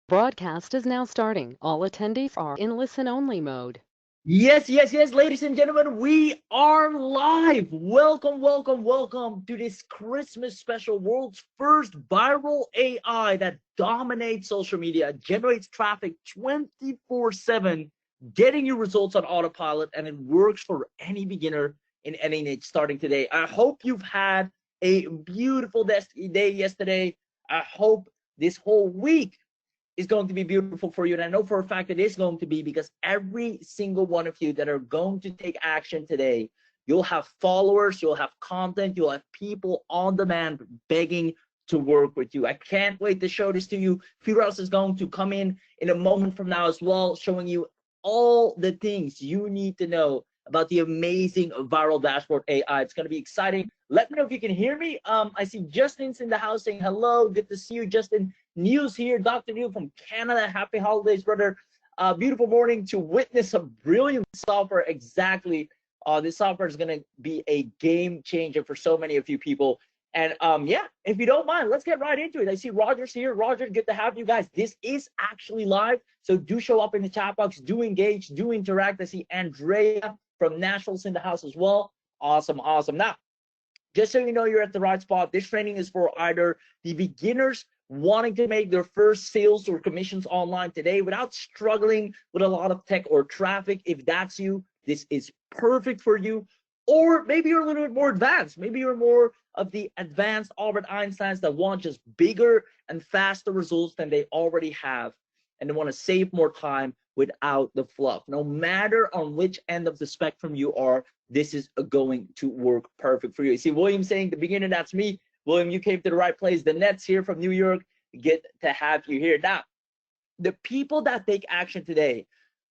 Broadcast is now starting. All attendees are in listen-only mode. Yes, ladies and gentlemen, we are live. Welcome to this Christmas special, world's first viral AI that dominates social media, generates traffic 24/7, getting you results on autopilot, and it works for any beginner in any niche starting today. I hope you've had a beautiful day yesterday. I hope this whole week is going to be beautiful for you. And I know for a fact it is going to be, because every single one of you that are going to take action today, you'll have followers, you'll have content, you'll have people on demand begging to work with you. I can't wait to show this to you. Firas is going to come in a moment from now as well, showing you all the things you need to know about the amazing viral dashboard AI. It's going to be exciting. Let me know if you can hear me. I see Justin's in the house saying hello. Good to see you, Justin. News here, Dr. Neil from Canada. Happy holidays, brother. Beautiful morning to witness a brilliant software. Exactly. This software is going to be a game changer for so many of you people. And yeah, if you don't mind, let's get right into it. I see Roger's here. Roger, good to have you guys. This is actually live, so do show up in the chat box, do engage, do interact. I see Andrea from Nashville's in the house as well. Awesome. Now, just so you know, you're at the right spot. This training is for either the beginners wanting to make their first sales or commissions online today without struggling with a lot of tech or traffic. If that's you, this is perfect for you. Or maybe you're a little bit more advanced. Maybe you're more of the advanced Albert Einsteins that want just bigger and faster results than they already have, and they want to save more time without the fluff. No matter on which end of the spectrum you are, this is going to work perfect for you. You see William saying, the beginner, that's me. William, you came to the right place. The Nets here from New York, get to have you here. Now, the people that take action today,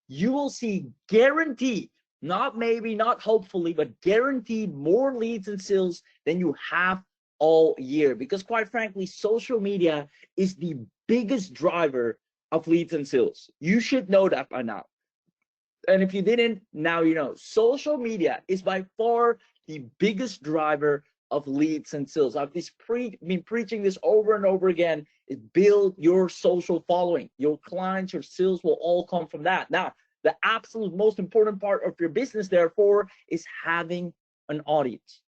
you will see guaranteed, not maybe, not hopefully, but guaranteed more leads and sales than you have all year. Because quite frankly, social media is the biggest driver of leads and sales. You should know that by now. And if you didn't, now you know. Social media is by far the biggest driver of leads and sales. I've been preaching this over and over again. Is build your social following. Your clients, your sales will all come from that. Now, the absolute most important part of your business, therefore, is having an audience.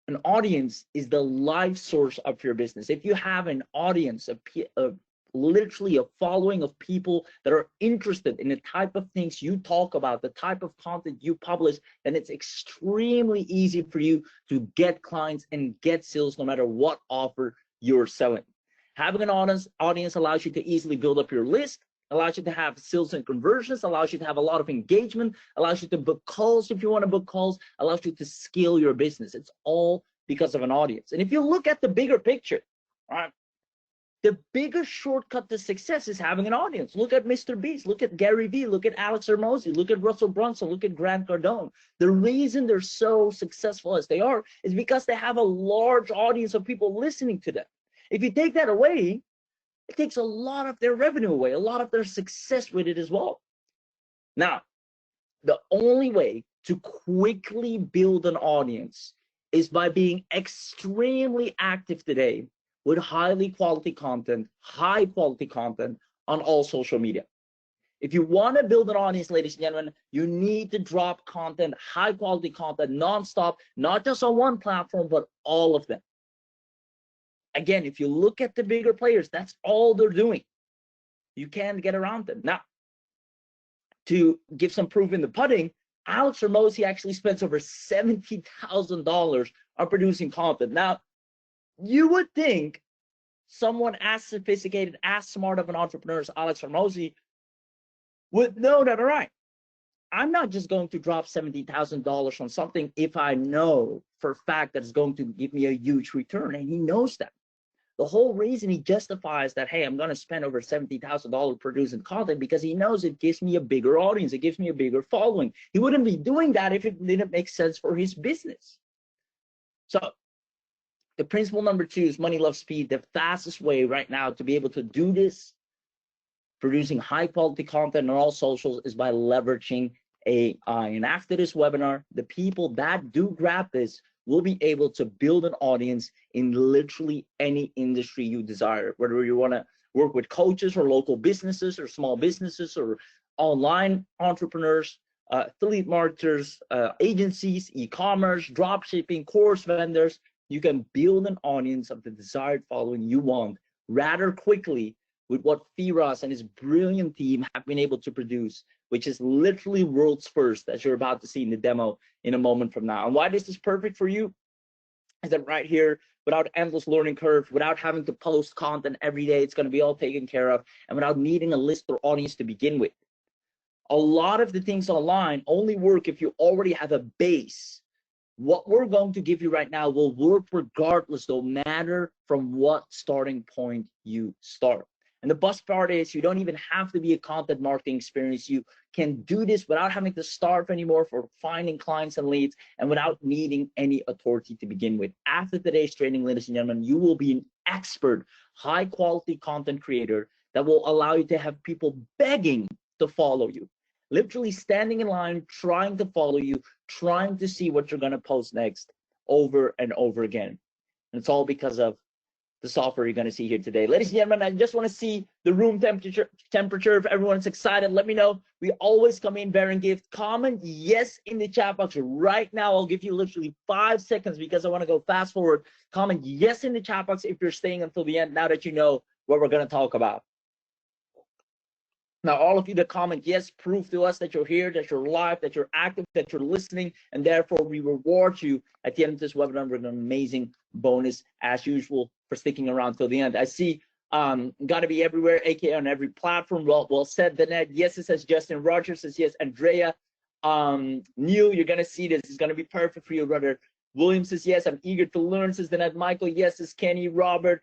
An audience is the life source of your business. If you have an audience, literally a following of people that are interested in the type of things you talk about, the type of content you publish, then it's extremely easy for you to get clients and get sales no matter what offer you're selling. Having an audience allows you to easily build up your list, allows you to have sales and conversions, allows you to have a lot of engagement, allows you to book calls if you want to book calls, allows you to scale your business. It's all because of an audience. And if you look at the bigger picture, right, the biggest shortcut to success is having an audience. Look at Mr. Beast, look at Gary Vee, look at Alex Hormozi, look at Russell Brunson, look at Grant Cardone. The reason they're so successful as they are is because they have a large audience of people listening to them. If you take that away, it takes a lot of their revenue away, a lot of their success with it as well. Now, the only way to quickly build an audience is by being extremely active today with high quality content on all social media. If you want to build an audience, ladies and gentlemen, you need to drop content, high quality content, nonstop, not just on one platform, but all of them. Again, if you look at the bigger players, that's all they're doing. You can't get around them. Now, to give some proof in the pudding, Alex Hormozi actually spends over $70,000 on producing content. Now, you would think someone as sophisticated, as smart of an entrepreneur as Alex Hormozi would know that, all right, I'm not just going to drop $70,000 on something if I know for a fact that it's going to give me a huge return. And he knows that. The whole reason he justifies that, hey, I'm going to spend over $70,000 producing content, because he knows it gives me a bigger audience. It gives me a bigger following. He wouldn't be doing that if it didn't make sense for his business. So the principle number 2 is money loves speed. The fastest way right now to be able to do this, producing high quality content on all socials, is by leveraging AI. And after this webinar, the people that do grab this will be able to build an audience in literally any industry you desire, whether you want to work with coaches or local businesses or small businesses or online entrepreneurs, affiliate marketers, agencies, e-commerce, drop shipping, course vendors. You can build an audience of the desired following you want rather quickly with what Firas and his brilliant team have been able to produce, which is literally world's first, as you're about to see in the demo in a moment from now. And why this is perfect for you is that right here, without endless learning curve, without having to post content every day, it's going to be all taken care of, and without needing a list or audience to begin with. A lot of the things online only work if you already have a base. What we're going to give you right now will work regardless, no matter from what starting point you start. And the best part is you don't even have to be a content marketing experience. You can do this without having to starve anymore for finding clients and leads and without needing any authority to begin with. After today's training, ladies and gentlemen, you will be an expert, high quality content creator that will allow you to have people begging to follow you, literally standing in line, trying to follow you, trying to see what you're going to post next over and over again. And it's all because of the software you're going to see here today. Ladies and gentlemen, I just want to see the room temperature. If everyone's excited, let me know. We always come in bearing gift. Comment yes in the chat box right now. I'll give you literally 5 seconds because I want to go fast forward. Comment yes in the chat box if you're staying until the end, now that you know what we're going to talk about. Now, all of you that comment yes, prove to us that you're here, that you're live, that you're active, that you're listening, and therefore we reward you at the end of this webinar with an amazing bonus, as usual, for sticking around till the end. I see gotta be everywhere, aka on every platform. Well said, Danette. Yes, it says Justin. Roger says yes. Andrea, Neil, you're gonna see this. It's gonna be perfect for you, brother. William says yes. I'm eager to learn, says Danette. Michael, yes, says Kenny. Robert,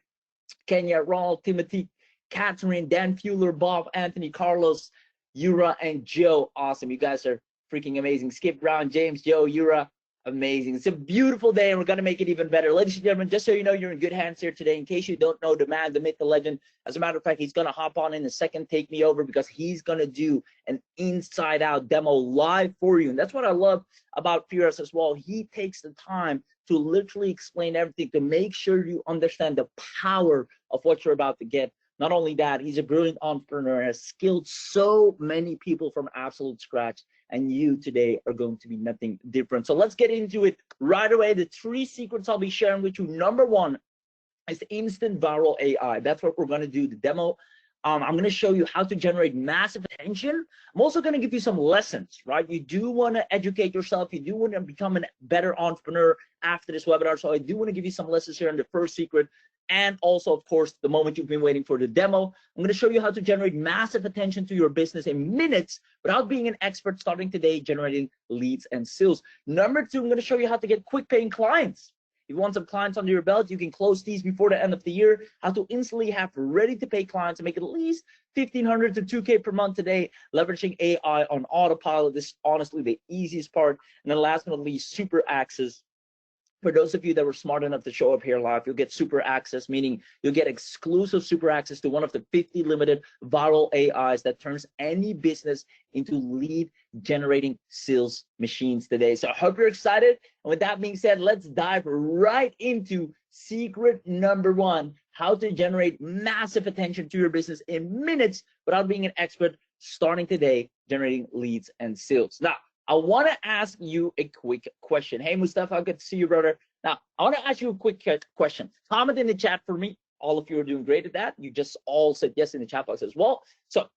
Kenya, Ronald, Timothy, Catherine, Dan Fuller, Bob, Anthony, Carlos, Yura, and Joe. Awesome. You guys are freaking amazing. Skip Brown, James, Joe, Yura. Amazing. It's a beautiful day, and we're going to make it even better. Ladies and gentlemen, just so you know, you're in good hands here today. In case you don't know the man, the myth, the legend, as a matter of fact, he's going to hop on in a second, take me over, because he's going to do an inside-out demo live for you. And that's what I love about Firas as well. He takes the time to literally explain everything, to make sure you understand the power of what you're about to get. Not only that, he's a brilliant entrepreneur and has skilled so many people from absolute scratch, and you today are going to be nothing different. So let's get into it right away. The 3 secrets I'll be sharing with you. Number 1 is instant viral AI. That's what we're going to do, the demo. I'm going to show you how to generate massive attention. I'm also going to give you some lessons, right? You do want to educate yourself. You do want to become a better entrepreneur after this webinar. So I do want to give you some lessons here in the first secret. And also, of course, the moment you've been waiting for, the demo. I'm going to show you how to generate massive attention to your business in minutes without being an expert, starting today, generating leads and sales. Number 2, I'm going to show you how to get quick paying clients. If you want some clients under your belt, you can close these before the end of the year. How to instantly have ready to pay clients and make at least $1,500 to $2,000 per month today, leveraging AI on autopilot. This is honestly the easiest part. And then last but not least, super access. For those of you that were smart enough to show up here live, you'll get super access, meaning you'll get exclusive super access to one of the 50 limited viral AIs that turns any business into lead generating sales machines today. So I hope you're excited. And with that being said, let's dive right into secret number 1, how to generate massive attention to your business in minutes without being an expert, starting today, generating leads and sales. Now, I want to ask you a quick question. Hey, Mustafa, good to see you, brother. Now, I want to ask you a quick question. Comment in the chat for me. All of you are doing great at that. You just all said yes in the chat box as well. So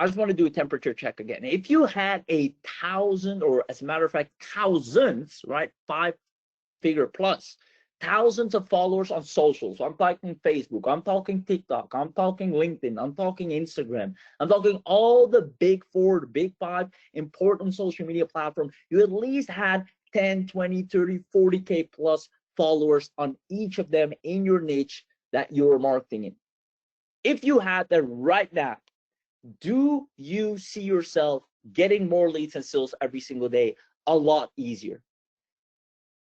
I just want to do a temperature check again. If you had 1,000, or as a matter of fact, thousands, right, 5-figure plus, thousands of followers on socials. I'm talking Facebook, I'm talking TikTok, I'm talking LinkedIn, I'm talking Instagram, I'm talking all the big 4, the big 5 important social media platforms. You at least had 10, 20, 30, 40K plus followers on each of them in your niche that you're marketing in. If you had that right now, do you see yourself getting more leads and sales every single day a lot easier?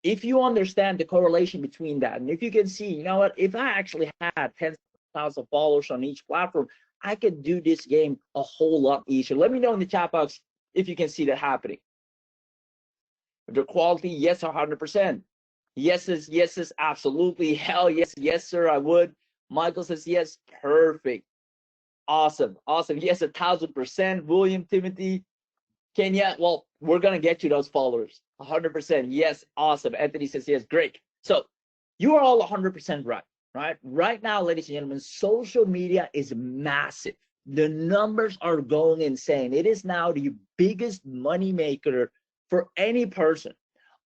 If you understand the correlation between that, and if you can see, you know what, if I actually had 10,000 followers on each platform, I could do this game a whole lot easier. Let me know in the chat box if you can see that happening. The quality, yes, 100%. Yeses, yeses, absolutely. Hell yes, yes, sir, I would. Michael says yes. Perfect. Awesome. Awesome. Yes, 1,000%. William, Timothy, Kenya. Well, we're going to get you those followers. 100%. Yes. Awesome. Anthony says yes. Great. So you are all 100% right. Right now, ladies and gentlemen, social media is massive. The numbers are going insane. It is now the biggest money maker for any person.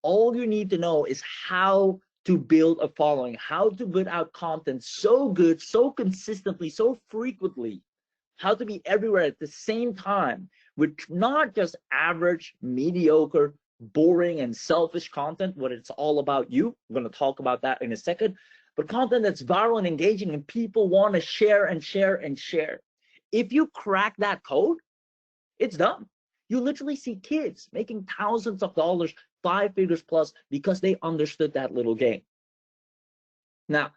All you need to know is how to build a following, how to put out content so good, so consistently, so frequently, how to be everywhere at the same time with not just average, mediocre, boring, and selfish content, what it's all about you. We're going to talk about that in a second, but content that's viral and engaging and people want to share and share and share. If you crack that code, it's done. You literally see kids making thousands of dollars, 5 figures plus, because they understood that little game. Now,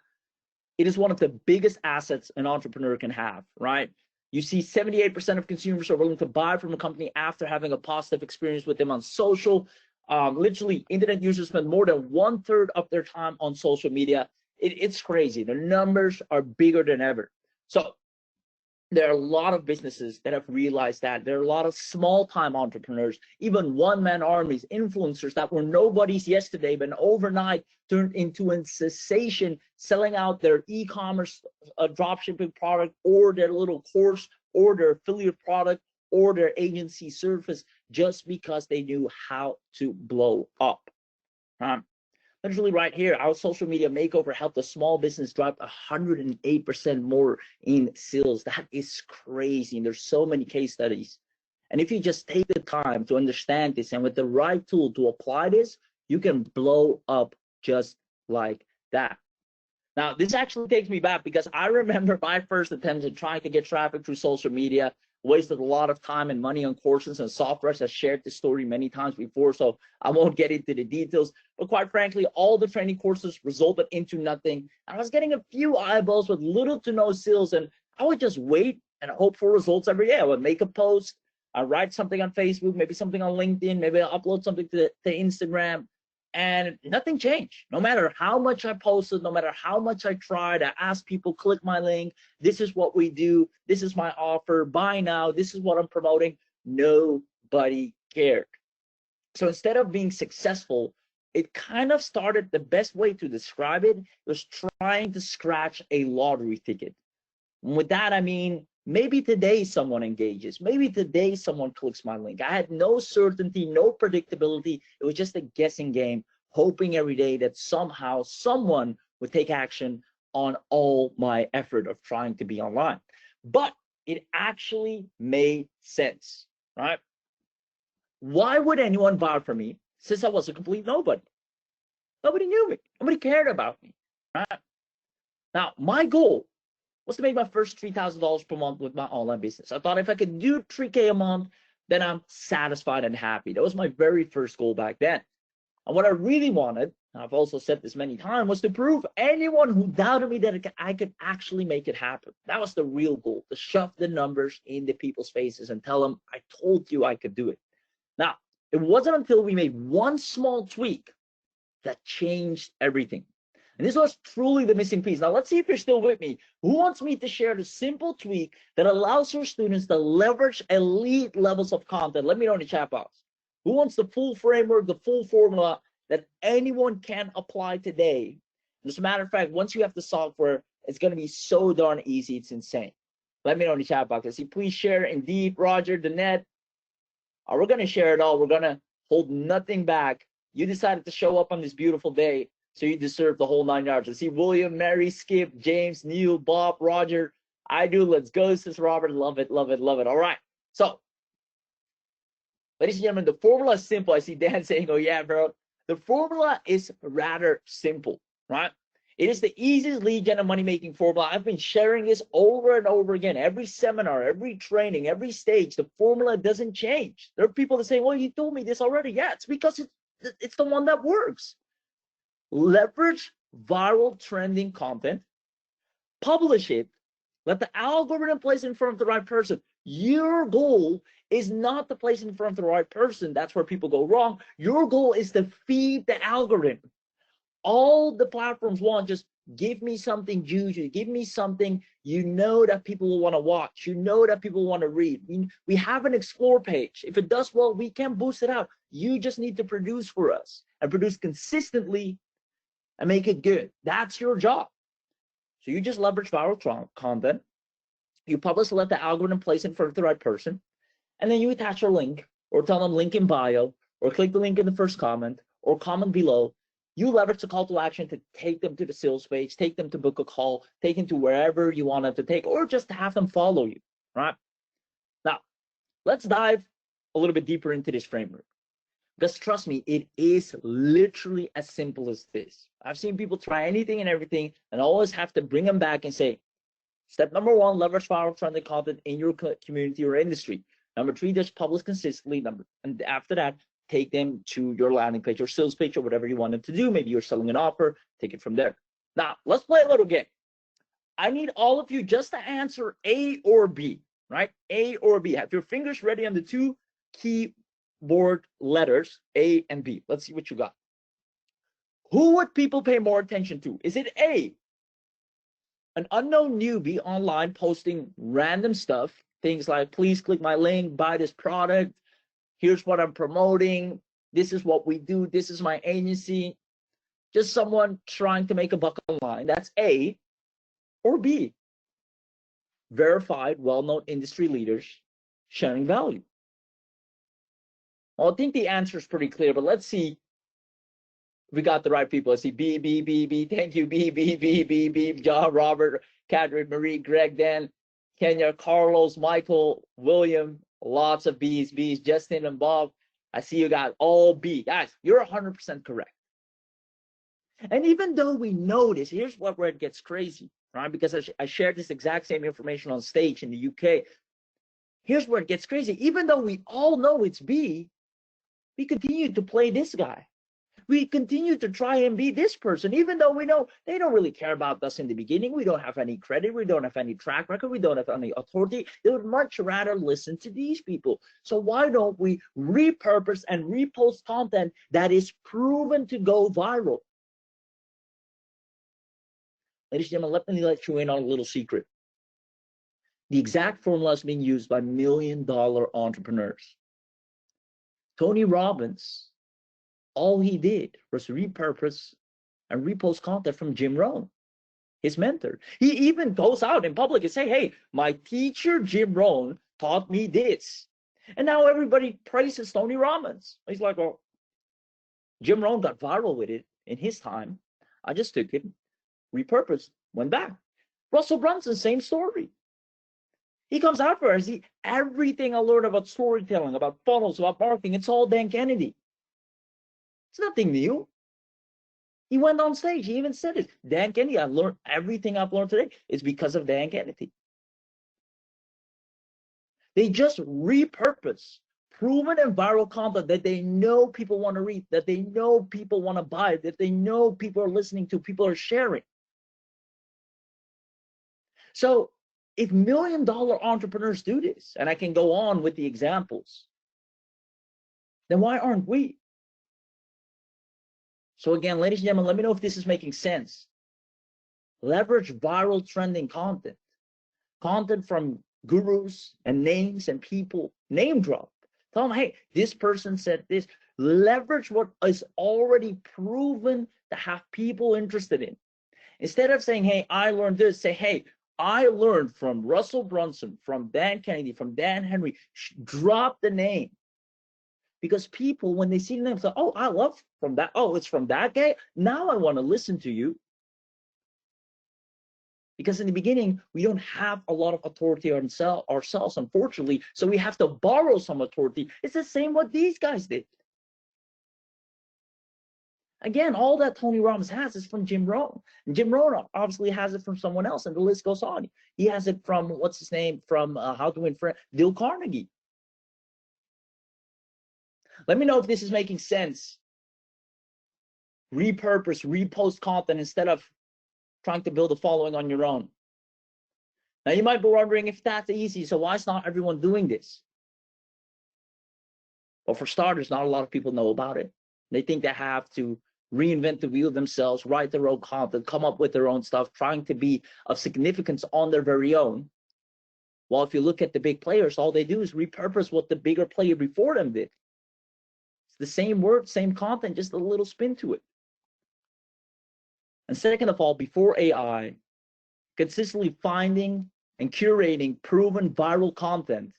it is one of the biggest assets an entrepreneur can have, right? You see 78% of consumers are willing to buy from a company after having a positive experience with them on social. Literally, internet users spend more than 1/3 of their time on social media. It's crazy. The numbers are bigger than ever. So there are a lot of businesses that have realized that. There are a lot of small-time entrepreneurs, even one-man armies, influencers that were nobodies yesterday, but overnight turned into a sensation, selling out their e-commerce dropshipping product or their little course or their affiliate product or their agency service just because they knew how to blow up. Literally right here, our social media makeover helped a small business drop 108% more in sales. That is crazy. And there's so many case studies. And if you just take the time to understand this and with the right tool to apply this, you can blow up just like that. Now, this actually takes me back because I remember my first attempts at trying to get traffic through social media, wasted a lot of time and money on courses and softwares. I've shared this story many times before, so I won't get into the details. But quite frankly, all the training courses resulted into nothing. I was getting a few eyeballs with little to no sales, and I would just wait and hope for results every day. I would make a post, I'd write something on Facebook, maybe something on LinkedIn, maybe I'll upload something to Instagram, and nothing changed. No matter how much I posted, no matter how much I tried, I asked people, click my link, this is what we do, this is my offer, buy now, this is what I'm promoting. Nobody cared. So instead of being successful, it kind of started, the best way to describe it was trying to scratch a lottery ticket. And with that, I mean, maybe today someone engages. Maybe today someone clicks my link. I had no certainty, no predictability. It was just a guessing game, hoping every day that somehow someone would take action on all my effort of trying to be online. But it actually made sense, right? Why would anyone buy from me since I was a complete nobody? Nobody knew me. Nobody cared about me, right? Now, my goal was to make my first $3,000 per month with my online business. I thought if I could do $3K a month, then I'm satisfied and happy. That was my very first goal back then. And what I really wanted, and I've also said this many times, was to prove anyone who doubted me that I could actually make it happen. That was the real goal, to shove the numbers into people's faces and tell them, I told you I could do it. Now, it wasn't until we made one small tweak that changed everything. And this was truly the missing piece. Now, let's see if you're still with me. Who wants me to share the simple tweak that allows your students to leverage elite levels of content? Let me know in the chat box. Who wants the full framework, the full formula that anyone can apply today? As a matter of fact, once you have the software, it's going to be so darn easy. It's insane. Let me know in the chat box. I see, please share. Indeed, Roger, Danette. We're going to share it all. We're going to hold nothing back. You decided to show up on this beautiful day, so you deserve the whole 9 yards. I see William, Mary, Skip, James, Neil, Bob, Roger. I do. Let's go, says Robert. Love it, love it, love it. All right. So, ladies and gentlemen, the formula is simple. I see Dan saying, oh, yeah, bro. The formula is rather simple, right? It is the easiest lead gen and money-making formula. I've been sharing this over and over again. Every seminar, every training, every stage, the formula doesn't change. There are people that say, well, you told me this already. Yeah, it's because it's the one that works. Leverage viral trending content, publish it, let the algorithm place it in front of the right person. Your goal is not to place it in front of the right person. That's where people go wrong. Your goal is to feed the algorithm. All the platforms want, just Give me something juicy. Give me something you know that people will want to watch. You know that people want to read. We have an explore page. If it does well, we can boost it out. You just need to produce for us and produce consistently and make it good. That's your job. So you just leverage viral content. You publish, let the algorithm place it for the right person. And then you attach a link or tell them link in bio or click the link in the first comment or comment below. You leverage the call to action to take them to the sales page, take them to book a call, take them to wherever you want them to take, or just to have them follow you, right? Now, let's dive a little bit deeper into this framework. Because trust me, it is literally as simple as this. I've seen people try anything and everything and always have to bring them back and say, step number one, leverage viral trending content in your community or industry. Number three, just publish consistently. And after that, take them to your landing page or sales page or whatever you want them to do. Maybe you're selling an offer, take it from there. Now, let's play a little game. I need all of you just to answer A or B, right? A or B. Have your fingers ready on the two keyboard letters, A and B. Let's see what you got. Who would people pay more attention to? Is it A, an unknown newbie online posting random stuff, things like, please click my link, buy this product, here's what I'm promoting, this is what we do, this is my agency, just someone trying to make a buck online? That's A. Or B, verified, well-known industry leaders sharing value? Well, I think the answer is pretty clear, but let's see if we got the right people. Let's see. B, B, B, B. Thank you. B, B, B, B, B. John, Robert, Catherine, Marie, Greg, Dan, Kenya, Carlos, Michael, William. Lots of B's, B's. Justin and Bob. I see you got all B. Guys, you're 100% correct. And even though we know this, here's where it gets crazy, right? Because I shared this exact same information on stage in the UK. Here's where it gets crazy. Even though we all know it's B, we continue to play this guy. We continue to try and be this person, even though we know they don't really care about us in the beginning. We don't have any credit. We don't have any track record. We don't have any authority. They would much rather listen to these people. So why don't we repurpose and repost content that is proven to go viral? Ladies and gentlemen, let me let you in on a little secret. The exact formula is being used by million-dollar entrepreneurs. Tony Robbins, all he did was repurpose and repost content from Jim Rohn, his mentor. He even goes out in public and say, hey, my teacher Jim Rohn taught me this. And now everybody praises Tony Robbins. He's like, well, Jim Rohn got viral with it in his time. I just took it, repurposed, went back. Russell Brunson, same story. He comes out for us. Everything I learned about storytelling, about funnels, about marketing, it's all Dan Kennedy. It's nothing new. He went on stage. He even said it. Dan Kennedy, I learned everything I've learned today is because of Dan Kennedy. They just repurpose proven and viral content that they know people want to read, that they know people want to buy, that they know people are listening to, people are sharing. So if million-dollar entrepreneurs do this, and I can go on with the examples, then why aren't we? So again, ladies and gentlemen, let me know if this is making sense. Leverage viral trending content. Content from gurus and names and people. Name drop. Tell them, hey, this person said this. Leverage what is already proven to have people interested in. Instead of saying, hey, I learned this, say, hey, I learned from Russell Brunson, from Dan Kennedy, from Dan Henry. Drop the name. Because people, when they see the name, say, oh, I love from that. Oh, it's from that guy. Now I want to listen to you. Because in the beginning, we don't have a lot of authority ourselves, unfortunately. So we have to borrow some authority. It's the same what these guys did. Again, all that Tony Robbins has is from Jim Rohn. And Jim Rohn obviously has it from someone else, and the list goes on. He has it from, what's his name, from How to Win Friends, Dale Carnegie. Let me know if this is making sense. Repurpose, repost content instead of trying to build a following on your own. Now, you might be wondering if that's easy, so why is not everyone doing this? Well, for starters, not a lot of people know about it. They think they have to reinvent the wheel themselves, write their own content, come up with their own stuff, trying to be of significance on their very own. Well, if you look at the big players, all they do is repurpose what the bigger player before them did. It's the same word, same content, just a little spin to it. And second of all, before AI, consistently finding and curating proven viral content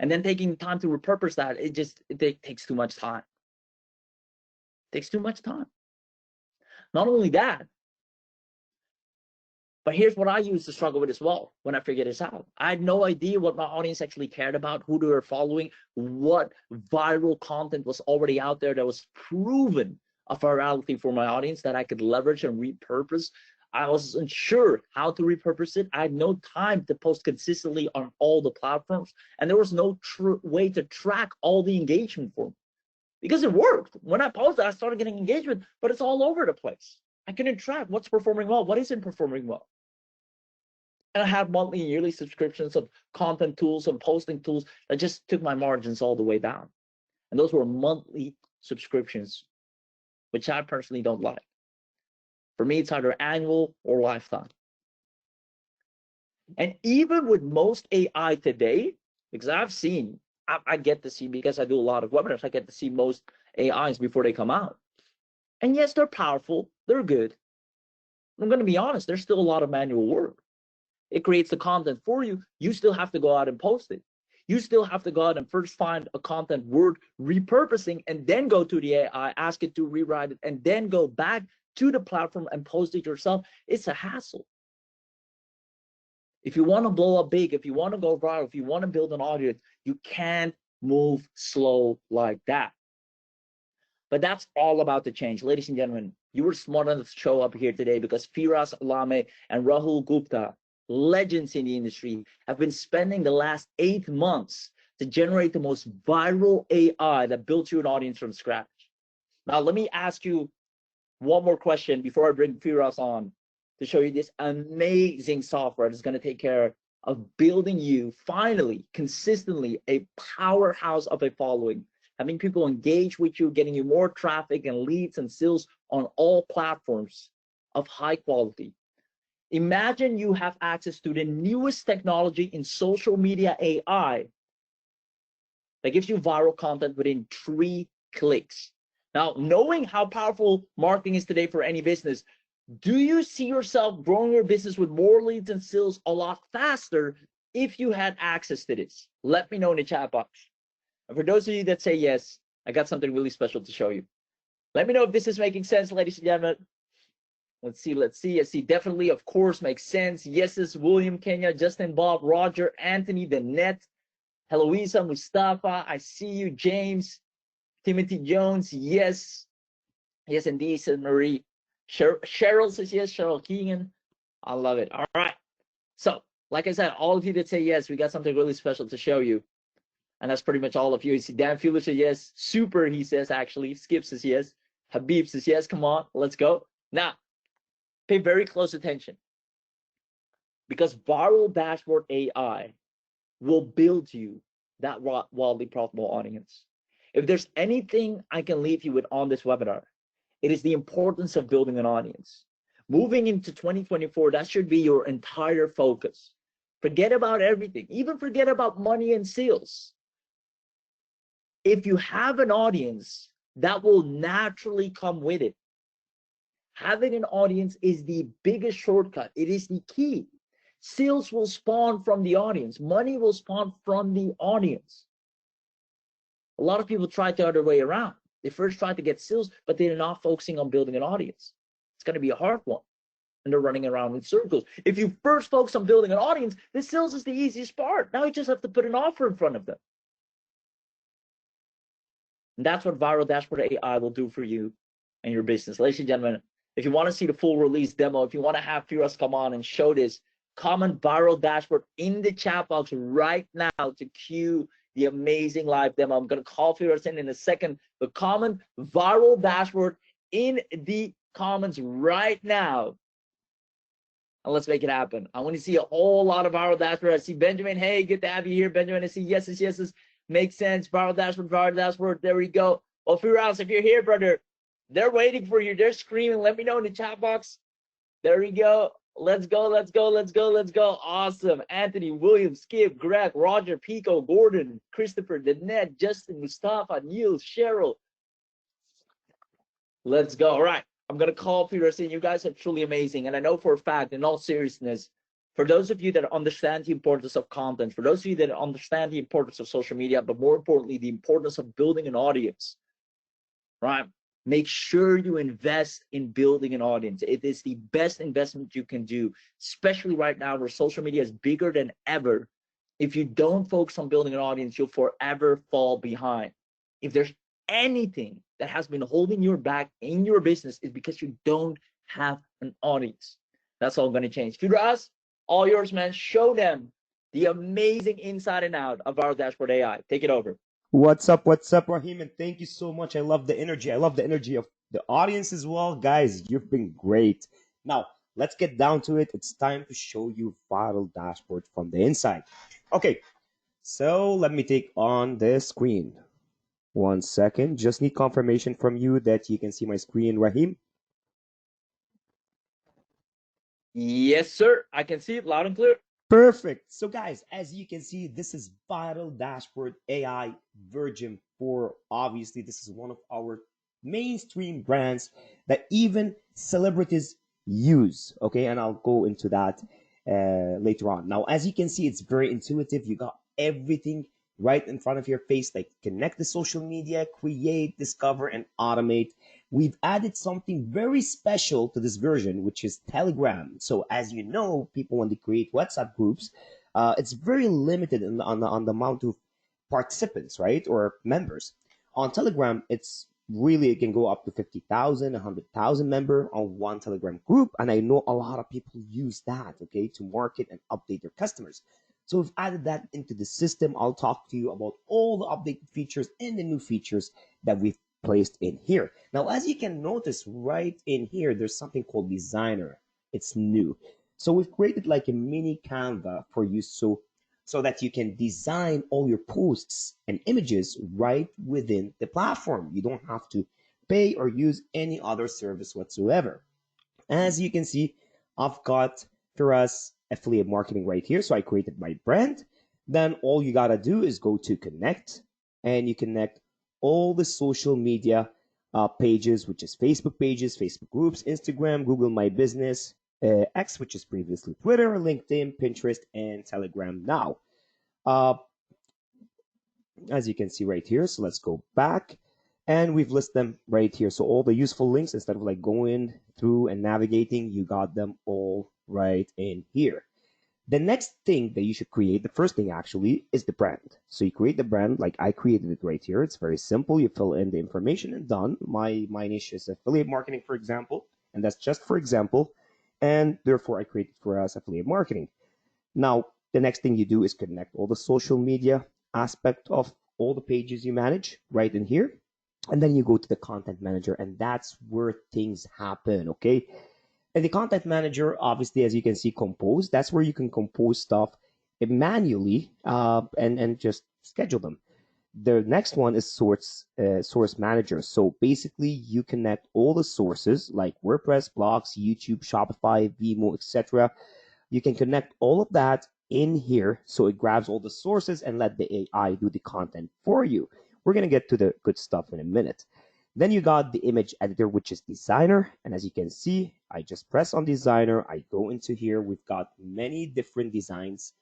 and then taking the time to repurpose that, it takes too much time. It takes too much time. Not only that, but here's what I used to struggle with as well when I figured this out. I had no idea what my audience actually cared about, who they were following, what viral content was already out there that was proven a virality for my audience that I could leverage and repurpose. I wasn't sure how to repurpose it. I had no time to post consistently on all the platforms, and there was no way to track all the engagement for me. Because it worked. When I posted, I started getting engagement, but it's all over the place. I couldn't track what's performing well, what isn't performing well. And I had monthly and yearly subscriptions of content tools and posting tools that just took my margins all the way down. And those were monthly subscriptions, which I personally don't like. For me, it's either annual or lifetime. And even with most AI today, because I get to see, because I do a lot of webinars, I get to see most AIs before they come out. And yes, they're powerful, they're good. I'm going to be honest, there's still a lot of manual work. It creates the content for you. You still have to go out and post it. You still have to go out and first find a content word repurposing and then go to the AI, ask it to rewrite it, and then go back to the platform and post it yourself. It's a hassle. If you want to blow up big, if you want to go viral, if you want to build an audience, you can't move slow like that. But that's all about to change. Ladies and gentlemen, you were smart enough to show up here today because Firas Alameh and Rahul Gupta, legends in the industry, have been spending the last 8 months to generate the most viral AI that built you an audience from scratch. Now, let me ask you one more question before I bring Firas on to show you this amazing software that's going to take care of building you, finally, consistently, a powerhouse of a following, having people engage with you, getting you more traffic and leads and sales on all platforms of high quality. Imagine you have access to the newest technology in social media AI that gives you viral content within 3 clicks. Now, knowing how powerful marketing is today for any business, do you see yourself growing your business with more leads and sales a lot faster if you had access to this? Let me know in the chat box. And for those of you that say yes, I got something really special to show you. Let me know if this is making sense, ladies and gentlemen. Let's see. I see definitely, of course, makes sense. Yeses, William, Kenya, Justin, Bob, Roger, Anthony, Danette, Heloisa, Mustafa, I see you, James, Timothy Jones, yes. Yes, indeed, said Marie. Cheryl says yes, Cheryl Keegan. I love it. All right. So, like I said, all of you that say yes, we got something really special to show you. And that's pretty much all of you. You see, Dan Fuller says yes. Super, he says, actually. Skip says yes. Habib says yes. Come on, let's go. Now, pay very close attention. Because Viral Dashboard AI will build you that wildly profitable audience. If there's anything I can leave you with on this webinar, it is the importance of building an audience. Moving into 2024, that should be your entire focus. Forget about everything, even forget about money and sales. If you have an audience, that will naturally come with it. Having an audience is the biggest shortcut. It is the key. Sales will spawn from the audience. Money will spawn from the audience. A lot of people try the other way around. They first try to get sales, but they're not focusing on building an audience. It's going to be a hard one, and they're running around in circles. If you first focus on building an audience, the sales is the easiest part. Now you just have to put an offer in front of them. And that's what Viral Dashboard AI will do for you and your business. Ladies and gentlemen, if you want to see the full release demo, if you want to have Firas come on and show this, comment Viral Dashboard in the chat box right now to cue the amazing live demo. I'm going to call Firas in a second, but comment Viral Dashboard in the comments right now. And let's make it happen. I want to see a whole lot of Viral Dashboard. I see Benjamin. Hey, good to have you here, Benjamin. I see yeses, yeses. Makes sense. Viral Dashboard, Viral Dashboard. There we go. Well, Firas, if you're here, brother, They're waiting for you. They're screaming. Let me know in the chat box. There we go. Let's go. Let's go. Let's go. Let's go. Awesome. Anthony, William, Skip, Greg, Roger, Pico, Gordon, Christopher, Danette, Justin, Mustafa, Neil, Cheryl. Let's go. All right. I'm going to call Peter saying you guys are truly amazing. And I know for a fact, in all seriousness, for those of you that understand the importance of content, for those of you that understand the importance of social media, but more importantly, the importance of building an audience, right? Make sure you invest in building an audience. It is the best investment you can do, especially right now where social media is bigger than ever. If you don't focus on building an audience, you'll forever fall behind. If there's anything that has been holding you back in your business, is because you don't have an audience. That's all going to change. Firas, all yours, man. Show them the amazing inside and out of our dashboard AI. Take it over. What's up, Raheem? And thank you so much. I love the energy. I love the energy of the audience as well. Guys, you've been great. Now, let's get down to it. It's time to show you Viral Dashboard from the inside. Okay, so let me take on the screen. 1 second. Just need confirmation from you that you can see my screen, Raheem. Yes, sir. I can see it loud and clear. Perfect. So guys, as you can see, this is Viral Dashboard AI version 4. Obviously, this is one of our mainstream brands that even celebrities use. Okay, and I'll go into that later on. Now, as you can see, it's very intuitive. You got everything right in front of your face, like connect the social media, create, discover, and automate. We've added something very special to this version, which is Telegram. So as you know, people, when they create WhatsApp groups, it's very limited on the amount of participants, right, or members. On Telegram, it's really, it can go up to 50,000, 100,000 member on one Telegram group. And I know a lot of people use that, okay, to market and update their customers. So we've added that into the system. I'll talk to you about all the updated features and the new features that we've placed in here. Now, as you can notice right in here, there's something called Designer. It's new. So we've created like a mini Canva for you so that you can design all your posts and images right within the platform. You don't have to pay or use any other service whatsoever. As you can see, I've got Firas affiliate marketing right here. So I created my brand. Then all you gotta do is go to connect, and you connect all the social media pages, which is Facebook pages, Facebook groups, Instagram, Google My Business, X, which is previously Twitter, LinkedIn, Pinterest, and Telegram now. As you can see right here, so let's go back, and we've listed them right here. So all the useful links, instead of like going through and navigating, you got them all right in here. The next thing that you should create, the first thing actually, is the brand. So you create the brand like I created it right here. It's very simple. You fill in the information and done. My niche is affiliate marketing, for example, and that's just for example. And therefore I created for us affiliate marketing. Now, the next thing you do is connect all the social media aspect of all the pages you manage right in here. And then you go to the content manager, and that's where things happen, okay? And the content manager, obviously, as you can see, compose. That's where you can compose stuff manually and just schedule them. The next one is source manager. So basically, you connect all the sources like WordPress, blogs, YouTube, Shopify, Vimeo, etc. You can connect all of that in here, so it grabs all the sources and let the AI do the content for you. We're gonna get to the good stuff in a minute. Then you got the image editor, which is Designer. And as you can see, I just press on Designer. I go into here. We've got many different designs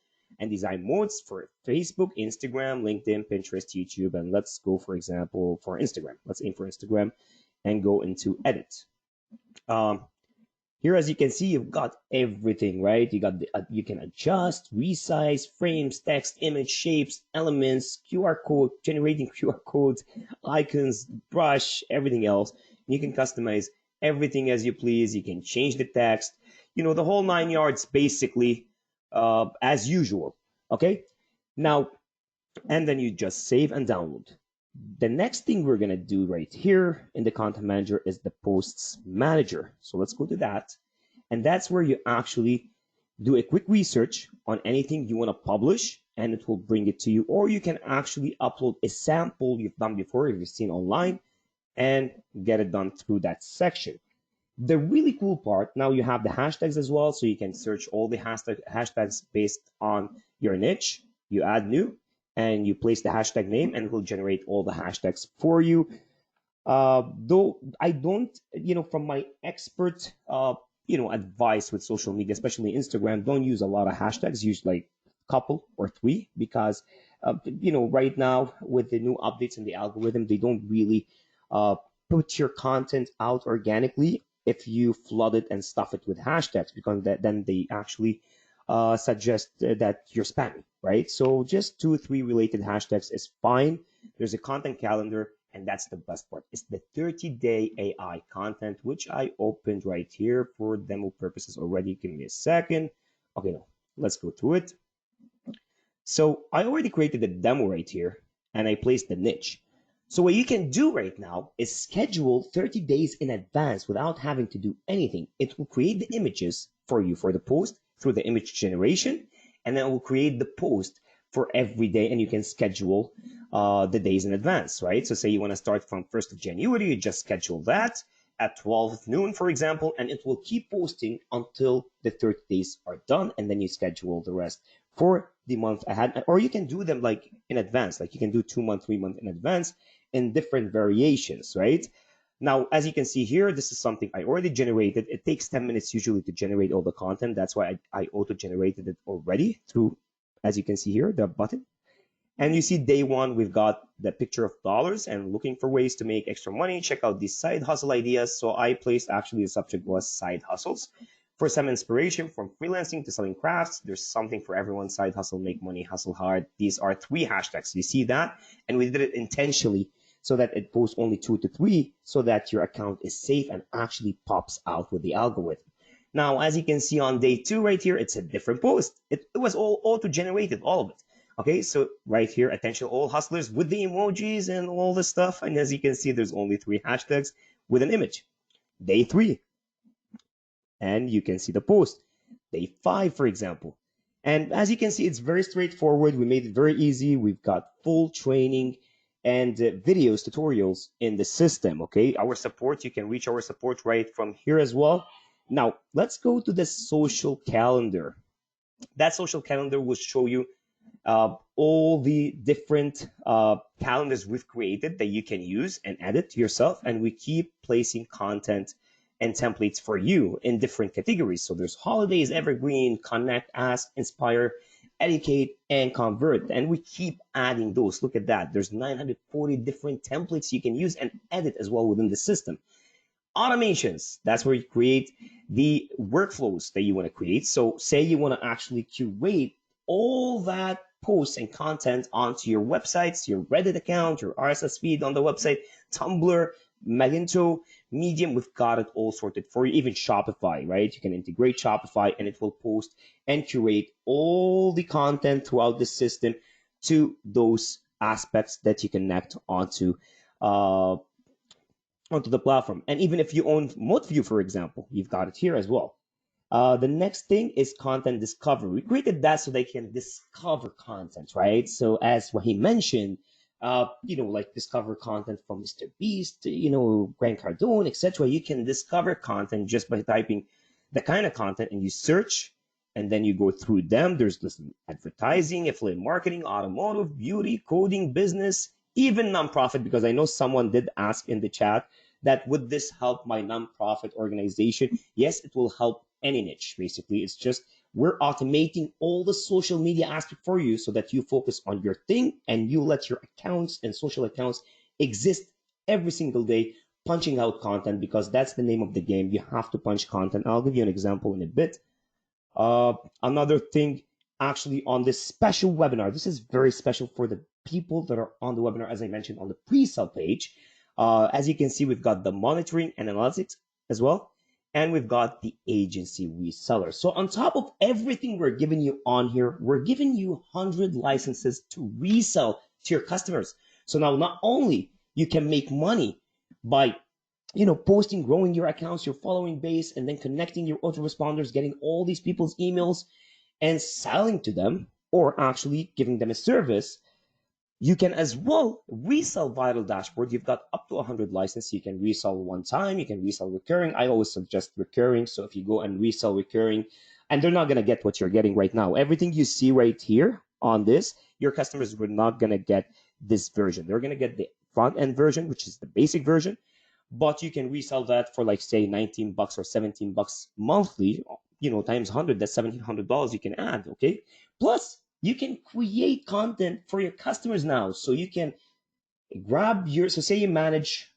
and design modes for Facebook, Instagram, LinkedIn, Pinterest, YouTube. And let's go, for example, for Instagram. Let's aim for Instagram and go into edit. Here, as you can see, you've got everything, right? You got you can adjust, resize, frames, text, image, shapes, elements, QR code, generating QR codes, icons, brush, everything else. You can customize everything as you please. You can change the text, you know, the whole 9 yards, basically, as usual. Okay, now, and then you just save and download. The next thing we're going to do right here in the content manager is the posts manager. So let's go to that. And that's where you actually do a quick research on anything you want to publish, and it will bring it to you. Or you can actually upload a sample you've done before, if you've seen online, and get it done through that section. The really cool part, now you have the hashtags as well, so you can search all the hashtags based on your niche. You add new and you place the hashtag name and it will generate all the hashtags for you. Though I don't, from my expert, advice with social media, especially Instagram, don't use a lot of hashtags. Use like a couple or three because, right now with the new updates in the algorithm, they don't really uh, put your content out organically if you flood it and stuff it with hashtags because then they actually suggest that you're spamming, right? So just 2 3 related hashtags is fine. There's a content calendar, and that's the best part. It's the 30-day AI content, which I opened right here for demo purposes already. Give me a second. Okay, no, let's go through it. So I already created a demo right here, and I placed the niche. So what you can do right now is schedule 30 days in advance without having to do anything. It will create the images for you for the post through the image generation, and then it will create the post for every day, and you can schedule the days in advance, right? So say you want to start from 1st of January, you just schedule that at 12 noon, for example, and it will keep posting until the 30 days are done, and then you schedule the rest for the month ahead. Or you can do them like in advance, like you can do 2 month, 3 month in advance in different variations, right? Now, as you can see here, this is something I already generated. It takes 10 minutes usually to generate all the content. That's why I auto-generated it already through, as you can see here, the button. And you see day one, we've got the picture of dollars and looking for ways to make extra money. Check out these side hustle ideas. So I placed actually the subject was side hustles. For some inspiration from freelancing to selling crafts, there's something for everyone. Side hustle, make money, hustle hard. These are 3 hashtags. You see that? And we did it intentionally so that it posts only 2 to 3 so that your account is safe and actually pops out with the algorithm. Now, as you can see on day 2 right here, it's a different post. It was all auto-generated, all of it. Okay, so right here, attention all hustlers with the emojis and all the stuff. And as you can see, there's only 3 hashtags with an image. Day 3, and you can see the post. Day 5, for example. And as you can see, it's very straightforward. We made it very easy. We've got full training and videos, tutorials in the system. Okay, our support, you can reach our support right from here as well. Now, let's go to the social calendar. That social calendar will show you all the different calendars we've created that you can use and edit yourself. And we keep placing content and templates for you in different categories. So there's holidays, evergreen, connect, ask, inspire, educate, and convert. And we keep adding those. Look at that. There's 940 different templates you can use and edit as well within the system. Automations, that's where you create the workflows that you want to create. So say you want to actually curate all that posts and content onto your websites, your Reddit account, your RSS feed on the website, Tumblr, Magento, Medium, we've got it all sorted for you. Even Shopify, right? You can integrate Shopify and it will post and curate all the content throughout the system to those aspects that you connect onto the platform. And even if you own ModeView, for example, you've got it here as well. The next thing is content discovery. We created that so they can discover content, right? So as what he mentioned, like discover content from Mr. Beast, Grant Cardone, etc. You can discover content just by typing the kind of content and you search and then you go through them. There's this advertising, affiliate marketing, automotive, beauty, coding, business, even nonprofit, because I know someone did ask in the chat that would this help my nonprofit organization? Yes, it will help any niche. Basically, it's just we're automating all the social media aspect for you so that you focus on your thing and you let your accounts and social accounts exist every single day, punching out content, because that's the name of the game. You have to punch content. I'll give you an example in a bit. Another thing, actually, on this special webinar, this is very special for the people that are on the webinar, as I mentioned on the pre-sale page. As you can see, we've got the monitoring and analytics as well. And we've got the agency reseller. So on top of everything we're giving you on here, we're giving you 100 licenses to resell to your customers. So now not only you can make money by posting, growing your accounts, your following base, and then connecting your autoresponders, getting all these people's emails and selling to them, or actually giving them a service. You can as well resell Viral Dashboard. You've got up to 100 license. You can resell one time. You can resell recurring. I always suggest recurring. So if you go and resell recurring, and they're not going to get what you're getting right now. Everything you see right here on this, your customers were not going to get this version. They're going to get the front end version, which is the basic version, but you can resell that for like say 19 bucks or 17 bucks monthly, times 100, that's $1,700 you can add. Okay. Plus you can create content for your customers now. So you can so say you manage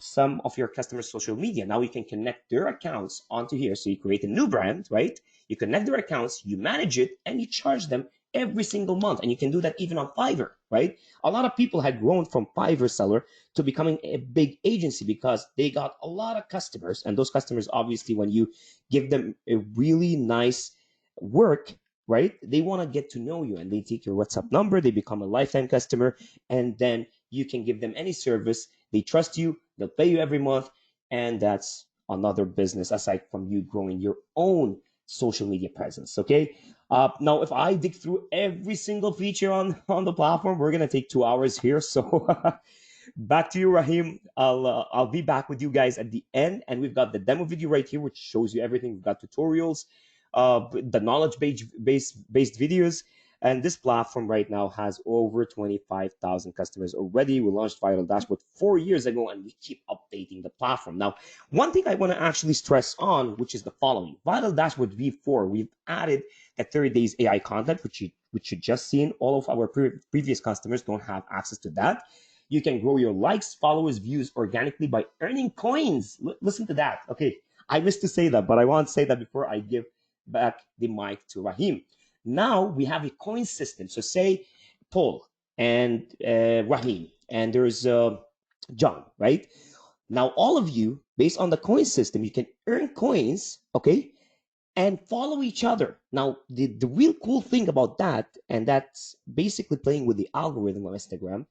some of your customers social media. Now you can connect their accounts onto here. So you create a new brand, right? You connect their accounts, you manage it, and you charge them every single month. And you can do that even on Fiverr, right? A lot of people had grown from Fiverr seller to becoming a big agency because they got a lot of customers. And those customers, obviously, when you give them a really nice work, right, they want to get to know you, and they take your WhatsApp number, they become a lifetime customer, and then you can give them any service. They trust you, they'll pay you every month, and that's another business aside from you growing your own social media presence. Okay. Now, if I dig through every single feature on the platform, we're gonna take 2 hours here. So back to you, Rahim. I'll be back with you guys at the end, and we've got the demo video right here, which shows you everything. We've got tutorials, the knowledge based videos. And this platform right now has over 25,000 customers already. We launched Viral Dashboard 4 years ago, and we keep updating the platform. Now, one thing I want to actually stress on, which is the following. Viral Dashboard V4, we've added a 30 days AI content, which you just seen. All of our previous customers don't have access to that. You can grow your likes, followers, views organically by earning coins. Listen to that. Okay, I missed to say that, but I want to say that before I give back the mic to Rahim. Now we have a coin system. So say Paul and Rahim, and there's John, right? Now all of you, based on the coin system, you can earn coins, okay, and follow each other. Now the real cool thing about that, and that's basically playing with the algorithm of Instagram,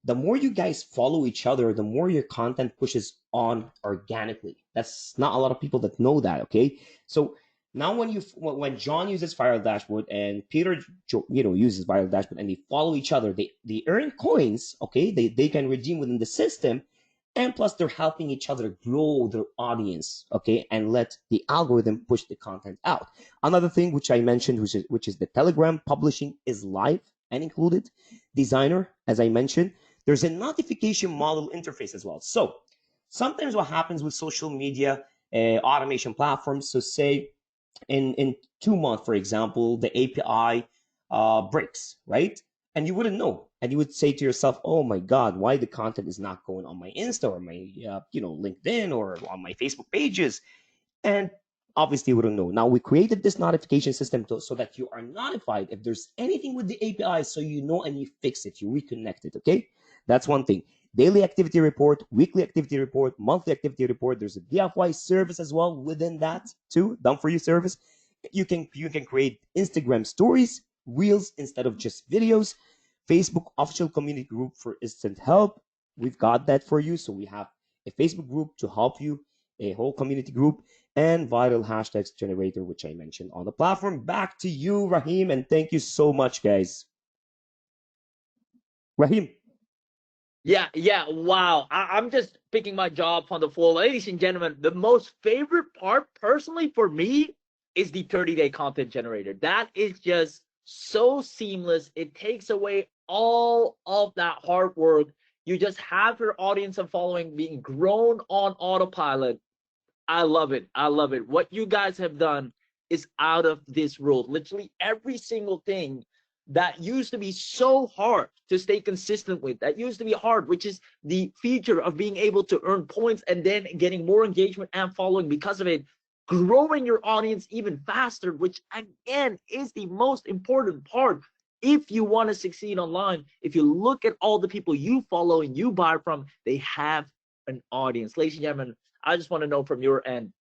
the more you guys follow each other, the more your content pushes on organically. That's not a lot of people that know that, okay? So now when John uses Viral Dashboard and Peter uses Viral Dashboard, and they follow each other, they earn coins, okay? They can redeem within the system, and plus they're helping each other grow their audience, okay, and let the algorithm push the content out. Another thing which I mentioned, which is the Telegram publishing is live and included. Designer, as I mentioned, there's a notification model interface as well. So sometimes what happens with social media automation platforms, so say in 2 months, for example, the API breaks, right? And you wouldn't know, and you would say to yourself, "Oh my God, why the content is not going on my Insta or my LinkedIn or on my Facebook pages?" And obviously, you wouldn't know. Now we created this notification system so that you are notified if there's anything with the API, so you know and you fix it, you reconnect it. Okay, that's one thing. Daily activity report, weekly activity report, monthly activity report. There's a DIY service as well within that too, done for you service. You can create Instagram stories, reels instead of just videos. Facebook official community group for instant help. We've got that for you. So we have a Facebook group to help you, a whole community group, and viral hashtags generator, which I mentioned on the platform. Back to you, Rahim, and thank you so much, guys. Rahim. Yeah, wow. I'm just picking my jaw up on the floor. Ladies and gentlemen, the most favorite part personally for me is the 30-day content generator. That is just so seamless. It takes away all of that hard work. You just have your audience and following being grown on autopilot. I love it. I love it. What you guys have done is out of this world. Literally every single thing that used to be so hard to stay consistent with, that used to be hard, which is the feature of being able to earn points and then getting more engagement and following because of it, growing your audience even faster, which again is the most important part. If you want to succeed online, if you look at all the people you follow and you buy from, they have an audience. Ladies and gentlemen, I just want to know from your end,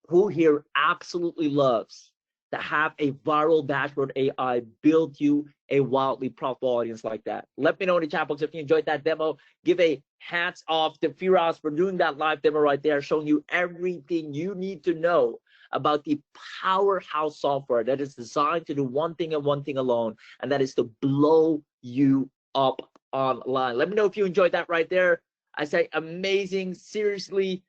who here absolutely loves to have a Viral Dashboard AI build you a wildly profitable audience like that? Let me know in the chat box if you enjoyed that demo. Give a hats off to Firas for doing that live demo right there, showing you everything you need to know about the powerhouse software that is designed to do one thing and one thing alone, and that is to blow you up online. Let me know if you enjoyed that right there. I say amazing, seriously,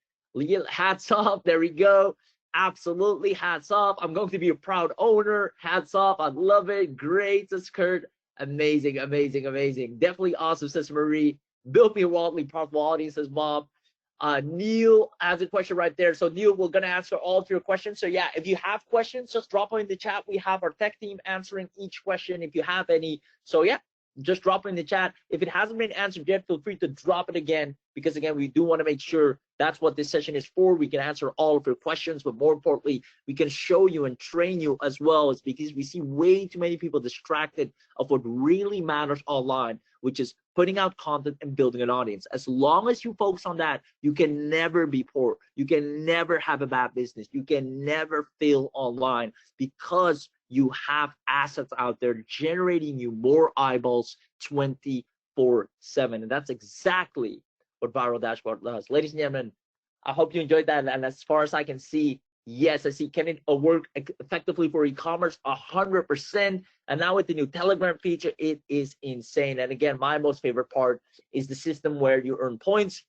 hats off. There we go. Absolutely, hats off. I'm going to be a proud owner. Hats off. I love it. Great, says Kurt. Amazing, amazing, amazing. Definitely awesome, says Marie. Built me a wildly profitable audience, says Bob. Neil has a question right there. So Neil, we're gonna answer all of your questions. So yeah, if you have questions, just drop them in the chat. We have our tech team answering each question if you have any. So yeah, just drop it in the chat. If it hasn't been answered yet, feel free to drop it again, because again, we do want to make sure that's what this session is for. We can answer all of your questions, but more importantly, we can show you and train you as well, as because we see way too many people distracted of what really matters online, which is putting out content and building an audience. As long as you focus on that, you can never be poor. You can never have a bad business. You can never fail online, because you have assets out there generating you more eyeballs 24/7. And that's exactly what Viral Dashboard does. Ladies and gentlemen, I hope you enjoyed that. And as far as I can see, yes, I see, can it work effectively for e-commerce? 100%. And now with the new Telegram feature, it is insane. And again, my most favorite part is the system where you earn points,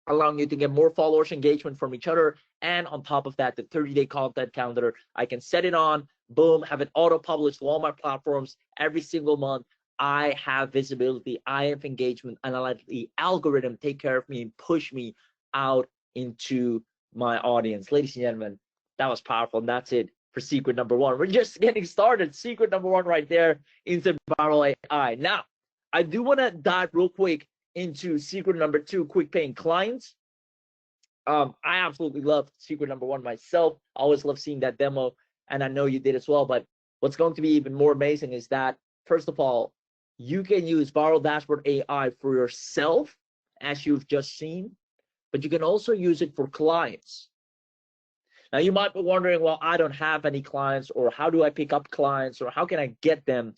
allowing you to get more followers engagement from each other. And on top of that, the 30-day content calendar, I can set it on, boom, have it auto-published to all my platforms every single month. I have visibility, I have engagement, and I let the algorithm take care of me and push me out into my audience. Ladies and gentlemen, that was powerful, and that's it for secret number one. We're just getting started. Secret number one right there into Viral AI. Now, I do want to dive real quick into secret number two, quick paying clients. I absolutely love secret number one myself. I always love seeing that demo, and I know you did as well. But what's going to be even more amazing is that, first of all, you can use Viral Dashboard AI for yourself, as you've just seen, but you can also use it for clients. Now, you might be wondering, well, I don't have any clients, or how do I pick up clients, or how can I get them?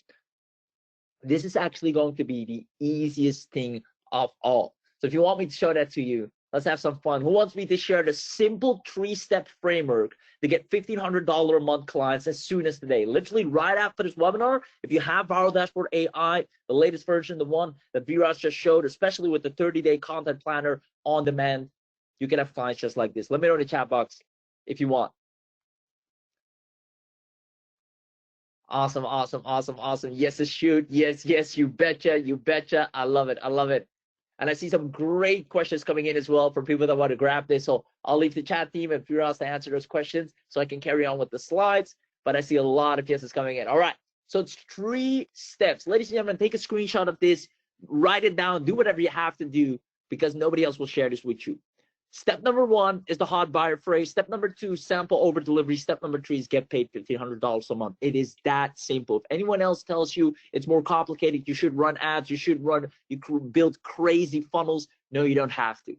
This is actually going to be the easiest thing of all. So if you want me to show that to you, let's have some fun. Who wants me to share the simple 3-step framework to get $1,500 a month clients as soon as today? Literally right after this webinar, if you have Viral Dashboard AI, the latest version, the one that Viras just showed, especially with the 30-day content planner on demand, you can have clients just like this. Let me know in the chat box if you want. Awesome, awesome, awesome, awesome. Yes, shoot. Yes, yes, you betcha, you betcha. I love it, I love it. And I see some great questions coming in as well from people that want to grab this. So I'll leave the chat team and Firas to answer those questions so I can carry on with the slides. But I see a lot of yeses coming in. All right, so it's 3 steps. Ladies and gentlemen, take a screenshot of this, write it down, do whatever you have to do, because nobody else will share this with you. Step number 1 is the hot buyer phrase. Step number 2, sample over delivery. Step number 3 is get paid $1,500 a month. It is that simple. If anyone else tells you it's more complicated, you should run ads, you build crazy funnels. No, you don't have to.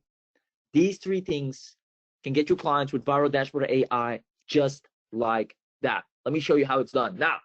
These 3 things can get you clients with Viral Dashboard AI just like that. Let me show you how it's done. Now,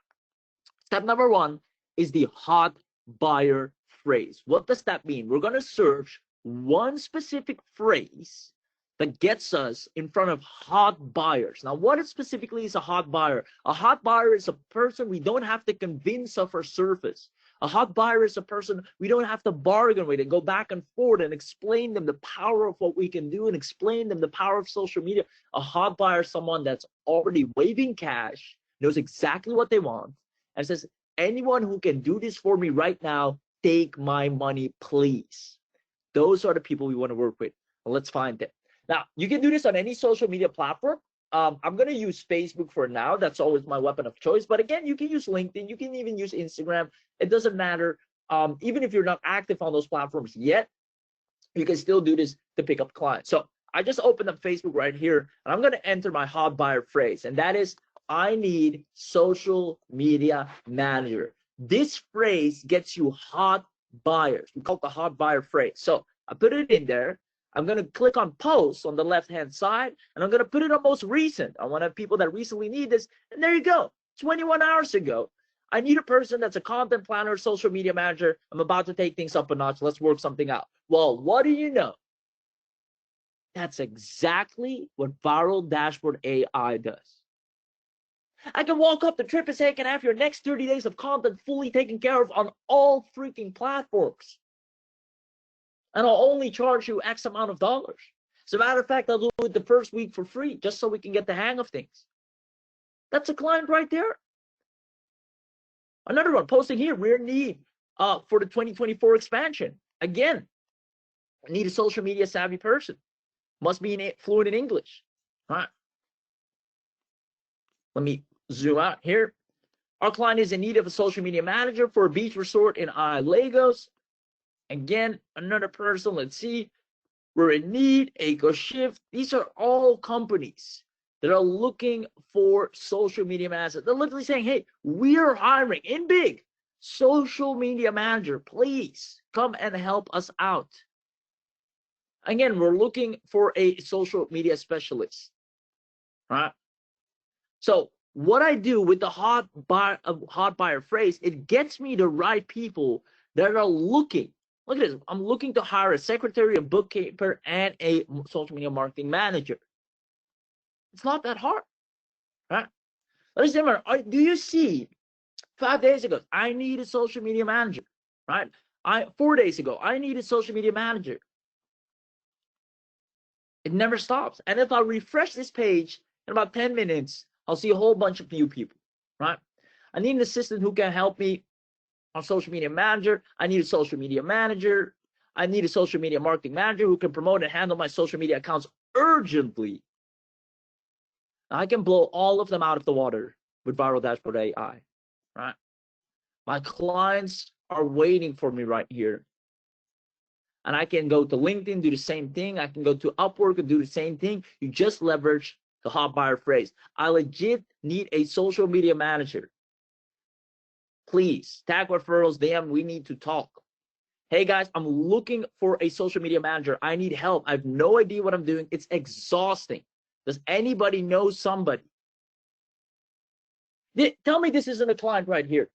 step number 1 is the hot buyer phrase. What does that mean? We're going to search one specific phrase that gets us in front of hot buyers. Now, what specifically is a hot buyer? A hot buyer is a person we don't have to convince of our service. A hot buyer is a person we don't have to bargain with and go back and forth and explain them the power of what we can do and explain them the power of social media. A hot buyer is someone that's already waving cash, knows exactly what they want, and says, anyone who can do this for me right now, take my money, please. Those are the people we want to work with. Well, let's find them. Now, you can do this on any social media platform. I'm going to use Facebook for now. That's always my weapon of choice. But again, you can use LinkedIn. You can even use Instagram. It doesn't matter. Even if you're not active on those platforms yet, you can still do this to pick up clients. So I just opened up Facebook right here, and I'm going to enter my hot buyer phrase. And that is, I need social media manager. This phrase gets you hot buyers. We call it the hot buyer phrase. So I put it in there. I'm going to click on post on the left-hand side, and I'm going to put it on most recent. I want to have people that recently need this. And there you go. 21 hours ago, I need a person that's a content planner, social media manager. I'm about to take things up a notch. Let's work something out. Well, what do you know? That's exactly what Viral Dashboard AI does. I can walk up the trip and say, I can have your next 30 days of content fully taken care of on all freaking platforms. and I'll only charge you X amount of dollars. As a matter of fact, I'll do it the first week for free, just so we can get the hang of things. That's a client right there. Another one posting here, we're in need for the 2024 expansion. Again, I need a social media savvy person. Must be fluent in English. All right. Let me zoom out here. Our client is in need of a social media manager for a beach resort in Lagos. Again, another person. Let's see. We're in need. EcoShift. These are all companies that are looking for social media managers. They're literally saying, hey, we are hiring in big social media manager. Please come and help us out. Again, we're looking for a social media specialist. All right. So what I do with the hot buyer phrase, it gets me the right people that are looking. Look at this. I'm looking to hire a secretary, a bookkeeper, and a social media marketing manager. It's not that hard, right? Ladies and gentlemen, do you see 5 days ago, I need a social media manager, right? 4 days ago, I need a social media manager. It never stops. And if I refresh this page in about 10 minutes, I'll see a whole bunch of new people, right? I need an assistant who can help me on social media manager. I need a social media manager. I need a social media marketing manager who can promote and handle my social media accounts urgently. I can blow all of them out of the water with Viral Dashboard AI, right? My clients are waiting for me right here. And I can go to LinkedIn, do the same thing. I can go to Upwork and do the same thing. You just leverage the hot buyer phrase. I legit need a social media manager. Please tag referrals, DM, we need to talk. Hey guys, I'm looking for a social media manager. I need help. I have no idea what I'm doing. It's exhausting. Does anybody know somebody? Tell me this isn't a client right here.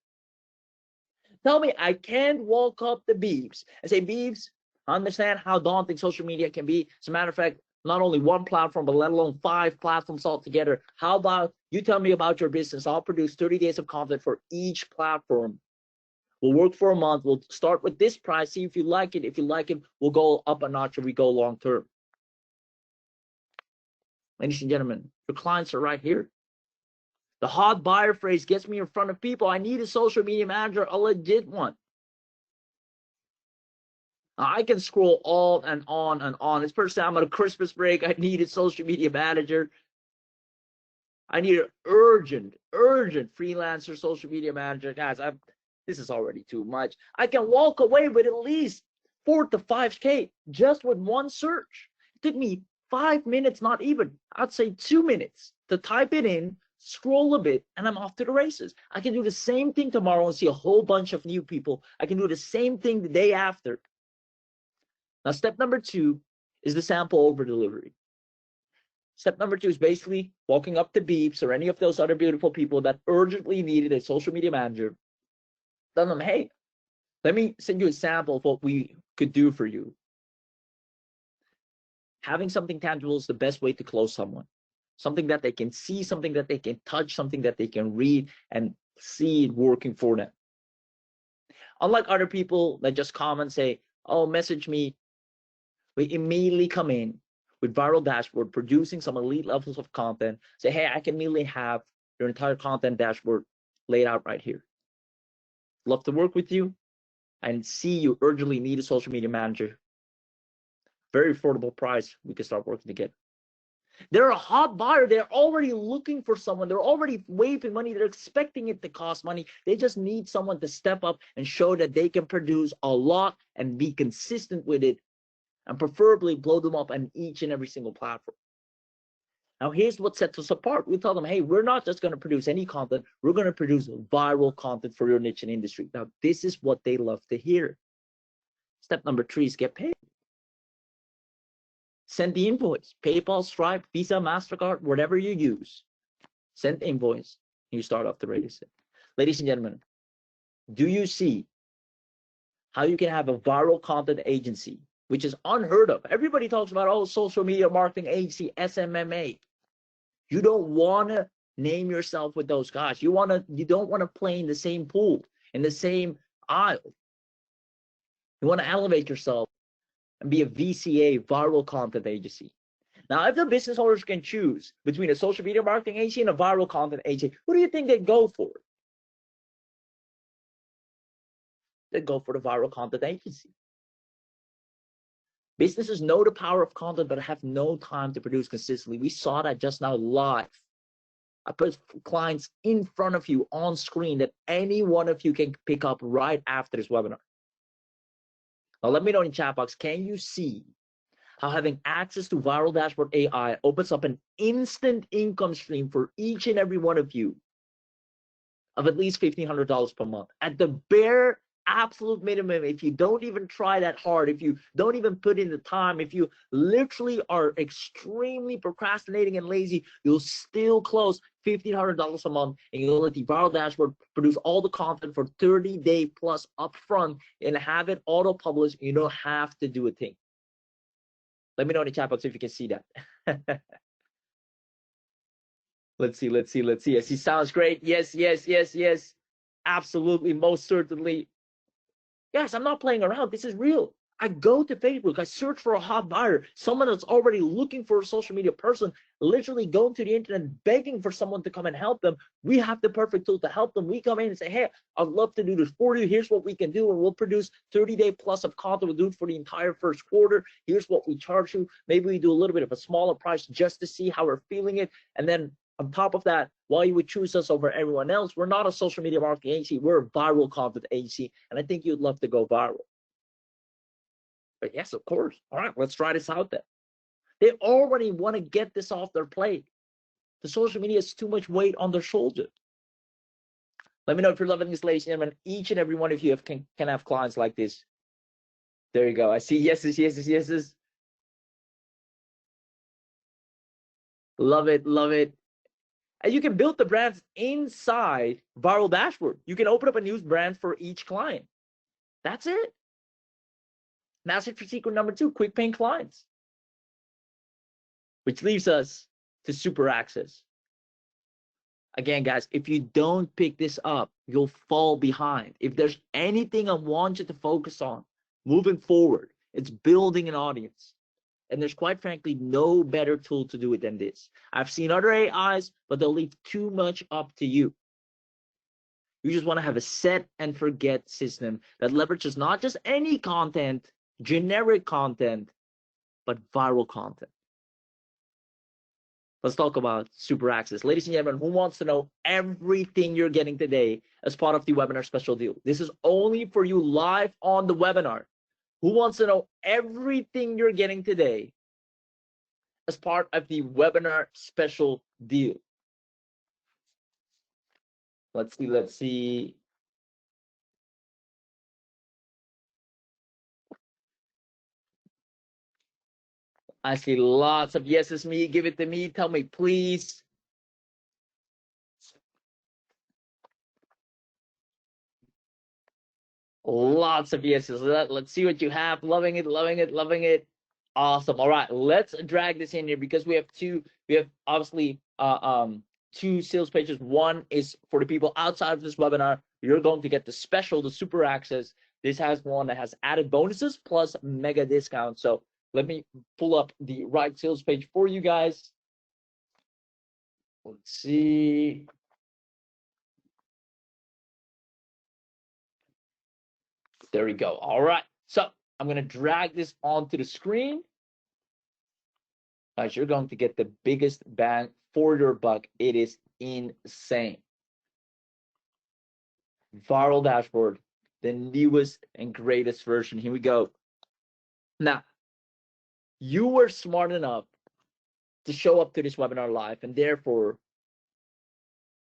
Tell me I can't walk up to Beebs and say, Beebs, I understand how daunting social media can be. As a matter of fact, not only one platform, but let alone 5 platforms altogether. How about you tell me about your business? I'll produce 30 days of content for each platform. We'll work for a month. We'll start with this price, see if you like it. If you like it, we'll go up a notch or we go long term. Ladies and gentlemen, your clients are right here. The hot buyer phrase gets me in front of people. I need a social media manager, a legit one. I can scroll on and on and on. It's first time on a Christmas break. I need a social media manager. I need an urgent freelancer social media manager. Guys, this is already too much. I can walk away with at least 4 to 5K just with one search. It took me 5 minutes, not even. I'd say 2 minutes to type it in, scroll a bit, and I'm off to the races. I can do the same thing tomorrow and see a whole bunch of new people. I can do the same thing the day after. Now, step number 2 is the sample over delivery. Step number 2 is basically walking up to Beeps or any of those other beautiful people that urgently needed a social media manager. Tell them, hey, let me send you a sample of what we could do for you. Having something tangible is the best way to close someone. Something that they can see, something that they can touch, something that they can read and see it working for them. Unlike other people that just comment, say, oh, message me. We immediately come in with Viral Dashboard, producing some elite levels of content. Say, hey, I can immediately have your entire content dashboard laid out right here. Love to work with you and see you urgently need a social media manager. Very affordable price. We can start working together. They're a hot buyer. They're already looking for someone. They're already waving money. They're expecting it to cost money. They just need someone to step up and show that they can produce a lot and be consistent with it, and preferably blow them up on each and every single platform. Now, here's what sets us apart. We tell them, hey, we're not just going to produce any content. We're going to produce viral content for your niche and industry. Now, this is what they love to hear. Step number 3 is get paid. Send the invoice. PayPal, Stripe, Visa, MasterCard, whatever you use. Send the invoice. And you start off the race. Ladies and gentlemen, do you see how you can have a viral content agency, which is unheard of? Everybody talks about, oh, social media marketing agency, SMMA. You don't want to name yourself with those guys. You don't want to play in the same pool, in the same aisle. You want to elevate yourself and be a VCA, viral content agency. Now, if the business owners can choose between a social media marketing agency and a viral content agency, who do you think they'd go for? They'd go for the viral content agency. Businesses know the power of content, but have no time to produce consistently. We saw that just now live. I put clients in front of you on screen that any one of you can pick up right after this webinar. Now, let me know in chat box, can you see how having access to Viral Dashboard AI opens up an instant income stream for each and every one of you of at least $1,500 per month? At the bare absolute minimum, if you don't even try that hard, if you don't even put in the time, if you literally are extremely procrastinating and lazy, you'll still close $1,500 a month, and you'll let the Viral Dashboard produce all the content for 30-day plus upfront and have it auto-published. You don't have to do a thing. Let me know in the chat box if you can see that. Let's see. Yes, he sounds great. Yes. Absolutely, most certainly. Yes, I'm not playing around. This is real. I go to Facebook, I search for a hot buyer, someone that's already looking for a social media person, literally going to the internet, begging for someone to come and help them. We have the perfect tool to help them. We come in and say, hey, I'd love to do this for you. Here's what we can do. And we'll produce 30-day plus of content. We'll do it for the entire first quarter. Here's what we charge you. Maybe we do a little bit of a smaller price just to see how we're feeling it. And then on top of that, why you would choose us over everyone else, we're not a social media marketing agency. We're a viral content agency. And I think you'd love to go viral. But yes, of course. All right, let's try this out then. They already want to get this off their plate. The social media is too much weight on their shoulder. Let me know if you're loving this, ladies and gentlemen. Each and every one of you can have clients like this. There you go. I see yeses. Love it. And you can build the brands inside Viral Dashboard. You can open up a new brand for each client. That's it. That's it for secret number 2, quick paying clients. Which leaves us to super access. Again, guys, if you don't pick this up, you'll fall behind. If there's anything I want you to focus on moving forward, it's building an audience. And there's quite frankly no better tool to do it than this. I've seen other AIs, but they'll leave too much up to you. You just want to have a set and forget system that leverages not just any content, generic content, but viral content. Let's talk about super access. Ladies and gentlemen, who wants to know everything you're getting today as part of the webinar special deal? This is only for you live on the webinar. Who wants to know everything you're getting today as part of the webinar special deal? Let's see. I see lots of yeses. Me, give it to me. Tell me, please. Lots of yeses. Let's see what you have. Loving it. Awesome. All right, let's drag this in here because we have obviously two sales pages. One is for the people outside of this webinar. You're going to get the special, the super access. This has one that has added bonuses plus mega discounts. So let me pull up the right sales page for you guys. Let's see. There we go. All right. So I'm going to drag this onto the screen. Guys, you're going to get the biggest bang for your buck. It is insane. Viral Dashboard, the newest and greatest version. Here we go. Now, you were smart enough to show up to this webinar live, and therefore,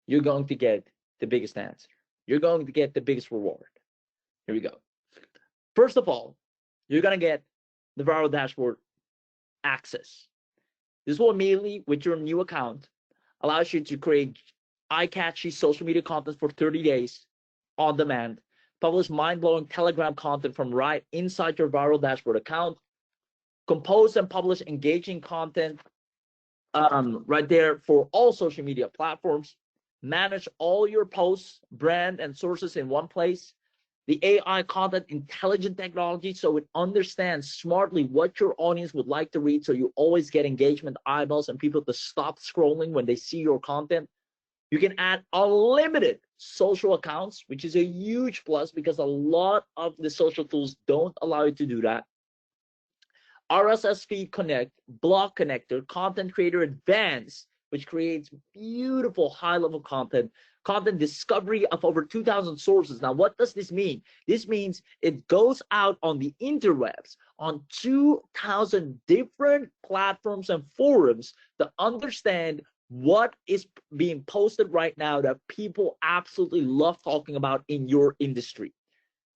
you're going to get the biggest answer. You're going to get the biggest reward. Here we go. First of all, you're going to get the Viral Dashboard access. This will immediately, with your new account, allows you to create eye-catchy social media content for 30 days on demand, publish mind-blowing Telegram content from right inside your Viral Dashboard account, compose and publish engaging content right there for all social media platforms, manage all your posts, brand, and sources in one place, The AI content intelligent technology, so it understands smartly what your audience would like to read, so you always get engagement, eyeballs, and people to stop scrolling when they see your content. You can add unlimited social accounts, which is a huge plus because a lot of the social tools don't allow you to do that. RSS feed connect, block connector, content creator advanced, which creates beautiful high-level content, content discovery of over 2,000 sources. Now, what does this mean? This means it goes out on the interwebs on 2,000 different platforms and forums to understand what is being posted right now that people absolutely love talking about in your industry.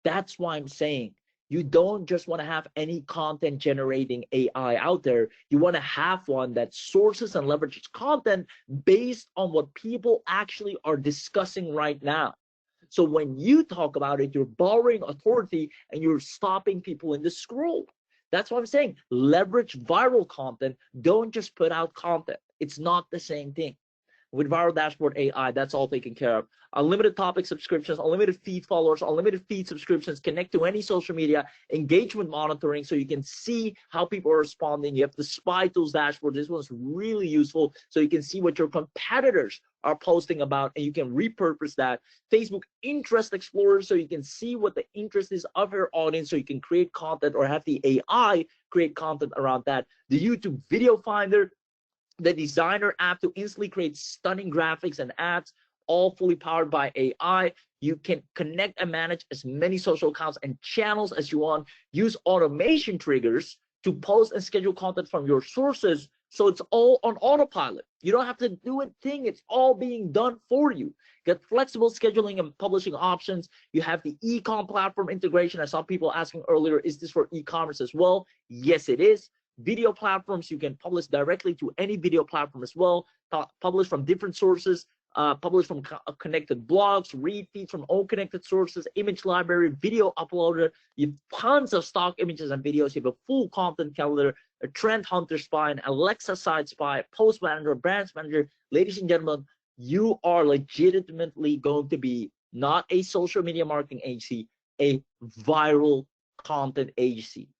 That's why I'm saying you don't just want to have any content generating AI out there. You want to have one that sources and leverages content based on what people actually are discussing right now. So when you talk about it, you're borrowing authority and you're stopping people in the scroll. That's what I'm saying. Leverage viral content. Don't just put out content. It's not the same thing. With Viral Dashboard AI, that's all taken care of. Unlimited topic subscriptions, unlimited feed followers, unlimited feed subscriptions, connect to any social media, engagement monitoring so you can see how people are responding. You have the Spy Tools dashboard. This one's really useful so you can see what your competitors are posting about and you can repurpose that. Facebook Interest Explorer so you can see what the interest is of your audience so you can create content or have the AI create content around that. The YouTube Video Finder, the designer app to instantly create stunning graphics and ads, all fully powered by AI. You can connect and manage as many social accounts and channels as you want. Use automation triggers to post and schedule content from your sources, so it's all on autopilot. You don't have to do a thing. It's all being done for you. Get flexible scheduling and publishing options. You have the e-com platform integration. I saw people asking earlier, is this for e-commerce as well? Yes, it is. Video platforms, you can publish directly to any video platform as well, publish from different sources, publish from connected blogs, read feeds from all connected sources, image library, video uploader. You have tons of stock images and videos. You have a full content calendar, a trend hunter spy, an Alexa site spy, post manager, brands manager. Ladies and gentlemen, you are legitimately going to be not a social media marketing agency, a viral content agency.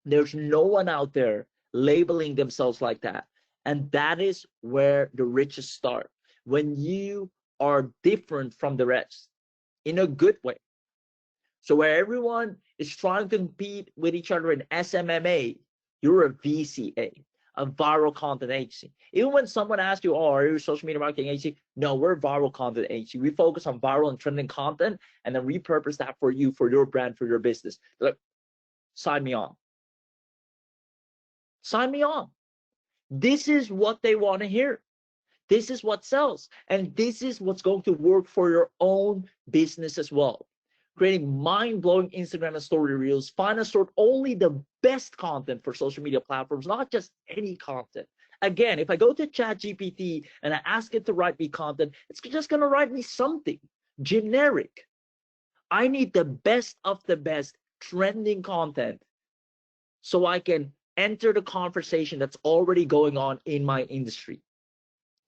There's no one out there labeling themselves like that. And that is where the riches start. When you are different from the rest in a good way. So where everyone is trying to compete with each other in SMMA, you're a VCA, a viral content agency. Even when someone asks you, oh, are you a social media marketing agency? No, we're a viral content agency. We focus on viral and trending content and then repurpose that for you, for your brand, for your business. Look, sign me on. Sign me on. This is what they want to hear. This is what sells. And this is what's going to work for your own business as well. Creating mind-blowing Instagram and story reels. Find and sort only the best content for social media platforms, not just any content. Again, if I go to ChatGPT and I ask it to write me content, it's just going to write me something generic. I need the best of the best trending content so I can enter the conversation that's already going on in my industry.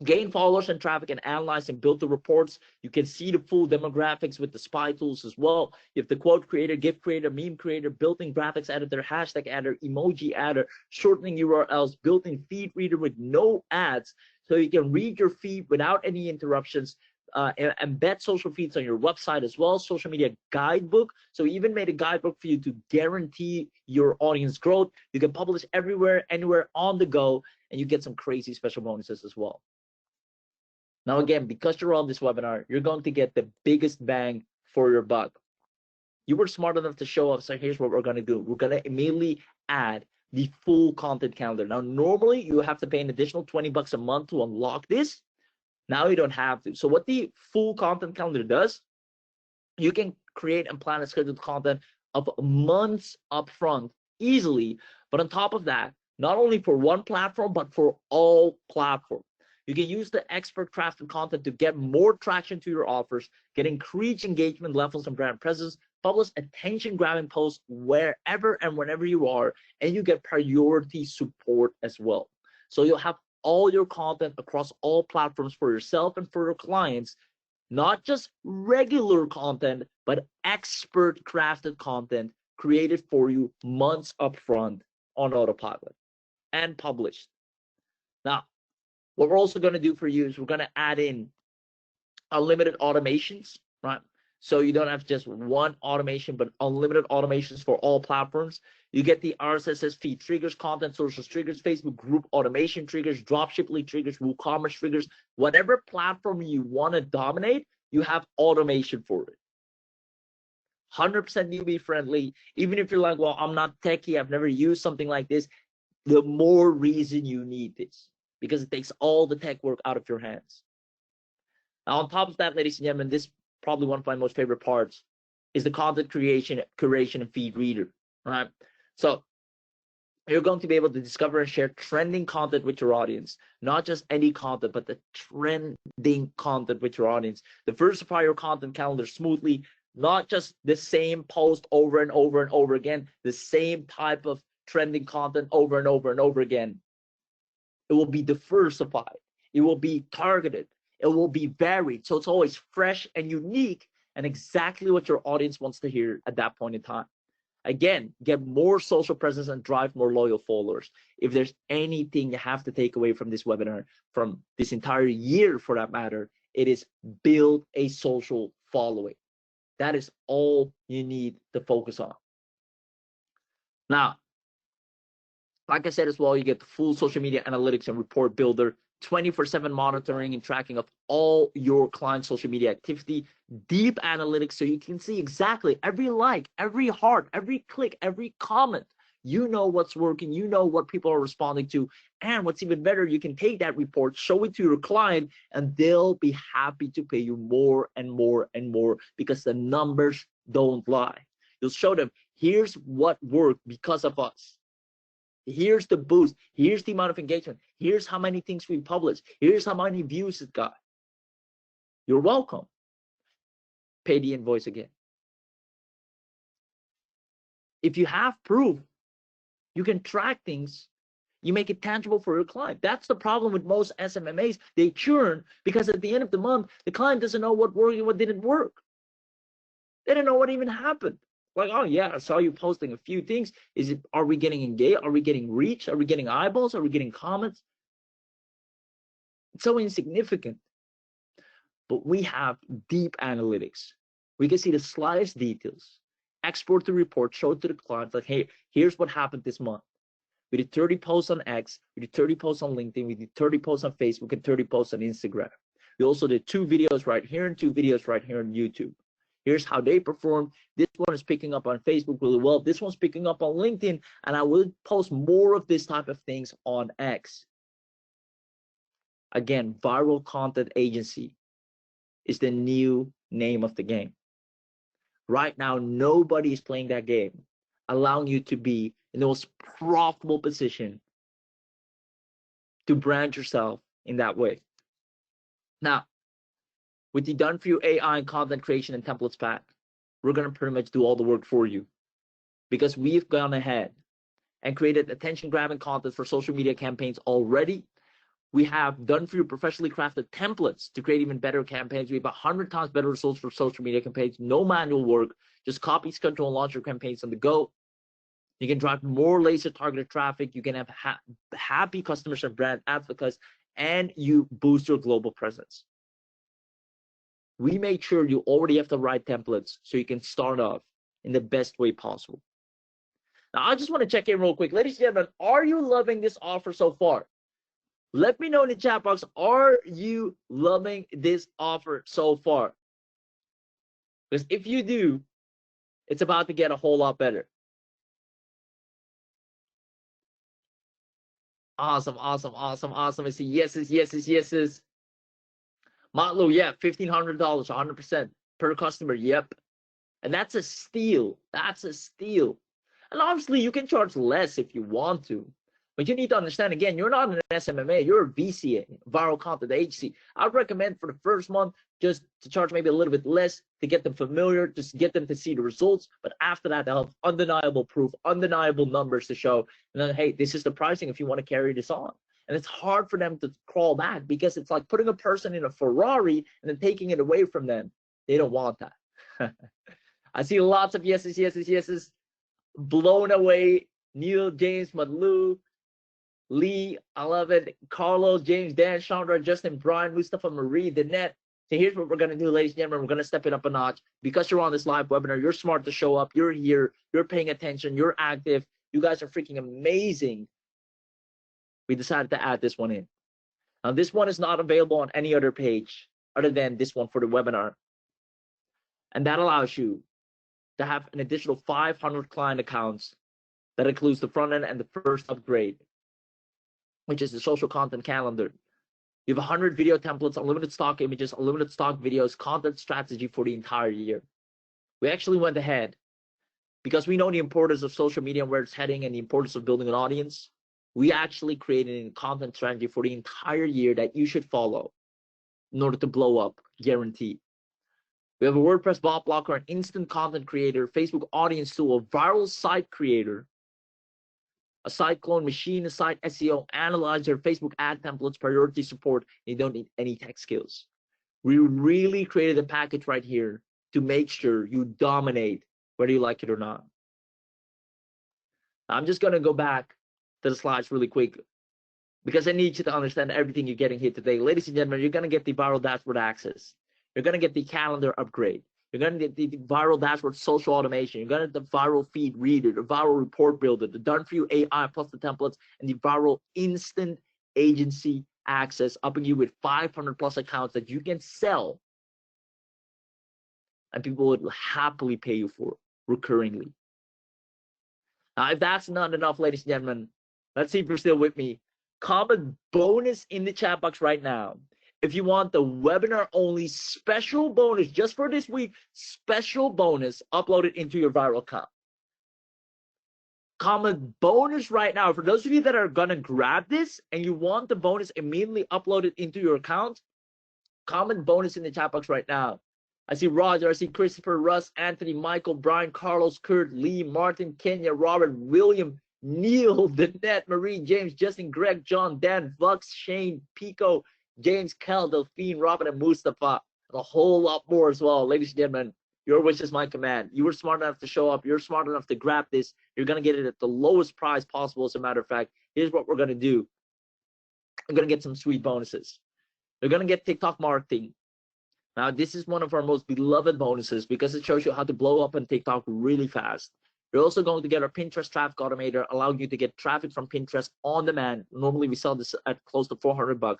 Gain followers and traffic and analyze and build the reports. You can see the full demographics with the spy tools as well. You have the quote creator, GIF creator, meme creator, built-in graphics editor, hashtag adder, emoji adder, shortening URLs, built-in feed reader with no ads. So you can read your feed without any interruptions. Embed social feeds on your website as well. Social media guidebook. So we even made a guidebook for you to guarantee your audience growth. You can publish everywhere, anywhere, on the go, and you get some crazy special bonuses as well. Now, again, because you're on this webinar, you're going to get the biggest bang for your buck. You were smart enough to show up. So here's what we're going to do. We're going to immediately add the full content calendar. Now, normally you have to pay an additional $20 a month to unlock this. Now you don't have to. So what the full content calendar does, you can create and plan a scheduled content of months upfront easily. But on top of that, not only for one platform, but for all platforms. You can use the expert crafted content to get more traction to your offers, get increased engagement levels and brand presence, publish attention-grabbing posts wherever and whenever you are, and you get priority support as well. So you'll have all your content across all platforms for yourself and for your clients, not just regular content, but but expert crafted content created for you months upfront on autopilot and published. Now, what we're also going to do for you is we're going to add in unlimited automations, right? So you don't have just one automation, but unlimited automations for all platforms. You get the RSS feed triggers, content sources triggers, Facebook group automation triggers, dropship triggers, WooCommerce triggers. Whatever platform you want to dominate, you have automation for it. 100% newbie friendly. Even if you're like, well, I'm not techie, I've never used something like this, the more reason you need this, because it takes all the tech work out of your hands. Now, on top of that, ladies and gentlemen, this is probably one of my most favorite parts is the content creation, curation, and feed reader, right? So you're going to be able to discover and share trending content with your audience, not just any content, but the trending content with your audience. Diversify your content calendar smoothly, not just the same post over and over and over again, the same type of trending content over and over and over again. It will be diversified. It will be targeted. It will be varied. So it's always fresh and unique and exactly what your audience wants to hear at that point in time. Again, get more social presence and drive more loyal followers. If there's anything you have to take away from this webinar, from this entire year for that matter, it is build a social following. That is all you need to focus on. Now, like I said as well, you get the full social media analytics and report builder, 24/7 monitoring and tracking of all your client social media activity, deep analytics so you can see exactly every like, every heart, every click, every comment. You know what's working, you know what people are responding to, and what's even better, you can take that report, show it to your client, and they'll be happy to pay you more and more and more because the numbers don't lie. You'll show them, here's what worked because of us. Here's the boost. Here's the amount of engagement. Here's how many things we published. Here's how many views it got. You're welcome. Pay the invoice again. If you have proof, you can track things. You make it tangible for your client. That's the problem with most SMMAs. They churn because at the end of the month, the client doesn't know what worked and what didn't work. They don't know what even happened. Like, oh yeah, I saw you posting a few things. Are we getting engaged? Are we getting reach? Are we getting eyeballs? Are we getting comments? It's so insignificant. But we have deep analytics. We can see the slightest details. Export the report, show it to the client, like, hey, here's what happened this month. We did 30 posts on X, we did 30 posts on LinkedIn, we did 30 posts on Facebook, and 30 posts on Instagram. We also did 2 videos right here and 2 videos right here on YouTube. Here's how they perform. This one is picking up on Facebook really well. This one's picking up on LinkedIn, and I will post more of this type of things on X. Again, viral content agency is the new name of the game. Right now, nobody is playing that game, allowing you to be in the most profitable position to brand yourself in that way. Now, with the Done For You AI and content creation and templates pack, we're going to pretty much do all the work for you because we've gone ahead and created attention-grabbing content for social media campaigns already. We have Done For You professionally crafted templates to create even better campaigns. We have 100 times better results for social media campaigns. No manual work. Just copy, schedule, and launch your campaigns on the go. You can drive more laser-targeted traffic. You can have happy customers and brand advocates, and you boost your global presence. We made sure you already have the right templates so you can start off in the best way possible. Now, I just want to check in real quick. Ladies and gentlemen, are you loving this offer so far? Let me know in the chat box, are you loving this offer so far? Because if you do, it's about to get a whole lot better. Awesome, awesome, awesome, awesome. I see yeses, yeses, yeses. Matlu, yeah, $1,500, 100% per customer, yep. And that's a steal. That's a steal. And obviously, you can charge less if you want to. But you need to understand, again, you're not an SMMA, you're a VCA, viral content agency. I'd recommend for the first month just to charge maybe a little bit less to get them familiar, just get them to see the results. But after that, they'll have undeniable proof, undeniable numbers to show. And then, hey, this is the pricing if you want to carry this on. And it's hard for them to crawl back because it's like putting a person in a Ferrari and then taking it away from them. They don't want that. I see lots of yeses, yeses, yeses. Blown away. Neil, James, Madlu, Lee, I love it. Carlos, James, Dan, Chandra, Justin, Brian, Mustafa, Marie, Danette. So here's what we're going to do, ladies and gentlemen. We're going to step it up a notch. Because you're on this live webinar, you're smart to show up. You're here. You're paying attention. You're active. You guys are freaking amazing. We decided to add this one in. Now, this one is not available on any other page other than this one for the webinar. And that allows you to have an additional 500 client accounts. That includes the front end and the first upgrade, which is the social content calendar. You have 100 video templates, unlimited stock images, unlimited stock videos, content strategy for the entire year. We actually went ahead because we know the importance of social media and where it's heading and the importance of building an audience. We actually created a content strategy for the entire year that you should follow in order to blow up, guaranteed. We have a WordPress bot blocker, an instant content creator, Facebook audience tool, a viral site creator, a site clone machine, a site SEO analyzer, Facebook ad templates, priority support. You don't need any tech skills. We really created a package right here to make sure you dominate whether you like it or not. I'm just going to go back to the slides really quick because I need you to understand everything you're getting here today. Ladies and gentlemen, you're going to get the viral dashboard access. You're going to get the calendar upgrade. You're going to get the viral dashboard social automation. You're going to get the viral feed reader, the viral report builder, the done for you AI plus the templates, and the viral instant agency access, upping you with 500 plus accounts that you can sell and people would happily pay you for recurringly. Now, if that's not enough, ladies and gentlemen, let's see if you're still with me. Comment bonus in the chat box right now if you want the webinar only special bonus just for this week, special bonus uploaded into your viral account. Comment bonus right now. For those of you that are gonna grab this and you want the bonus immediately uploaded into your account, comment bonus in the chat box right now. I see Roger, I see Christopher, Russ, Anthony, Michael, Brian, Carlos, Kurt, Lee, Martin, Kenya, Robert, William, Neil, Danette, Marie, James, Justin, Greg, John, Dan, Vux, Shane, Pico, James, Kel, Delphine, Robin, and Mustafa, and a whole lot more as well. Ladies and gentlemen, your wish is my command. You were smart enough to show up. You're smart enough to grab this. You're going to get it at the lowest price possible. As a matter of fact, here's what we're going to do. I'm going to get some sweet bonuses. You're going to get TikTok marketing. Now, this is one of our most beloved bonuses because it shows you how to blow up on TikTok really fast. You're also going to get our Pinterest traffic automator, allowing you to get traffic from Pinterest on demand. Normally, we sell this at close to $400.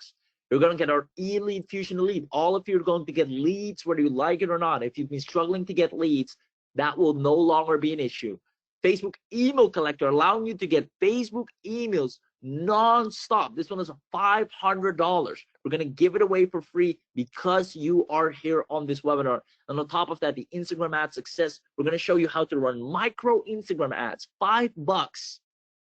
You're going to get our e-lead fusion lead. All of you are going to get leads, whether you like it or not. If you've been struggling to get leads, that will no longer be an issue. Facebook email collector, allowing you to get Facebook emails non-stop. This one is $500. We're going to give it away for free because you are here on this webinar. And on top of that, the Instagram ad success, we're going to show you how to run micro Instagram ads, $5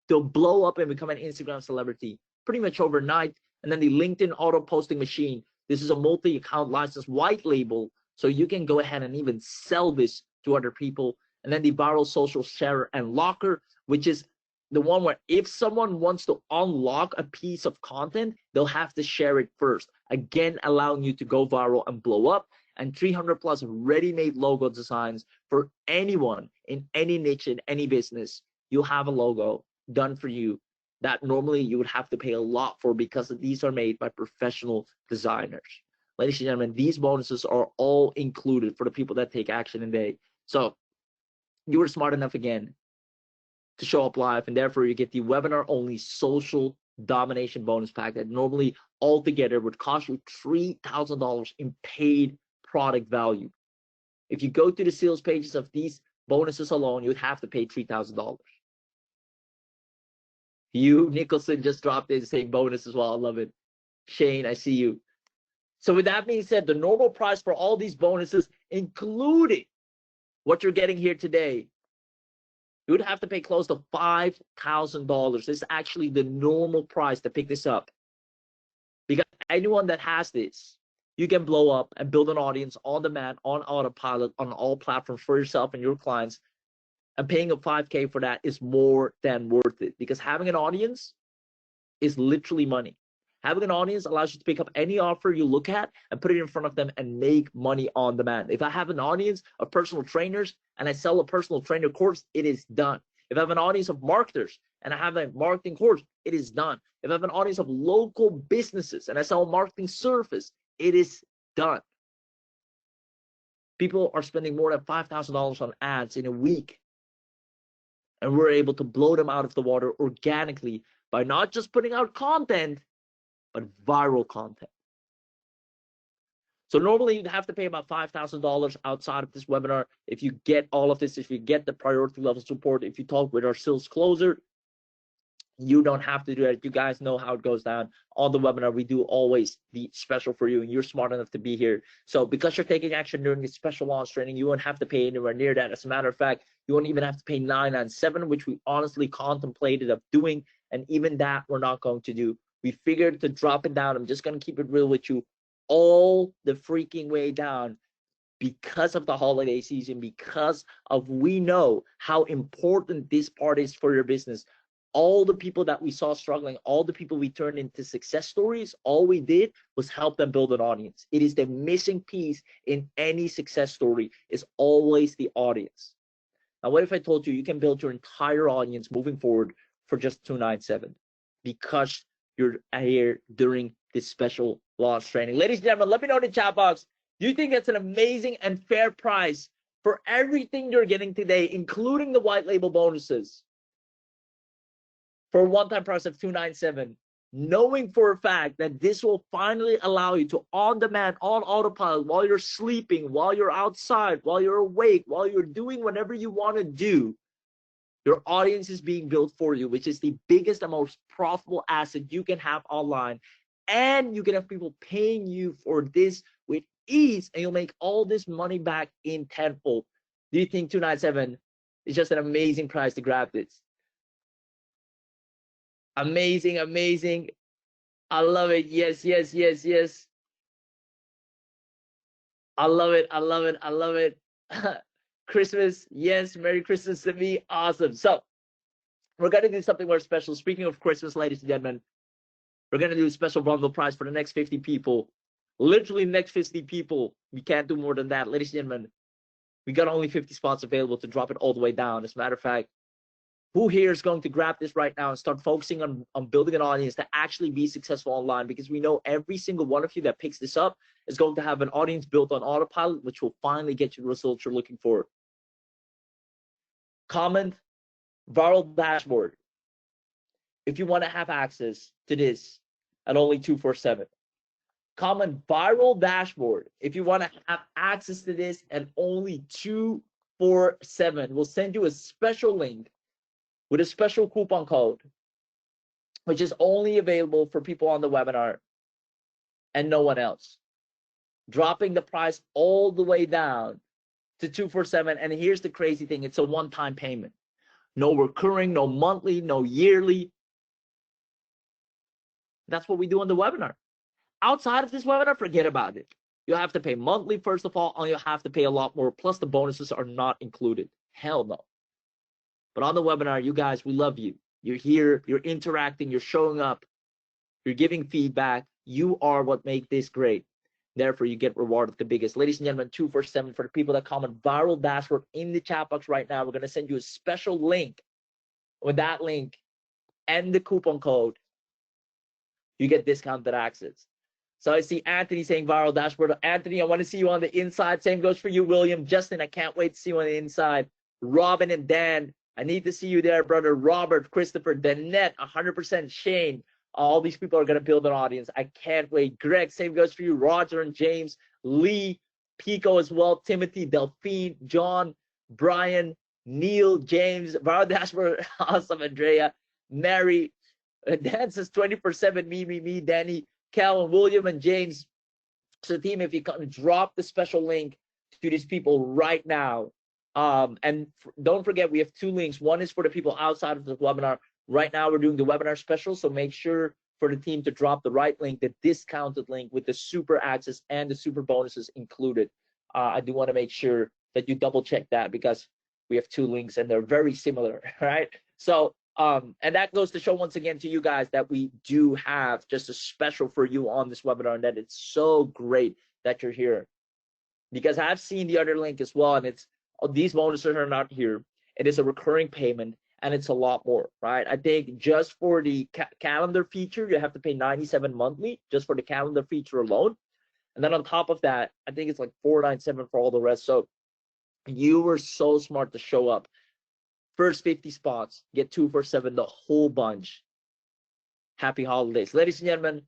to blow up and become an Instagram celebrity pretty much overnight. And then the LinkedIn auto posting machine. This is a multi-account license white label, so you can go ahead and even sell this to other people. And then the viral social share and locker, which is the one where if someone wants to unlock a piece of content, they'll have to share it first. Again, allowing you to go viral and blow up. And 300 plus ready-made logo designs for anyone in any niche, in any business. You'll have a logo done for you that normally you would have to pay a lot for because these are made by professional designers. Ladies and gentlemen, these bonuses are all included for the people that take action today. So you were smart enough again to show up live, and therefore you get the webinar only social domination bonus pack that normally altogether would cost you $3,000 in paid product value. If you go to the sales pages of these bonuses alone, you'd have to pay $3,000. You, Nicholson, just dropped in saying bonus as well. I love it. Shane, I see you. So with that being said, the normal price for all these bonuses, including what you're getting here today, you would have to pay close to $5,000. This is actually the normal price to pick this up. Because anyone that has this, you can blow up and build an audience on demand, on autopilot, on all platforms for yourself and your clients. And paying a $5K for that is more than worth it, because having an audience is literally money. Having an audience allows you to pick up any offer you look at and put it in front of them and make money on demand. If I have an audience of personal trainers and I sell a personal trainer course, it is done. If I have an audience of marketers and I have a marketing course, it is done. If I have an audience of local businesses and I sell a marketing service, it is done. People are spending more than $5,000 on ads in a week. And we're able to blow them out of the water organically by not just putting out content, but viral content. So normally you'd have to pay about $5,000 outside of this webinar. If you get all of this, if you get the priority level support, if you talk with our sales closer, you don't have to do it. You guys know how it goes down. On the webinar, we do always the special for you, and you're smart enough to be here. So because you're taking action during the special launch training, you won't have to pay anywhere near that. As a matter of fact, you won't even have to pay $997, which we honestly contemplated of doing, and even that we're not going to do. We figured to drop it down. I'm just going to keep it real with you all the freaking way down because of the holiday season, because of we know how important this part is for your business. All the people that we saw struggling, all the people we turned into success stories, all we did was help them build an audience. It is the missing piece in any success story, is always the audience. Now, what if I told you you can build your entire audience moving forward for just $297 because you're here during this special launch training? Ladies and gentlemen, let me know in the chat box, do you think that's an amazing and fair price for everything you're getting today, including the white label bonuses, for a one-time price of $297, knowing for a fact that this will finally allow you to on demand, on autopilot, while you're sleeping, while you're outside, while you're awake, while you're doing whatever you want to do, your audience is being built for you, which is the biggest and most profitable asset you can have online. And you can have people paying you for this with ease, and you'll make all this money back in tenfold. Do you think $297 is just an amazing price to grab this? Amazing, amazing. I love it. Yes, yes, yes, yes. I love it. I love it. I love it. Christmas. Yes, Merry Christmas to me. Awesome. So we're going to do something more special. Speaking of Christmas, ladies and gentlemen, we're going to do a special bundle price for the next 50 people. Literally next 50 people. We can't do more than that. Ladies and gentlemen, we got only 50 spots available to drop it all the way down. As a matter of fact, who here is going to grab this right now and start focusing on building an audience to actually be successful online? Because we know every single one of you that picks this up is going to have an audience built on autopilot, which will finally get you the results you're looking for. Comment viral dashboard if you want to have access to this at only $247. Comment viral dashboard if you want to have access to this at only $247. We'll send you a special link with a special coupon code, which is only available for people on the webinar and no one else. Dropping the price all the way down to $247. And here's the crazy thing, it's a one-time payment. No recurring, no monthly, no yearly. That's what we do on the webinar. Outside of this webinar, forget about it. You'll have to pay monthly, first of all, and you'll have to pay a lot more. Plus, the bonuses are not included. Hell no. But on the webinar, you guys, we love you. You're here, you're interacting, you're showing up, you're giving feedback. You are what make this great. Therefore, you get rewarded the biggest. Ladies and gentlemen, 247 for the people that comment viral dashboard in the chat box right now. We're going to send you a special link. With that link and the coupon code, you get discounted access. So I see Anthony saying viral dashboard. Anthony, I want to see you on the inside. Same goes for you, William. Justin, I can't wait to see you on the inside. Robin and Dan, I need to see you there, brother. Robert, Christopher, Danette, 100%. Shane, all these people are going to build an audience. I can't wait. Greg, same goes for you. Roger and James, Lee, Pico as well, Timothy, Delphine, John, Brian, Neil, James, viral dashboard. Awesome, Andrea, Mary. Dan says 20%, me, Danny, Calvin, William, and James. So team, if you can drop the special link to these people right now. And don't forget, we have two links. One is for the people outside of the webinar. Right now, we're doing the webinar special, so make sure for the team to drop the right link, the discounted link with the super access and the super bonuses included. I do want to make sure that you double check that because we have two links and they're very similar, right? So And that goes to show once again to you guys that we do have just a special for you on this webinar, and that it's so great that you're here, because I've seen the other link as well, and it's these bonuses are not here. It is a recurring payment, and it's a lot more, right? I think just for the calendar feature, you have to pay $97 monthly just for the calendar feature alone, and then on top of that, I think it's like $497 for all the rest. So you were so smart to show up. First 50 spots, get 2 for 7, the whole bunch. Happy holidays. Ladies and gentlemen,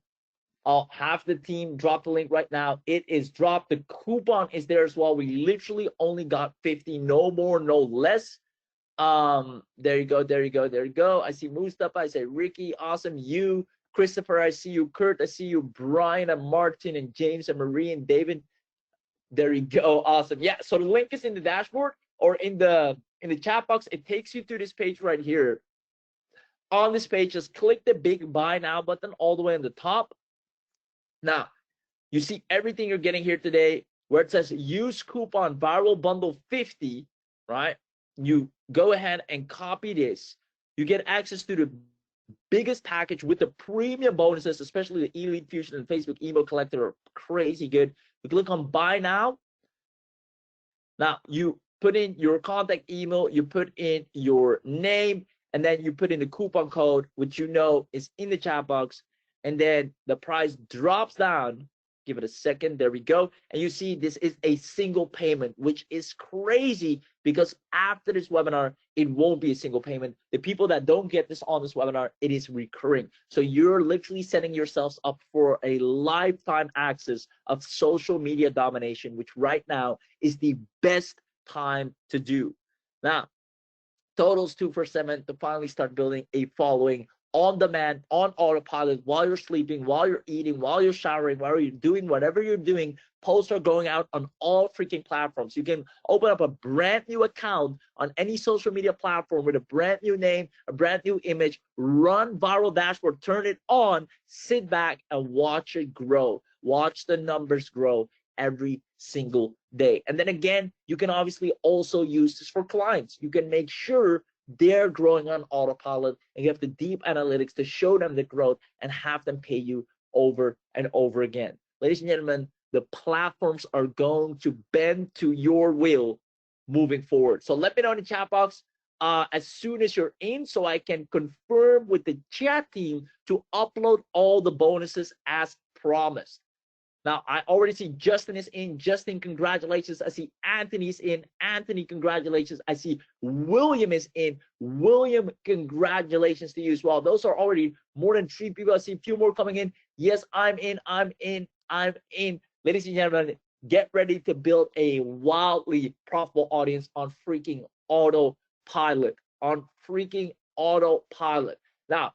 I'll have the team drop the link right now. It is dropped. The coupon is there as well. We literally only got 50, no more, no less. There you go, there you go, there you go. I see Mustafa, I say Ricky, awesome. You, Christopher, I see you. Kurt, I see you. Brian and Martin and James and Marie and David. There you go, awesome. Yeah, so the link is in the dashboard or in the chat box. It takes you to this page right here. On this page, just click the big buy now button all the way on the top. Now, you see everything you're getting here today where it says use coupon viral bundle 50, right? You go ahead and copy this. You get access to the biggest package with the premium bonuses, especially the Elite Fusion and Facebook email collector are crazy good. You click on buy now. Now, you put in your contact email, you put in your name, and then you put in the coupon code, which you know is in the chat box. And then the price drops down. Give it a second. There we go. And you see this is a single payment, which is crazy because after this webinar, it won't be a single payment. The people that don't get this on this webinar, it is recurring. So you're literally setting yourselves up for a lifetime access of social media domination, which right now is the best time to do. Now, totals 2 for 7 to finally start building a following on demand, on autopilot, while you're sleeping, while you're eating, while you're showering, while you're doing whatever you're doing. Posts are going out on all freaking platforms. You can open up a brand new account on any social media platform with a brand new name, a brand new image, run viral dashboard, turn it on, sit back and watch it grow. Watch the numbers grow every single day. And then again, you can obviously also use this for clients. You can make sure they're growing on autopilot, and you have the deep analytics to show them the growth and have them pay you over and over again. Ladies and gentlemen, the platforms are going to bend to your will moving forward. So let me know in the chat box as soon as you're in, so I can confirm with the chat team to upload all the bonuses as promised. Now, I already see Justin is in. Justin, congratulations. I see Anthony's in. Anthony, congratulations. I see William is in. William, congratulations to you as well. Those are already more than 3 people. I see a few more coming in. Yes, I'm in. I'm in. I'm in. Ladies and gentlemen, get ready to build a wildly profitable audience on freaking autopilot. On freaking autopilot. Now,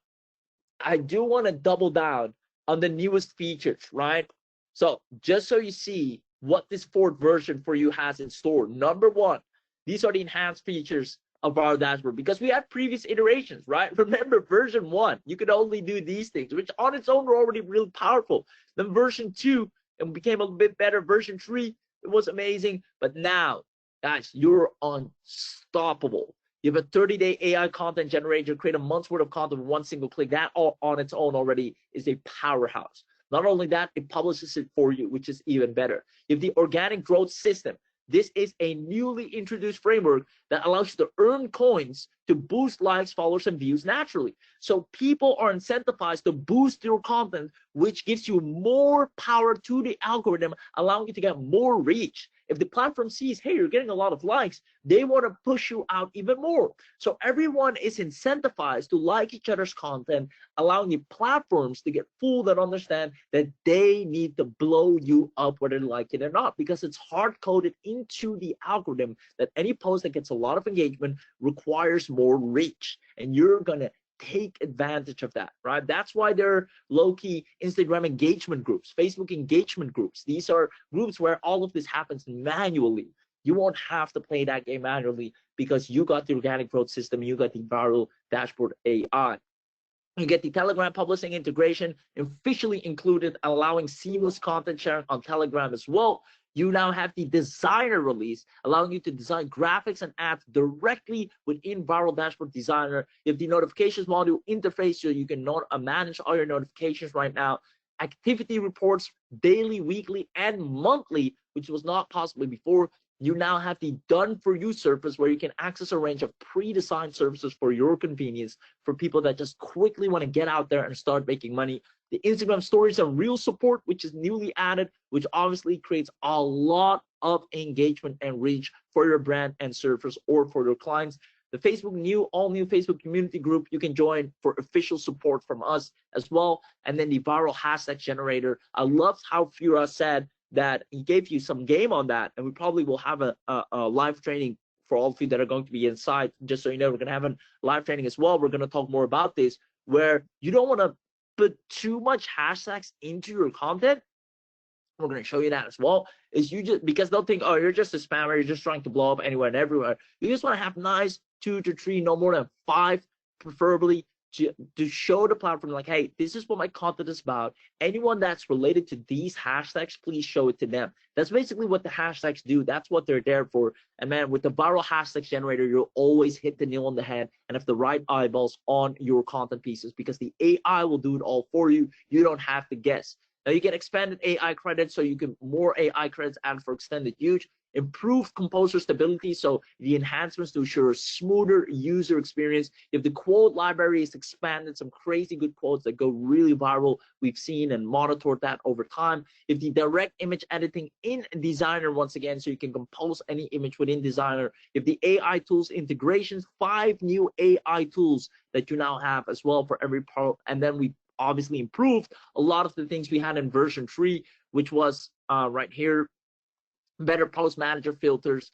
I do want to double down on the newest features, right? So just so you see what this fourth version for you has in store. Number one, these are the enhanced features of our dashboard because we had previous iterations, right? Remember version 1, you could only do these things, which on its own were already really powerful. Then version 2, it became a little bit better. Version 3, it was amazing. But now, guys, you're unstoppable. You have a 30-day AI content generator, create a month's worth of content with one single click. That all on its own already is a powerhouse. Not only that, it publishes it for you, which is even better. You have the organic growth system. This is a newly introduced framework that allows you to earn coins to boost likes, followers, and views naturally. So people are incentivized to boost your content, which gives you more power to the algorithm, allowing you to get more reach. If the platform sees, hey, you're getting a lot of likes, they want to push you out even more. So everyone is incentivized to like each other's content, allowing the platforms to get fooled and understand that they need to blow you up whether they like it or not, because it's hard-coded into the algorithm that any post that gets a lot of engagement requires more reach, and you're going to take advantage of that, right? That's why there are low-key Instagram engagement groups, Facebook engagement groups. These are groups where all of this happens manually. You won't have to play that game manually because you got the organic growth system, you got the viral dashboard AI. You get the Telegram publishing integration officially included, allowing seamless content sharing on Telegram as well. You now have the designer release, allowing you to design graphics and ads directly within Viral Dashboard Designer. You have the notifications module interface, so you can manage all your notifications right now. Activity reports daily, weekly, and monthly, which was not possible before. You now have the done for you surface where you can access a range of pre-designed services for your convenience for people that just quickly want to get out there and start making money. The Instagram stories and reel support, which is newly added, which obviously creates a lot of engagement and reach for your brand and service or for your clients. The Facebook all new Facebook community group you can join for official support from us as well. And then the viral hashtag generator. I loved how Firas said that he gave you some game on that, and we probably will have a live training for all of you that are going to be inside. Just so you know, we're going to have a live training as well. We're going to talk more about this, where you don't want to put too much hashtags into your content. We're going to show you that as well. Is you just, because they'll think, oh, you're just a spammer, you're just trying to blow up anywhere and everywhere. You just want to have nice 2 to 3, no more than 5, preferably, to show the platform like, hey, this is what my content is about. Anyone that's related to these hashtags, please show it to them. That's basically what the hashtags do. That's what they're there for. And man, with the viral hashtags generator, you'll always hit the nail on the head and have the right eyeballs on your content pieces, because the AI will do it all for you. You don't have to guess. Now you get expanded AI credits, so you can more AI credits added for extended use. Improved composer stability, so the enhancements to ensure a smoother user experience. If the quote library is expanded, some crazy good quotes that go really viral, we've seen and monitored that over time. If the direct image editing in Designer, once again, so you can compose any image within Designer. If the AI tools integrations, 5 new AI tools that you now have as well for every part. And then we obviously improved a lot of the things we had in version 3, which was right here, better post manager filters,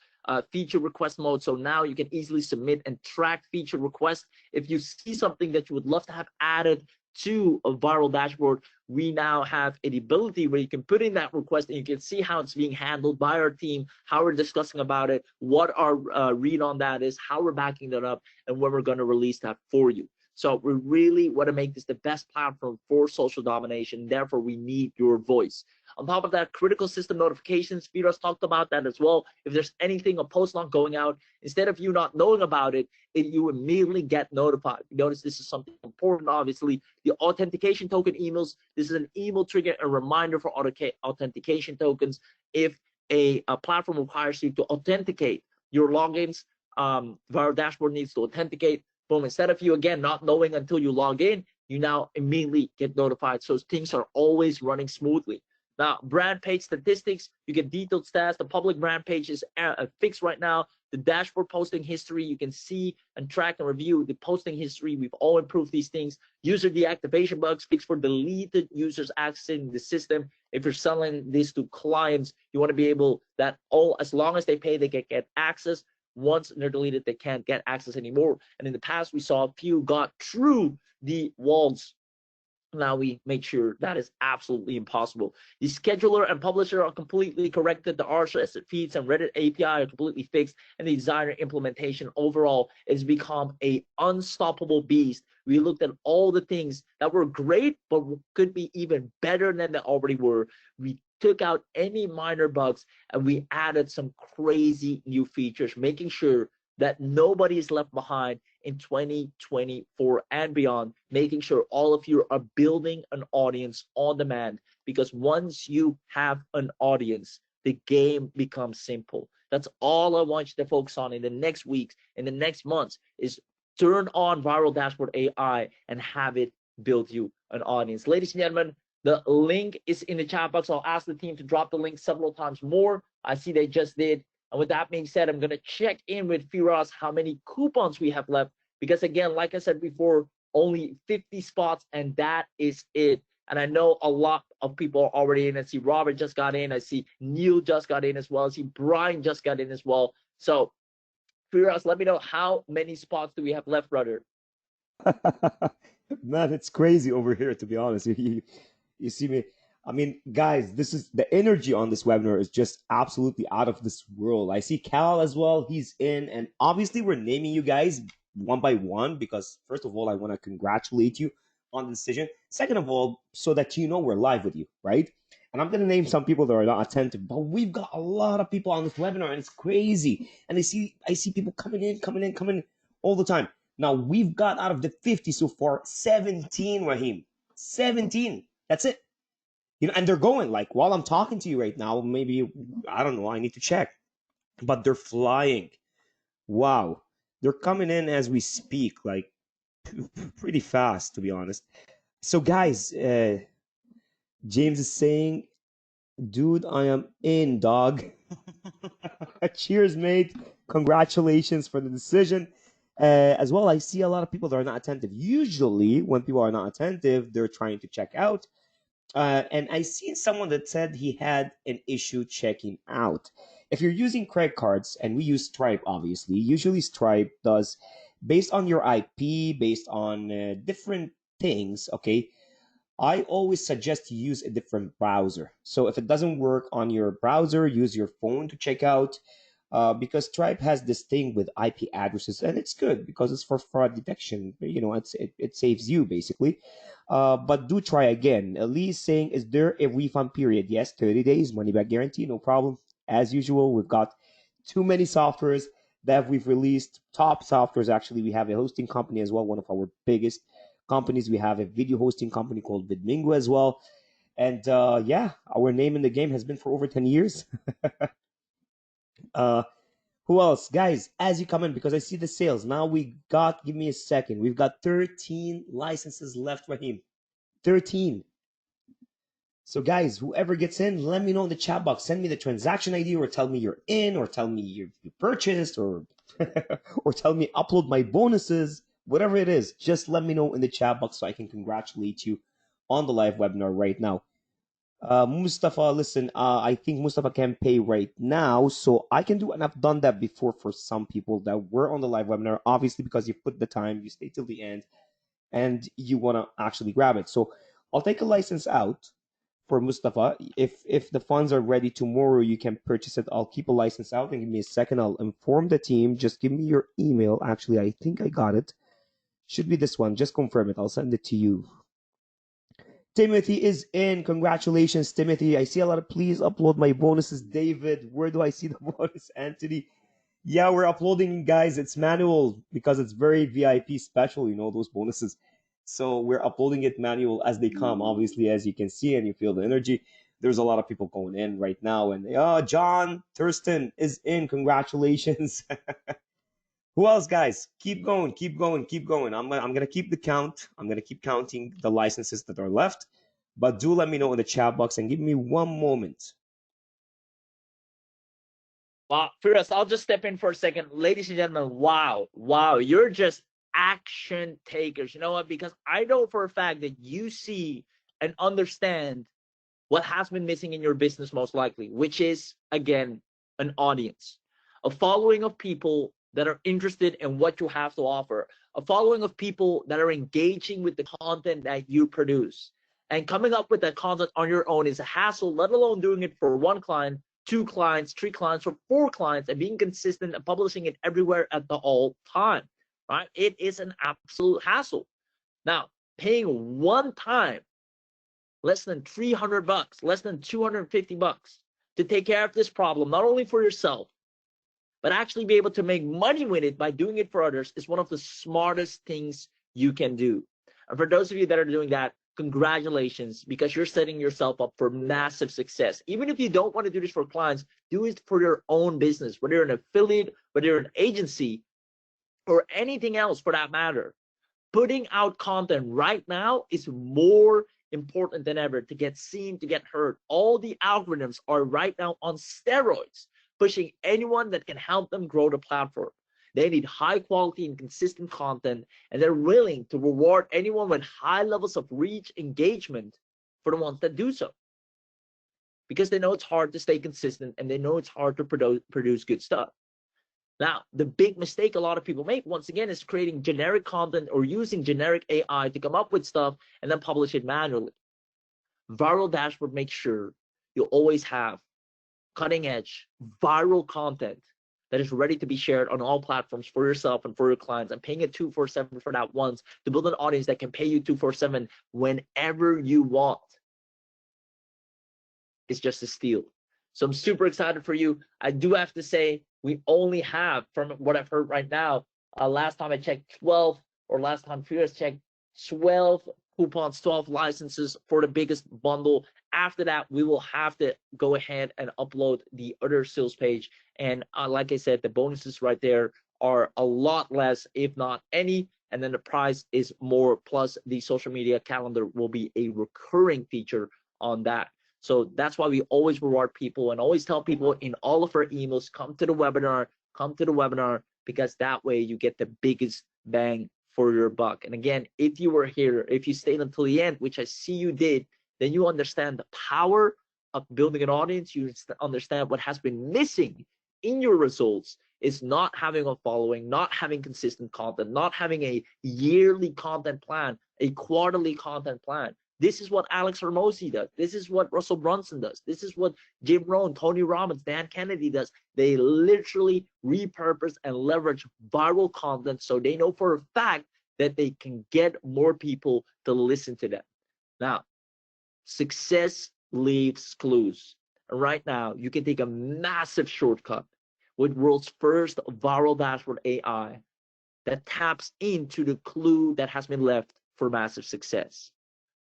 feature request mode. So now you can easily submit and track feature requests. If you see something that you would love to have added to a viral dashboard, we now have an ability where you can put in that request and you can see how it's being handled by our team, how we're discussing about it, what our read on that is, how we're backing that up, and when we're going to release that for you. So we really want to make this the best platform for social domination. Therefore, we need your voice. On top of that, critical system notifications, Firas talked about that as well. If there's anything, a post not going out, instead of you not knowing about it, you immediately get notified. Notice this is something important, obviously. The authentication token emails, this is an email trigger, a reminder for authentication tokens. If a platform requires you to authenticate your logins, Viral Dashboard needs to authenticate. Boom, instead of you, again, not knowing until you log in, you now immediately get notified. So things are always running smoothly. Now, brand page statistics, you get detailed stats. The public brand page is fixed right now. The dashboard posting history, you can see and track and review the posting history. We've all improved these things. User deactivation bugs fixed for deleted users accessing the system. If you're selling this to clients, you want to be able that as long as they pay, they can get access. Once they're deleted, they can't get access anymore. And in the past, we saw a few got through the walls. Now we make sure that is absolutely impossible. The scheduler and publisher are completely corrected. The RSS feeds and Reddit API are completely fixed. And the designer implementation overall has become a unstoppable beast. We looked at all the things that were great, but could be even better than they already were. We took out any minor bugs and we added some crazy new features, making sure that nobody is left behind in 2024 and beyond, making sure all of you are building an audience on demand, because once you have an audience, the game becomes simple. That's all I want you to focus on in the next weeks, in the next months, is turn on Viral Dashboard AI and have it build you an audience. Ladies and gentlemen, the link is in the chat box. I'll ask the team to drop the link several times more. I see they just did. And with that being said, I'm going to check in with Firas how many coupons we have left. Because again, like I said before, only 50 spots, and that is it. And I know a lot of people are already in. I see Robert just got in. I see Neil just got in as well. I see Brian just got in as well. So Firas, let me know how many spots do we have left, brother? Man, it's crazy over here, to be honest. You see me. I mean, guys, this is the energy on this webinar is just absolutely out of this world. I see Cal as well. He's in, and obviously we're naming you guys one by one because first of all, I want to congratulate you on the decision. Second of all, so that you know we're live with you, right? And I'm gonna name some people that are not attentive, but we've got a lot of people on this webinar, and it's crazy. And I see people coming in all the time. Now we've got out of the 50 so far, 17, Raheem. 17. That's it. And they're going like while I'm talking to you right now, maybe I don't know, I need to check. But they're flying. Wow. They're coming in as we speak, like pretty fast, to be honest. So guys, James is saying, dude, I am in, dog. Cheers, mate. Congratulations for the decision. As well, I see a lot of people that are not attentive. Usually, when people are not attentive, they're trying to check out. And I seen someone that said he had an issue checking out. If you're using credit cards, and we use Stripe, obviously, usually Stripe does, based on your IP, based on different things, okay? I always suggest you use a different browser. So if it doesn't work on your browser, use your phone to check out. Because Stripe has this thing with IP addresses, and it's good because it's for fraud detection. It saves you basically. But do try again. Elise saying, is there a refund period? Yes, 30 days, money back guarantee, no problem. As usual, we've got too many softwares that we've released. Top softwares, actually. We have a hosting company as well, one of our biggest companies. We have a video hosting company called Vidmingo as well. And yeah, our name in the game has been for over 10 years. Who else? Guys, as you come in, because I see the sales. Now give me a second. We've got 13 licenses left, Raheem. 13. So guys, whoever gets in, let me know in the chat box. Send me the transaction ID, or tell me you're in, or tell me you purchased, or or tell me upload my bonuses. Whatever it is, just let me know in the chat box so I can congratulate you on the live webinar right now. Mustafa, listen, I think Mustafa can pay right now, so I can do, and I've done that before for some people that were on the live webinar, obviously because you put the time, you stay till the end, and you want to actually grab it. So I'll take a license out for Mustafa. If the funds are ready tomorrow, you can purchase it. I'll keep a license out, and give me a second. I'll inform the team. Just give me your email. Actually, I think I got it. Should be this one. Just confirm it. I'll send it to you. Timothy is in. Congratulations, Timothy. I see a lot of please upload my bonuses. David, where do I see the bonus? Anthony. Yeah, we're uploading, guys. It's manual because it's very VIP special, those bonuses. So we're uploading it manual as they come, obviously, as you can see, and you feel the energy. There's a lot of people going in right now. And John Thurston is in. Congratulations. Who else, guys? Keep going, keep going, keep going. I'm gonna keep the count. I'm gonna keep counting the licenses that are left. But do let me know in the chat box and give me one moment. Well, Firas, I'll just step in for a second. Ladies and gentlemen, wow, you're just action takers. You know what? Because I know for a fact that you see and understand what has been missing in your business most likely, which is, again, an audience, a following of people that are interested in what you have to offer, a following of people that are engaging with the content that you produce. And coming up with that content on your own is a hassle, let alone doing it for one client, 2 clients, 3 clients, or 4 clients, and being consistent and publishing it everywhere at the all time, right? It is an absolute hassle. Now, paying one time less than $300, less than $250 to take care of this problem, not only for yourself, but actually be able to make money with it by doing it for others, is one of the smartest things you can do. And for those of you that are doing that, congratulations, because you're setting yourself up for massive success. Even if you don't want to do this for clients, do it for your own business, whether you're an affiliate, whether you're an agency, or anything else for that matter. Putting out content right now is more important than ever to get seen, to get heard. All the algorithms are right now on steroids, pushing anyone that can help them grow the platform. They need high quality and consistent content, and they're willing to reward anyone with high levels of reach, engagement for the ones that do so. Because they know it's hard to stay consistent, and they know it's hard to produce good stuff. Now, the big mistake a lot of people make, once again, is creating generic content or using generic AI to come up with stuff and then publish it manually. Viral Dashboard makes sure you always have cutting edge viral content that is ready to be shared on all platforms for yourself and for your clients, and paying it 247 for that once to build an audience that can pay you 247 whenever you want is just a steal. So I'm super excited for you. I do have to say, we only have, from what I've heard right now, last time I checked 12, or last time Firas checked 12 coupons, 12 licenses for the biggest bundle. After that, we will have to go ahead and upload the other sales page. And like I said, the bonuses right there are a lot less, if not any. And then the price is more, plus the social media calendar will be a recurring feature on that. So that's why we always reward people and always tell people in all of our emails, come to the webinar, because that way you get the biggest bang for your buck. And again, if you were here, if you stayed until the end, which I see you did, then you understand the power of building an audience. You understand what has been missing in your results is not having a following, not having consistent content, not having a yearly content plan, a quarterly content plan. This is what Alex Hormozi does. This is what Russell Brunson does. This is what Jim Rohn, Tony Robbins, Dan Kennedy does. They literally repurpose and leverage viral content so they know for a fact that they can get more people to listen to them. Now, success leaves clues. And right now, you can take a massive shortcut with world's first viral dashboard AI that taps into the clue that has been left for massive success.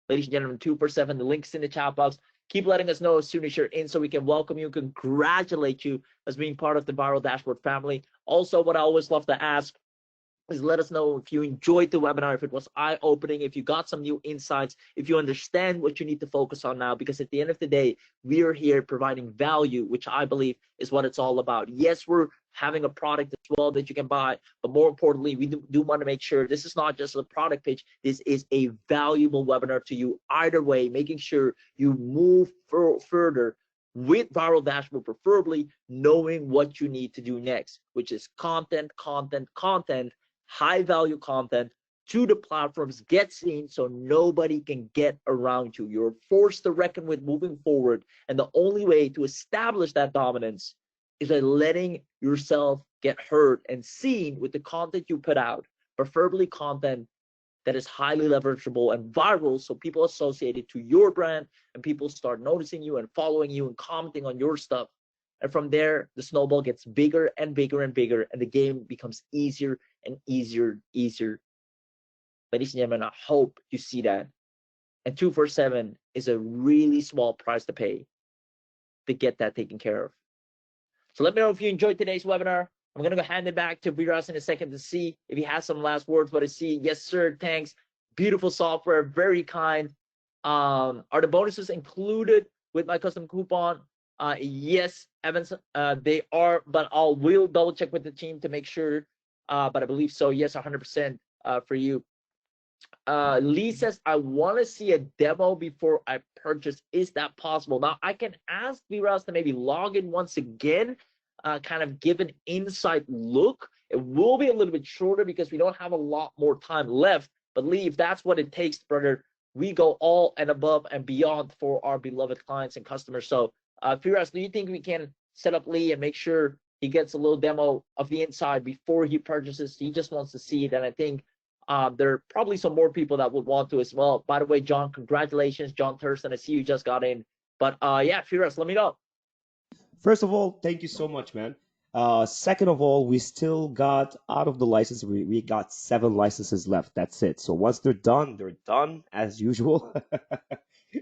Ladies and gentlemen, 247, the link's in the chat box. Keep letting us know as soon as you're in so we can welcome you, congratulate you as being part of the Viral Dashboard family. Also, what I always love to ask is let us know if you enjoyed the webinar, if it was eye-opening, if you got some new insights, if you understand what you need to focus on now, because at the end of the day, we are here providing value, which I believe is what it's all about. Yes, we're having a product as well that you can buy, but more importantly, we do want to make sure this is not just a product pitch, this is a valuable webinar to you either way, making sure you move further with Viral Dashboard, preferably knowing what you need to do next, which is content, high value content to the platforms, get seen so nobody can get around you. You're forced to reckon with moving forward. And the only way to establish that dominance is by letting yourself get heard and seen with the content you put out, preferably content that is highly leverageable and viral, so people associate it to your brand and people start noticing you and following you and commenting on your stuff. And from there, the snowball gets bigger and bigger and bigger, and the game becomes easier and easier. Ladies and gentlemen, I hope you see that. And 247 is a really small price to pay to get that taken care of. So let me know if you enjoyed today's webinar. I'm going to go hand it back to Viras in a second to see if he has some last words. But I see, yes, sir, thanks. Beautiful software, very kind. Are the bonuses included with my custom coupon? Yes, Evans, they are, but we'll double check with the team to make sure. But I believe so. Yes, 100% for you. Lee says, I want to see a demo before I purchase. Is that possible? Now, I can ask Viras to maybe log in once again, kind of give an inside look. It will be a little bit shorter because we don't have a lot more time left. But Lee, if that's what it takes, brother, we go all and above and beyond for our beloved clients and customers. So, Firas, do you think we can set up Lee and make sure he gets a little demo of the inside before he purchases? He just wants to see it, and I think there are probably some more people that would want to as well. By the way, John, congratulations, John Thurston. I see you just got in. But yeah, Firas, let me know. First of all, thank you so much, man. Second of all, we still got out of the license. We got 7 licenses left. That's it. So once they're done as usual,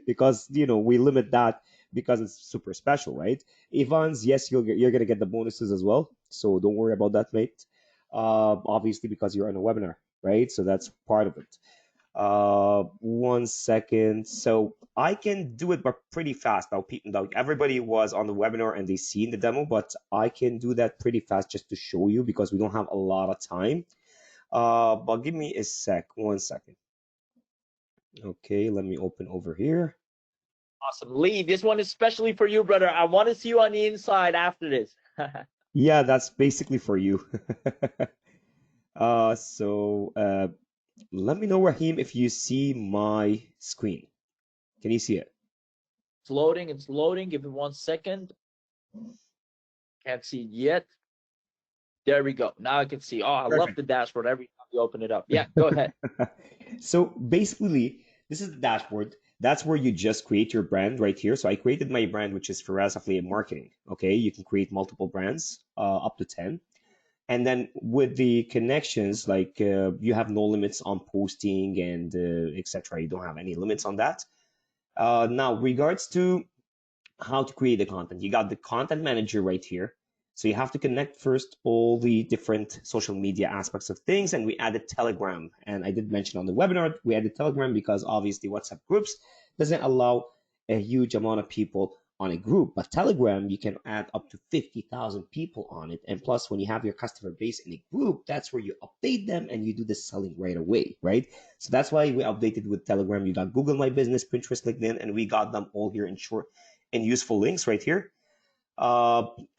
because we limit that because it's super special, right? Evans, yes, you're gonna get the bonuses as well. So don't worry about that, mate. Obviously because you're on a webinar, right? So that's part of it. 1 second. So I can do it, but pretty fast. Now everybody was on the webinar and they seen the demo, but I can do that pretty fast just to show you because we don't have a lot of time. But give me a sec. 1 second. Okay, let me open over here. Awesome. Lee, this one is especially for you, brother. I want to see you on the inside after this. Yeah, that's basically for you. Let me know, Raheem, if you see my screen. Can you see it? It's loading. Give it 1 second. Can't see it yet. There we go. Now I can see. Oh, I love Perfect. the dashboard every time you open it up. Yeah, go ahead. So basically, this is the dashboard. That's where you just create your brand right here. So I created my brand, which is Firas Affiliate Marketing. Okay, you can create multiple brands, up to 10. And then with the connections, like you have no limits on posting and etc. You don't have any limits on that. Now, regards to how to create the content. You got the content manager right here. So you have to connect first all the different social media aspects of things. And we added Telegram. And I did mention on the webinar, we added Telegram because obviously WhatsApp groups doesn't allow a huge amount of people on a group. But Telegram, you can add up to 50,000 people on it. And plus, when you have your customer base in a group, that's where you update them and you do the selling right away, right? So that's why we updated with Telegram. You got Google My Business, Pinterest, LinkedIn, and we got them all here in short and useful links right here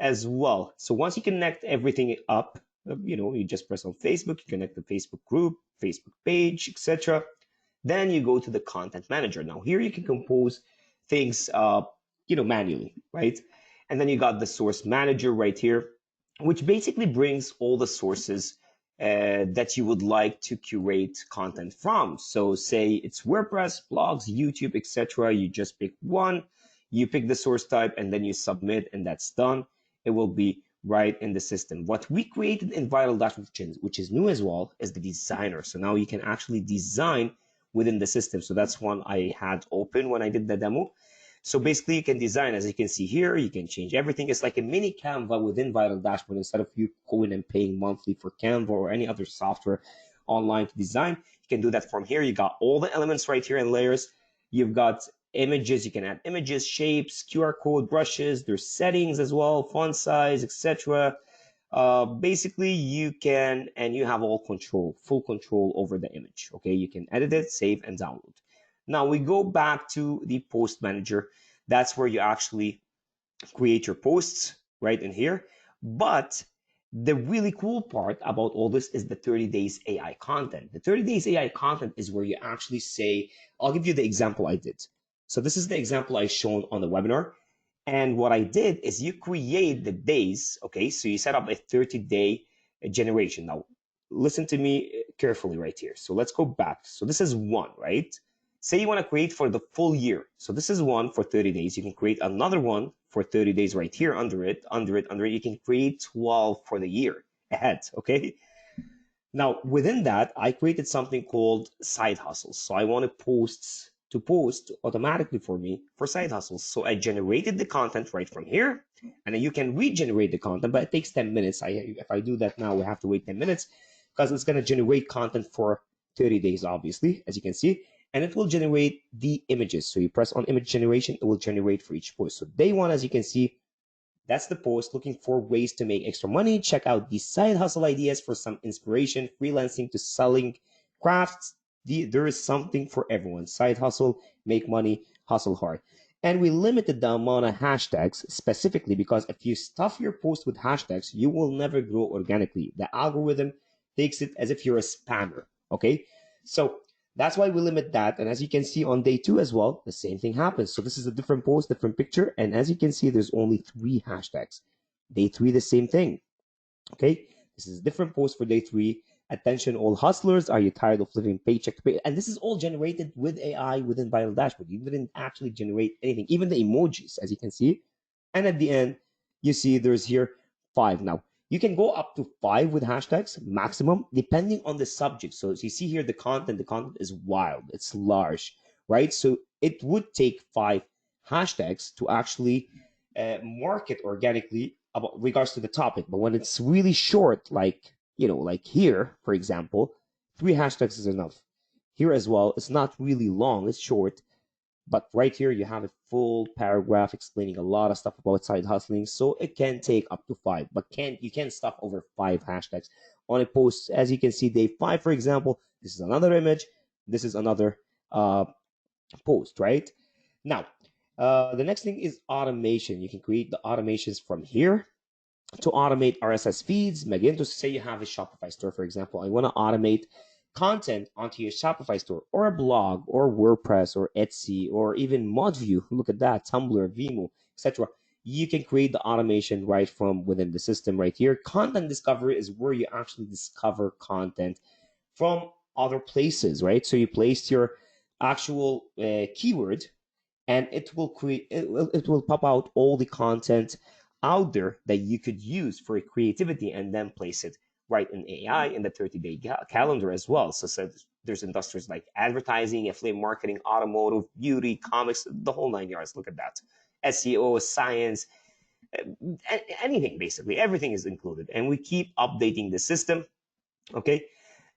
as well. So once you connect everything up, you just press on Facebook, you connect the Facebook group, Facebook page, etc. Then you go to the content manager. Now here you can compose things, manually, right? And then you got the source manager right here, which basically brings all the sources that you would like to curate content from. So say it's WordPress, blogs, YouTube, etc. You just pick one, you pick the source type, and then you submit, and that's done. It will be right in the system. What we created in Viral Dashboard, which is new as well, is the designer. So now you can actually design within the system. So that's one I had open when I did the demo. So basically you can design, as you can see here, you can change everything. It's like a mini Canva within Viral Dashboard. Instead of you going and paying monthly for Canva or any other software online to design, you can do that from here. You got all the elements right here in layers. You've got images, you can add images, shapes, QR code, brushes, there's settings as well, font size, etc. Basically you can, and you have all control, full control over the image. Okay, you can edit it, save, and download. Now we go back to the post manager. That's where you actually create your posts right in here. But the really cool part about all this is the 30 days AI content. The 30 days AI content is where you actually say, I'll give you the example I did. So this is the example I shown on the webinar. And what I did is you create the days. Okay, so you set up a 30-day generation. Now, listen to me carefully right here. So let's go back. So this is one, right? Say you want to create for the full year. So this is one for 30 days. You can create another one for 30 days right here under it. You can create 12 for the year ahead. Okay. Now within that, I created something called side hustles. So I wanted posts to post automatically for me for side hustles. So I generated the content right from here, and then you can regenerate the content, but it takes 10 minutes. If I do that now, we have to wait 10 minutes because it's going to generate content for 30 days, obviously, as you can see, and it will generate the images. So you press on image generation, it will generate for each post. So day one, as you can see, that's the post looking for ways to make extra money. Check out these side hustle ideas for some inspiration, freelancing to selling crafts. There is something for everyone. Side hustle, make money, hustle hard. And we limited the amount of hashtags specifically because if you stuff your post with hashtags, you will never grow organically. The algorithm takes it as if you're a spammer. Okay. So that's why we limit that. And as you can see on day two as well, the same thing happens. So this is a different post, different picture. And as you can see, there's only 3 hashtags. Day 3, the same thing. Okay. This is a different post for day 3. Attention, all hustlers. Are you tired of living paycheck to pay? And this is all generated with AI within Viral Dashboard. You didn't actually generate anything, even the emojis, as you can see. And at the end, you see there's here 5. Now, you can go up to 5 with hashtags maximum, depending on the subject. So as you see here, the content is wild, it's large, right? So it would take 5 hashtags to actually market organically about regards to the topic. But when it's really short, like like here, for example, 3 hashtags is enough. Here as well, it's not really long, it's short. But right here, you have a full paragraph explaining a lot of stuff about side hustling. So it can take up to 5, but you can't stuff over 5 hashtags on a post. As you can see, day 5, for example, this is another image. This is another post, right? Now, the next thing is automation. You can create the automations from here to automate RSS feeds. Magento, say you have a Shopify store, for example. I want to automate content onto your Shopify store or a blog or WordPress or Etsy or even Modview. Look at that, Tumblr, Vimeo, etc. you can create the automation right from within the system right here. Content discovery is where you actually discover content from other places, right? So you place your actual keyword, and it will pop out all the content out there that you could use for creativity, and then place it right in AI in the 30-day calendar as well. So there's industries like advertising, affiliate marketing, automotive, beauty, comics, the whole nine yards. Look at that. SEO, science, anything, basically everything is included, and we keep updating the system. Okay,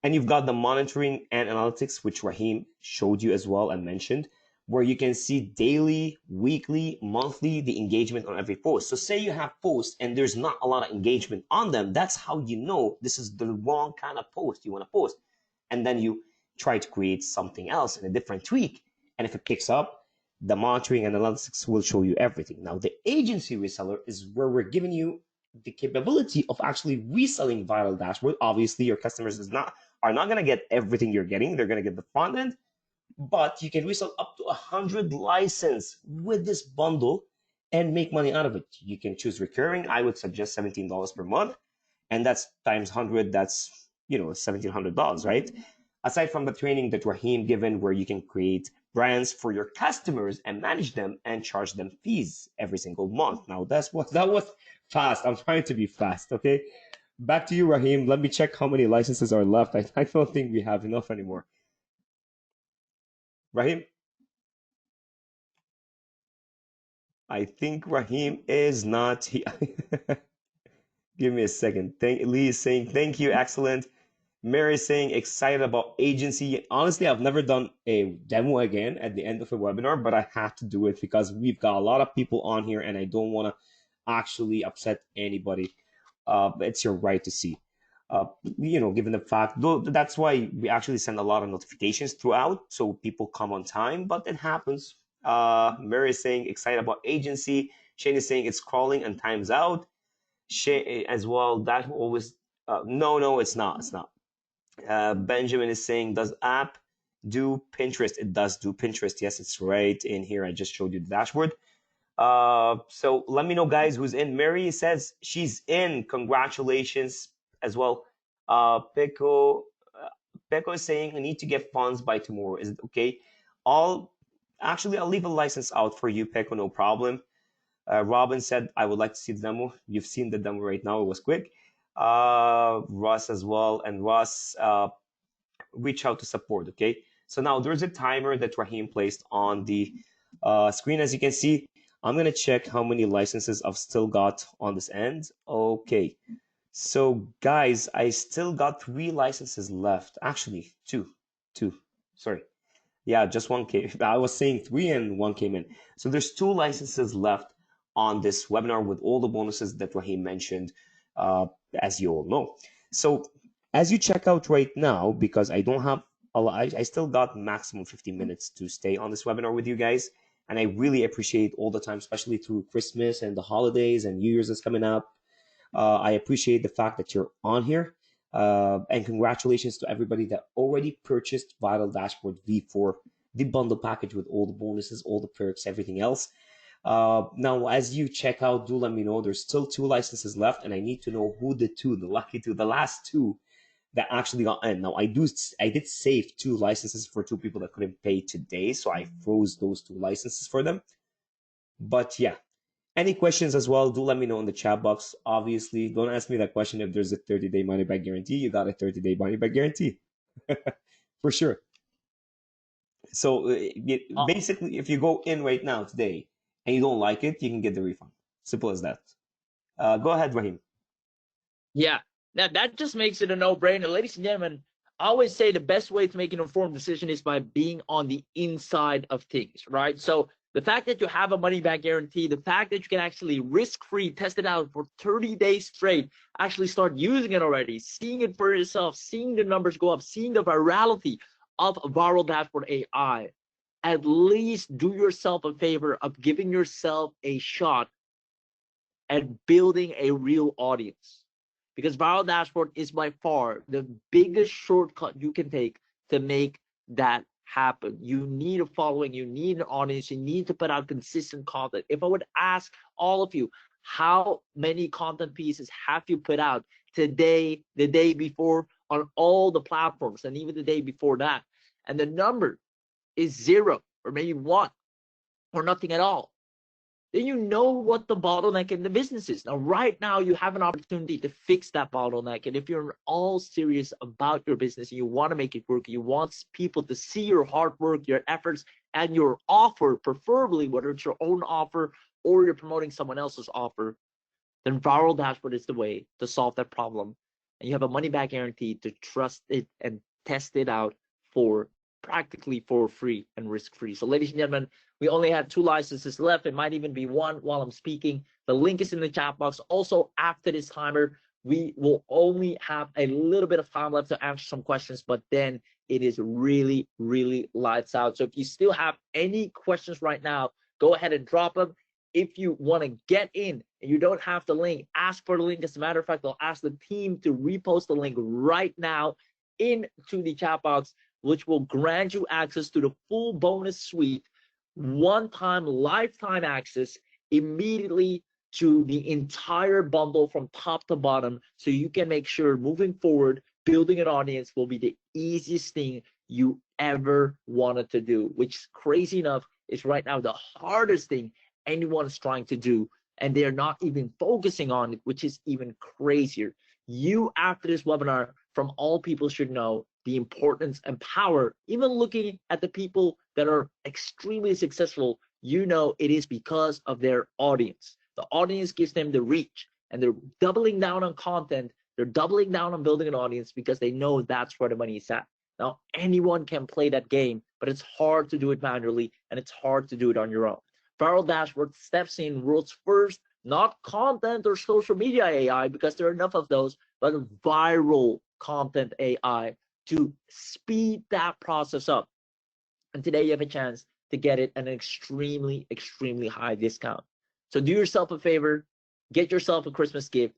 and you've got the monitoring and analytics, which Raheem showed you as well and mentioned, where you can see daily, weekly, monthly, the engagement on every post. So say you have posts and there's not a lot of engagement on them, that's how you know this is the wrong kind of post you want to post. And then you try to create something else in a different tweak. And if it picks up, the monitoring and analytics will show you everything. Now, the agency reseller is where we're giving you the capability of actually reselling Viral Dashboard. Obviously, your customers are not going to get everything you're getting. They're going to get the front end, but you can resell up to 100 license with this bundle and make money out of it. You can choose recurring. I would suggest $17 per month, and that's times 100. That's $1,700, right? Aside from the training that Raheem given, where you can create brands for your customers and manage them and charge them fees every single month. Now that was fast. I'm trying to be fast. Okay, back to you, Raheem. Let me check how many licenses are left. I don't think we have enough anymore. Raheem? I think Raheem is not here. Give me a second. Lee is saying, thank you, excellent. Mary is saying, excited about agency. Honestly, I've never done a demo again at the end of a webinar, but I have to do it because we've got a lot of people on here and I don't want to actually upset anybody. It's your right to see. Given the fact, though, that's why we actually send a lot of notifications throughout so people come on time, but it happens. Mary is saying excited about agency. Shane is saying it's crawling and times out. Shane as well. That always no, it's not. Benjamin is saying, does app do Pinterest? It does do Pinterest. Yes, it's right in here. I just showed you the dashboard. So let me know, guys, who's in. Mary says she's in. Congratulations as well. Peko is saying I need to get funds by tomorrow. Is it okay? I'll leave a license out for you, Peko, no problem. Robin said I would like to see the demo. You've seen the demo right now. It was quick. Russ as well, and Russ, reach out to support. Okay, so now there's a timer that Raheem placed on the screen. As you can see, I'm gonna check how many licenses I've still got on this end. Okay, so guys, I still got 3 licenses left. Actually, two. Sorry, yeah, just one came. I was saying 3 and 1 came in. So there's 2 licenses left on this webinar with all the bonuses that Raheem mentioned, as you all know. So as you check out right now, because I don't have a lot, I still got maximum 15 minutes to stay on this webinar with you guys. And I really appreciate all the time, especially through Christmas and the holidays and New Year's is coming up. I appreciate the fact that you're on here. And congratulations to everybody that already purchased Viral Dashboard V4, the bundle package with all the bonuses, all the perks, everything else. Now, as you check out, do let me know. There's still 2 licenses left, and I need to know who the lucky 2, the last 2 that actually got in. Now, I did save 2 licenses for 2 people that couldn't pay today, so I froze those 2 licenses for them. But yeah, any questions as well, do let me know in the chat box. Obviously, don't ask me that question if there's a 30-day money back guarantee. You got a 30-day money back guarantee. For sure. So basically, if you go in right now today and you don't like it, you can get the refund. Simple as that. Go ahead, Raheem. Yeah, now that just makes it a no-brainer. Ladies and gentlemen, I always say the best way to make an informed decision is by being on the inside of things, right? So the fact that you have a money-back guarantee, the fact that you can actually risk-free test it out for 30 days straight, actually start using it already, seeing it for yourself, seeing the numbers go up, seeing the virality of Viral Dashboard AI, at least do yourself a favor of giving yourself a shot at building a real audience. Because Viral Dashboard is by far the biggest shortcut you can take to make that happen. You need a following, you need an audience, you need to put out consistent content. If I would ask all of you, how many content pieces have you put out today, the day before, on all the platforms, and even the day before that? And the number is 0 or maybe 1 or nothing at all, then you know what the bottleneck in the business is. Now, right now, you have an opportunity to fix that bottleneck. And if you're all serious about your business, and you want to make it work, you want people to see your hard work, your efforts, and your offer, preferably whether it's your own offer or you're promoting someone else's offer, then Viral Dashboard is the way to solve that problem. And you have a money back guarantee to trust it and test it out for practically for free and risk-free. So ladies and gentlemen, we only have 2 licenses left. It might even be 1 while I'm speaking. The link is in the chat box. Also, after this timer, we will only have a little bit of time left to answer some questions, but then it is really, really lights out. So if you still have any questions right now, go ahead and drop them. If you want to get in and you don't have the link, ask for the link. As a matter of fact, I'll ask the team to repost the link right now into the chat box, which will grant you access to the full bonus suite, one-time, lifetime access immediately to the entire bundle from top to bottom, so you can make sure moving forward, building an audience will be the easiest thing you ever wanted to do, which, crazy enough, is right now the hardest thing anyone is trying to do, and they're not even focusing on it, which is even crazier. You, after this webinar, from all people, should know the importance and power. Even looking at the people that are extremely successful, you know it is because of their audience. The audience gives them the reach, and they're doubling down on content. They're doubling down on building an audience because they know that's where the money is at. Now, anyone can play that game, but it's hard to do it manually, and it's hard to do it on your own. Viral Dashboard steps in world's first, not content or social media AI, because there are enough of those, but viral content AI to speed that process up. And today you have a chance to get it at an extremely, extremely high discount. So do yourself a favor, get yourself a Christmas gift,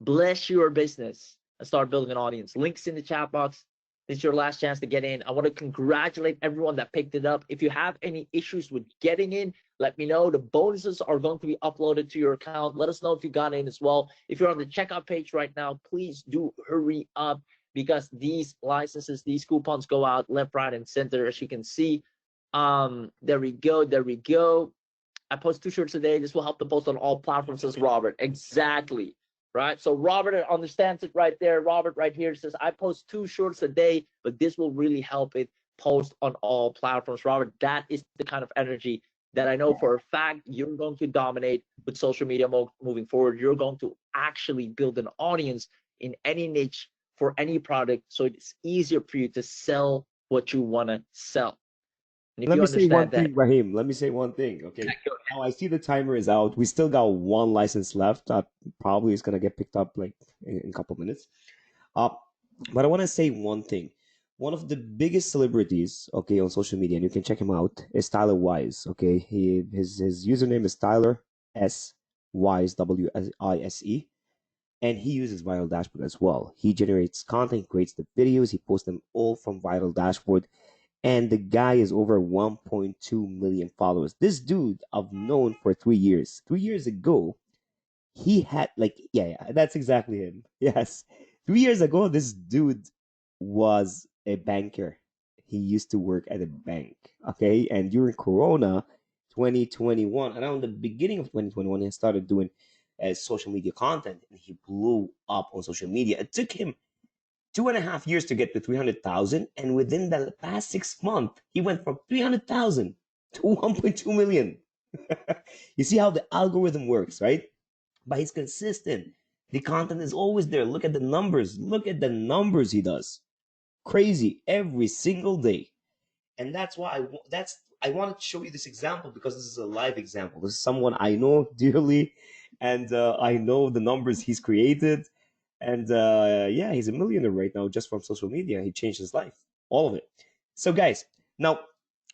bless your business, and start building an audience. Links in the chat box. This is your last chance to get in. I want to congratulate everyone that picked it up. If you have any issues with getting in, let me know. The bonuses are going to be uploaded to your account. Let us know if you got in as well. If you're on the checkout page right now, please do hurry up, because these licenses, these coupons go out left, right, and center, as you can see. There we go. There we go. I post 2 shirts a day. This will help to post on all platforms, says Robert. Exactly. Right? So Robert understands it right there. Robert right here says, I post 2 shorts a day, but this will really help it post on all platforms. Robert, that is the kind of energy that I know for a fact you're going to dominate with social media moving forward. You're going to actually build an audience in any niche for any product, so it's easier for you to sell what you want to sell. And if Let you me say one understand that, thing, Raheem. Let me say one thing. Okay. yeah, go ahead. Now I see the timer is out. We still got 1 license left. That probably is gonna get picked up like in a couple minutes. Uh, but I want to say one thing. One of the biggest celebrities, okay, on social media, and you can check him out, is Tyler Wise. Okay, his username is Tyler S Wise, WISE, and he uses Viral Dashboard as well. He generates content, creates the videos, he posts them all from Viral Dashboard, and the guy is over 1.2 million followers. This dude I've known for 3 years. 3 years ago, he had like, yeah, that's exactly him. Yes. 3 years ago, this dude was a banker. He used to work at a bank. Okay. And during Corona 2021, around the beginning of 2021, he started doing social media content, and he blew up on social media. It took him 2.5 years to get to 300,000, and within the past 6 months, he went from 300,000 to 1.2 million. You see how the algorithm works, right? But he's consistent. The content is always there. Look at the numbers. Look at the numbers he does. Crazy every single day. And that's why I wanted to show you this example, because this is a live example. This is someone I know dearly, and I know the numbers he's created. And yeah, he's a millionaire right now just from social media. He changed his life, all of it. So guys, now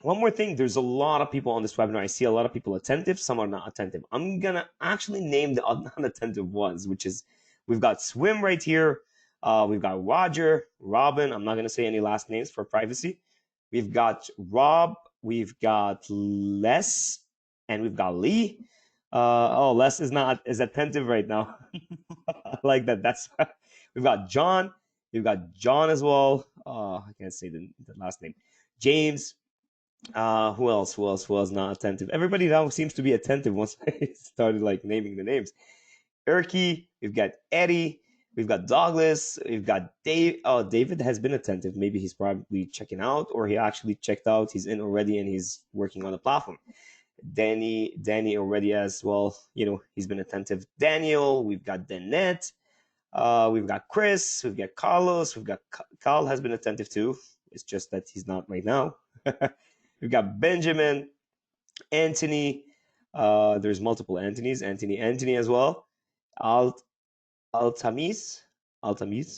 one more thing. There's a lot of people on this webinar. I see a lot of people attentive. Some are not attentive. I'm gonna actually name the non-attentive ones, which is, we've got Swim right here. We've got Roger, Robin. I'm not gonna say any last names for privacy. We've got Rob, we've got Les, and we've got Lee. Oh, Les is not is attentive right now. I like that. That's we've got John. We've got John as well. I can't say the last name. James. Who else? Who else? Who else not attentive? Everybody now seems to be attentive once I started like naming the names. Erky, we've got Eddie, we've got Douglas, we've got Dave. Oh, David has been attentive. Maybe he's probably checking out, or he actually checked out. He's in already and he's working on the platform. Danny already as well. You know, he's been attentive. Daniel, we've got Danette, we've got Chris, we've got Carlos, we've got Carl has been attentive too. It's just that he's not right now. We've got Benjamin, Anthony. There's multiple Anthonys. Anthony as well. Alt Altamis.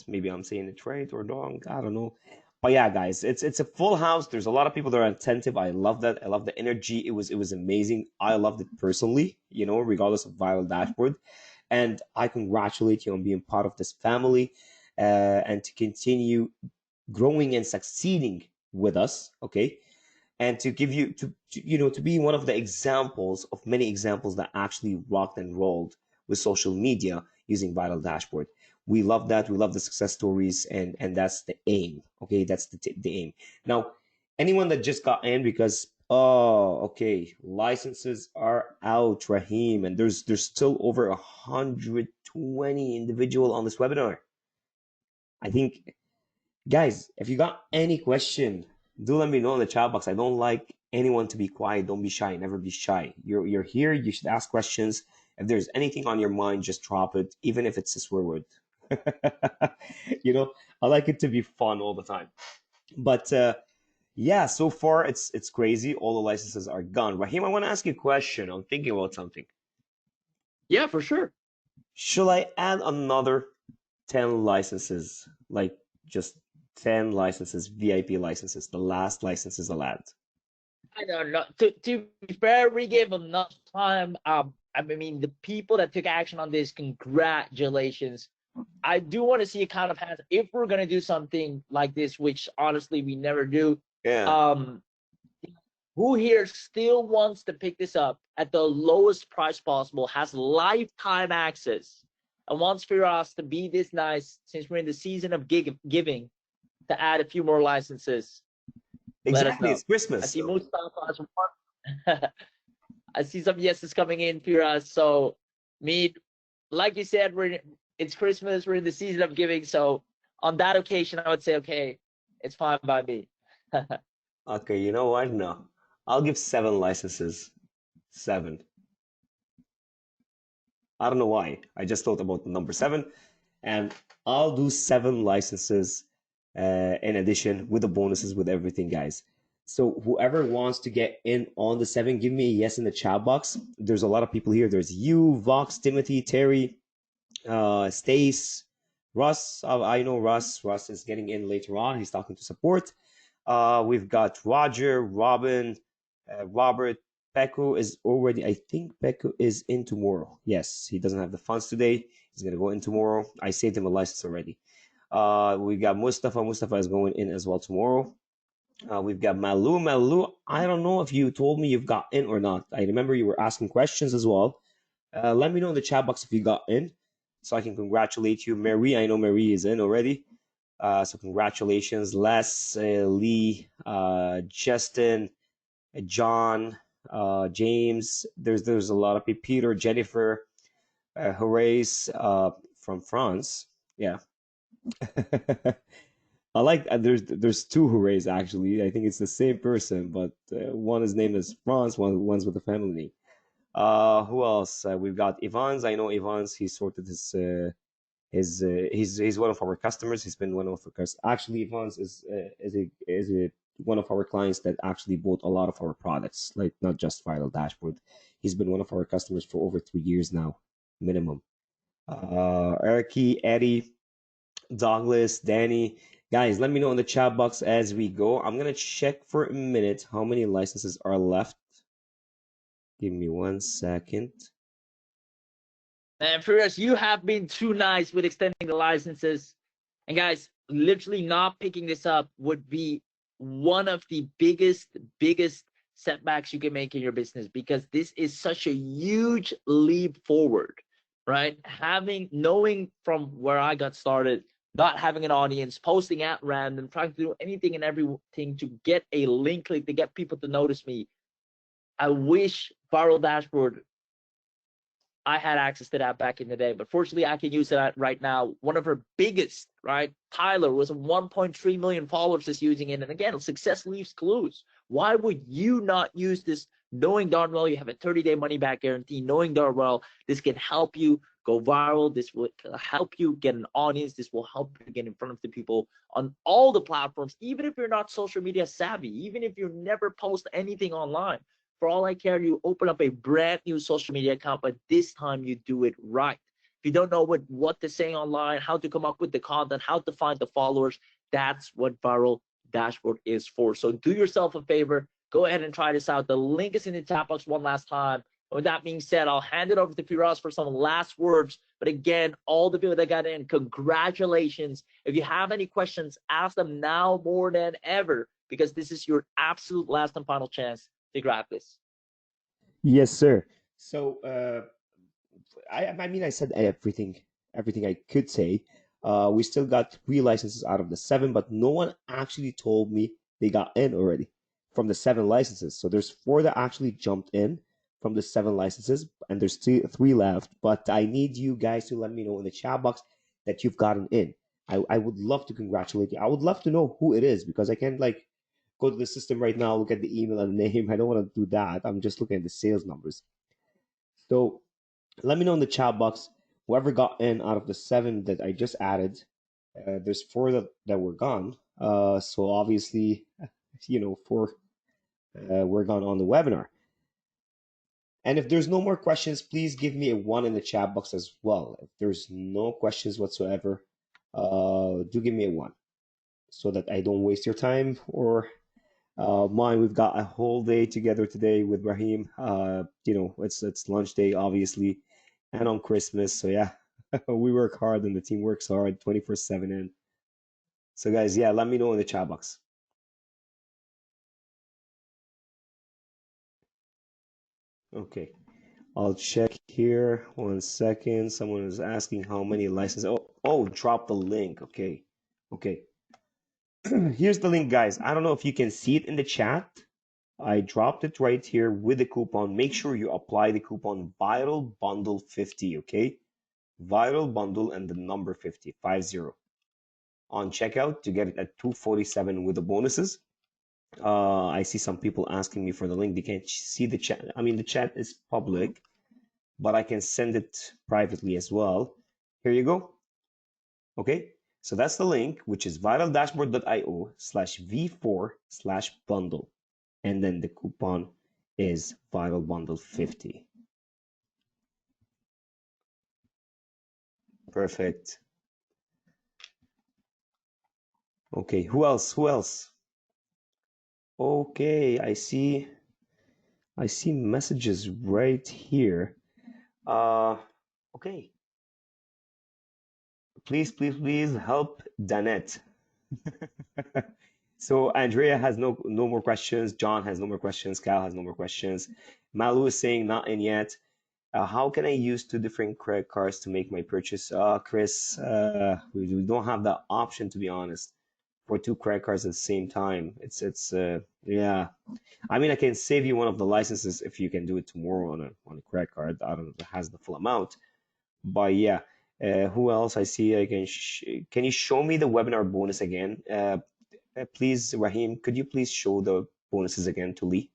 Maybe I'm saying it right or wrong. I don't know. But yeah, guys, it's a full house. There's a lot of people that are attentive. I love that. I love the energy. It was amazing. I loved it personally. You know, regardless of Viral Dashboard, and I congratulate you on being part of this family, and to continue growing and succeeding with us. Okay, and to give you to be one of the examples of many examples that actually rocked and rolled with social media using Viral Dashboard. We love that. We love the success stories, and that's the aim. Okay, that's the aim. Now, anyone that just got in because okay, licenses are out, Raheem, and there's still over 120 individual on this webinar. I think, guys, if you got any question, do let me know in the chat box. I don't like anyone to be quiet. Don't be shy. Never be shy. You're here. You should ask questions. If there's anything on your mind, just drop it, even if it's a swear word. You know, I like it to be fun all the time. But yeah, so far it's crazy. All the licenses are gone. Raheem, I want to ask you a question. I'm thinking about something. Yeah, for sure. Should I add another 10 licenses? Like just 10 licenses, VIP licenses, the last licenses allowed. I don't know. To be fair, we gave enough time. I mean, the people that took action on this, congratulations. I do want to see a kind of hands if we're gonna do something like this, which honestly we never do. Yeah. Who here still wants to pick this up at the lowest price possible, has lifetime access, and wants for us to be this nice since we're in the season of giving to add a few more licenses? Exactly. It's Christmas. I see most I see some yeses coming in, Firas. So, like you said, it's Christmas. We're in the season of giving. So, on that occasion, I would say, okay, it's fine by me. Okay, you know what? No, I'll give 7 licenses. 7. I don't know why. I just thought about the number 7, and I'll do 7 licenses in addition with the bonuses, with everything, guys. So whoever wants to get in on the 7, give me a yes in the chat box. There's a lot of people here. There's you, Vox, Timothy, Terry, Stace, Russ. I know Russ. Russ is getting in later on. He's talking to support. We've got Roger, Robin, Robert. Peko is already, I think Peko is in tomorrow. Yes, he doesn't have the funds today. He's going to go in tomorrow. I saved him a license already. We got Mustafa. Mustafa is going in as well tomorrow. We've got Malu. Malu, I don't know if you told me you've got in or not. I remember you were asking questions as well. Let me know in the chat box if you got in so I can congratulate you. Marie, I know Marie is in already. So congratulations. Les, Lee, Justin, John, James. There's a lot of people. Peter, Jennifer, Horace from France. Yeah. I like there's 2 hoorays actually. I think it's the same person, but one is named as France, one's with a family name. Who else? We've got Evans. I know Evans. He sorted he's one of our customers. He's been one of our customers. Actually, Evans is a one of our clients that actually bought a lot of our products, like not just Viral Dashboard. He's been one of our customers for over 3 years now, minimum. Erky, Eddie, Douglas, Danny. Guys, let me know in the chat box as we go. I'm going to check for a minute how many licenses are left. Give me 1 second. And Firas, you have been too nice with extending the licenses. And guys, literally not picking this up would be one of the biggest setbacks you can make in your business, because this is such a huge leap forward, right? Knowing from where I got started, not having an audience, posting at random, trying to do anything and everything to get a link click, to get people to notice me. I wish Viral Dashboard I had access to that back in the day, but fortunately I can use that right now. One of her biggest, right? Tyler was 1.3 million followers just using it. And again, success leaves clues. Why would you not use this, knowing darn well you have a 30-day money back guarantee, knowing darn well this can help you go viral, this will help you get an audience, this will help you get in front of the people on all the platforms, even if you're not social media savvy, even if you never post anything online. For all I care, you open up a brand new social media account, but this time you do it right. If you don't know what to say online, how to come up with the content, how to find the followers, that's what Viral Dashboard is for. So do yourself a favor, go ahead and try this out. The link is in the chat box one last time. With that being said, I'll hand it over to Firas for some last words. But again, all the people that got in, congratulations. If you have any questions, ask them now more than ever, because this is your absolute last and final chance to grab this. Yes, sir. So, I mean, I said everything I could say. We still got 3 licenses out of the 7, but no one actually told me they got in already from the 7 licenses. So there's 4 that actually jumped in from the 7 licenses, and there's 3 left. But I need you guys to let me know in the chat box that you've gotten in. I would love to congratulate you. I would love to know who it is, because I can't like go to the system right now, look at the email and the name. I don't want to do that. I'm just looking at the sales numbers. So let me know in the chat box whoever got in out of the 7 that I just added. There's 4 that were gone. So obviously, 4 were gone on the webinar. And if there's no more questions, please give me a 1 in the chat box as well. If there's no questions whatsoever, do give me a 1 so that I don't waste your time or mine. We've got a whole day together today with Raheem. It's lunch day, obviously, and on Christmas. So yeah, we work hard and the team works hard 24/7. And so guys, yeah, let me know in the chat box. Okay, I'll check here. 1 second. Someone is asking how many licenses. Oh, drop the link. Okay. Here's the link, guys. I don't know if you can see it in the chat. I dropped it right here with the coupon. Make sure you apply the coupon Viral Bundle 50, okay? Viral Bundle and the number 50 on checkout to get it at $247 with the bonuses. I see some people asking me for the link. They can't see the chat. I mean, the chat is public, but I can send it privately as well. Here you go. Okay, so that's the link, which is viraldashboard.io/v4/bundle. And then the coupon is Viral Bundle 50. Perfect. Okay, who else? Okay, I see messages right here. Okay. Please help Danette. So Andrea has no more questions. John has no more questions. Cal has no more questions. Malu is saying not in yet. How can I use 2 different credit cards to make my purchase? Chris, we don't have that option, to be honest, for 2 credit cards at the same time. Yeah. I mean, I can save you one of the licenses if you can do it tomorrow on a credit card. I don't know if it has the full amount, but yeah. Who else I see? Can you show me the webinar bonus again? Please, Raheem, could you please show the bonuses again to Lee?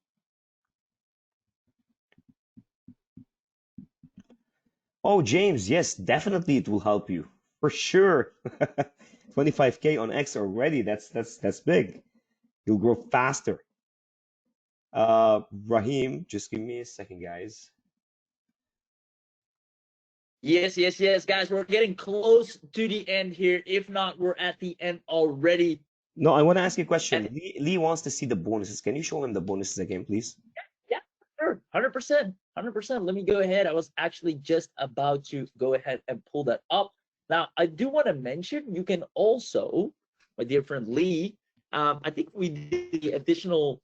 Oh, James, yes, definitely it will help you for sure. 25K on X already. That's big. You'll grow faster. Raheem, just give me a second, guys. Yes, guys, we're getting close to the end here. If not, we're at the end already. No, I want to ask you a question. Lee wants to see the bonuses. Can you show him the bonuses again, please? Yeah, sure. 100%. Let me go ahead. I was actually just about to go ahead and pull that up. Now, I do want to mention, you can also, my dear friend Lee, I think we did the additional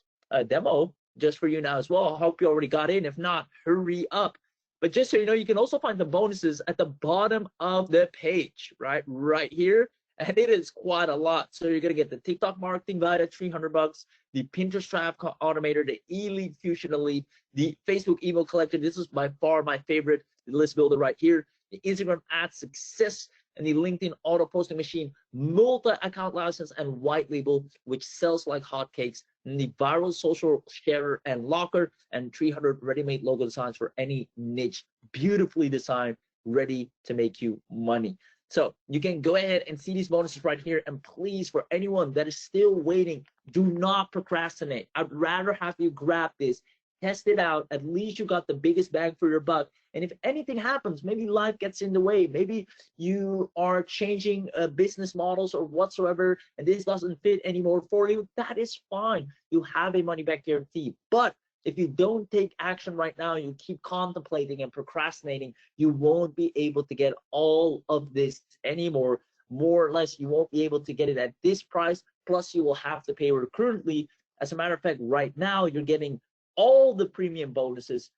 demo just for you now as well. I hope you already got in. If not, hurry up. But just so you know, you can also find the bonuses at the bottom of the page, right here. And it is quite a lot. So you're gonna get the TikTok marketing guide at $300, the Pinterest Traffic Automator, the Elite Fusion Elite, the Facebook Email Collector. This is by far my favorite, the list builder right here. The Instagram Ad Success and the LinkedIn Auto Posting Machine, multi-account license and white label, which sells like hotcakes, and the Viral Social Sharer and Locker, and 300 ready-made logo designs for any niche, beautifully designed, ready to make you money. So you can go ahead and see these bonuses right here. And please, for anyone that is still waiting, do not procrastinate. I'd rather have you grab this, test it out. At least you got the biggest bang for your buck. And if anything happens, maybe life gets in the way, maybe you are changing business models or whatsoever, and this doesn't fit anymore for you, that is fine. You have a money back guarantee. But if you don't take action right now, you keep contemplating and procrastinating, you won't be able to get all of this anymore. More or less, you won't be able to get it at this price. Plus, you will have to pay recurrently. As a matter of fact, right now, you're getting all the premium bonuses,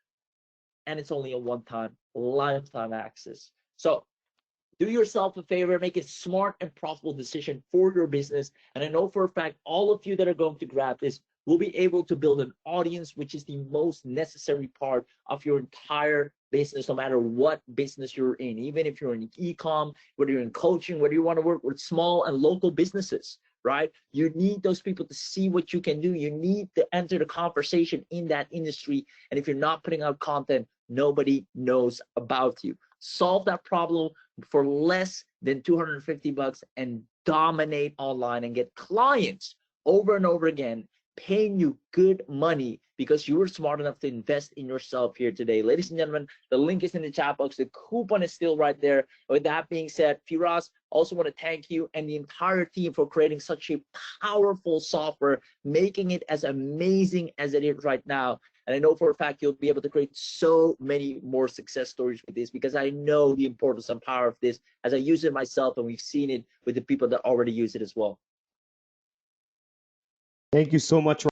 and it's only a one-time, lifetime access. So do yourself a favor, make a smart and profitable decision for your business. And I know for a fact, all of you that are going to grab this will be able to build an audience, which is the most necessary part of your entire business, no matter what business you're in. Even if you're in e-com, whether you're in coaching, whether you want to work with small and local businesses, right? You need those people to see what you can do. You need to enter the conversation in that industry. And if you're not putting out content, nobody knows about you. Solve that problem for less than $250 and dominate online and get clients over and over again, paying you good money because you were smart enough to invest in yourself here today. Ladies and gentlemen, the link is in the chat box. The coupon is still right there. With that being said, Firas, also want to thank you and the entire team for creating such a powerful software, making it as amazing as it is right now. And I know for a fact you'll be able to create so many more success stories with this, because I know the importance and power of this as I use it myself, and we've seen it with the people that already use it as well. Thank you so much.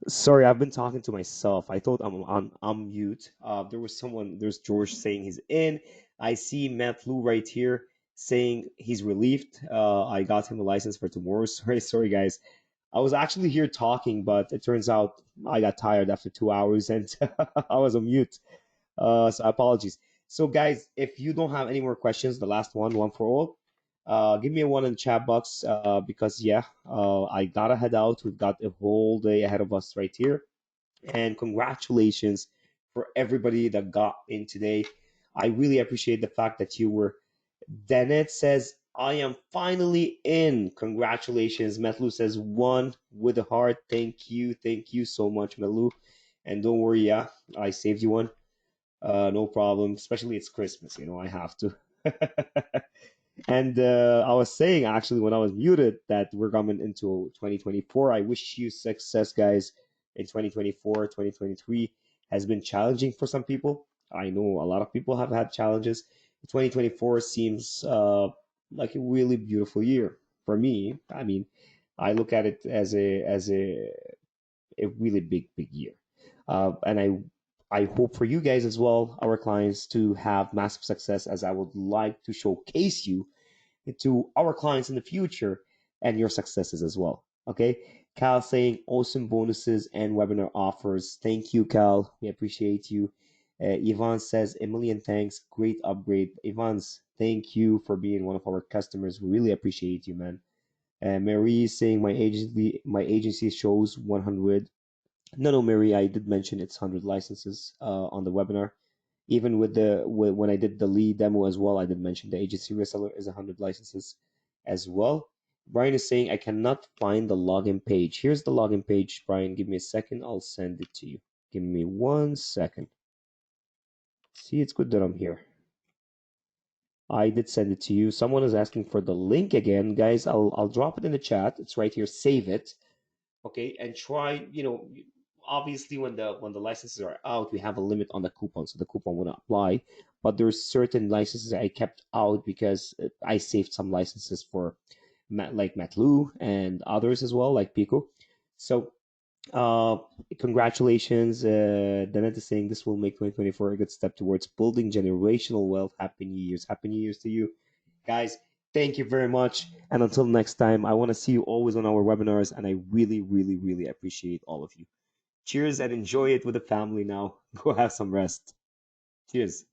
Sorry, I've been talking to myself. I thought I'm mute. There was someone. There's George saying he's in. I see Matt Flu right here saying he's relieved. I got him a license for tomorrow. Sorry, guys. I was actually here talking, but it turns out I got tired after 2 hours and I was on mute. So apologies. So guys, if you don't have any more questions, the last one for all, give me a one in the chat box because yeah, I gotta head out. We've got a whole day ahead of us right here. And congratulations for everybody that got in today. I really appreciate the fact that you were. Dennett says, I am finally in. Congratulations. Metlu says, one with a heart. Thank you. Thank you so much, Melu. And don't worry, yeah, I saved you one. No problem. Especially it's Christmas, I have to. And I was saying actually when I was muted that we're coming into 2024. I wish you success, guys, in 2024. 2023 has been challenging for some people. I know a lot of people have had challenges. 2024 seems like a really beautiful year for me. I mean, I look at it as a really big year, and I hope for you guys as well, our clients, to have massive success as I would like to showcase you to our clients in the future and your successes as well. Okay. Cal saying awesome bonuses and webinar offers. Thank you, Cal. We appreciate you. Yvonne says a million thanks. Great upgrade. Yvonne's, thank you for being one of our customers. We really appreciate you, man. Mary is saying my agency shows 100. No, Mary, I did mention it's 100 licenses on the webinar. Even when I did the lead demo as well, I did mention the agency reseller is 100 licenses as well. Brian is saying I cannot find the login page. Here's the login page, Brian. Give me a second. I'll send it to you. Give me 1 second. See, it's good that I'm here. I did send it to you. Someone is asking for the link again, guys. I'll drop it in the chat. It's right here. Save it, okay, and try. Obviously when the licenses are out, we have a limit on the coupon, so the coupon will not apply. But there's certain licenses I kept out because I saved some licenses for like Matlu and others as well, like Pico. So uh, congratulations. Danet is saying this will make 2024 a good step towards building generational wealth. Happy New Year's. Happy New Year's to you. Guys, thank you very much. And until next time, I want to see you always on our webinars. And I really, really, really appreciate all of you. Cheers and enjoy it with the family now. Go have some rest. Cheers.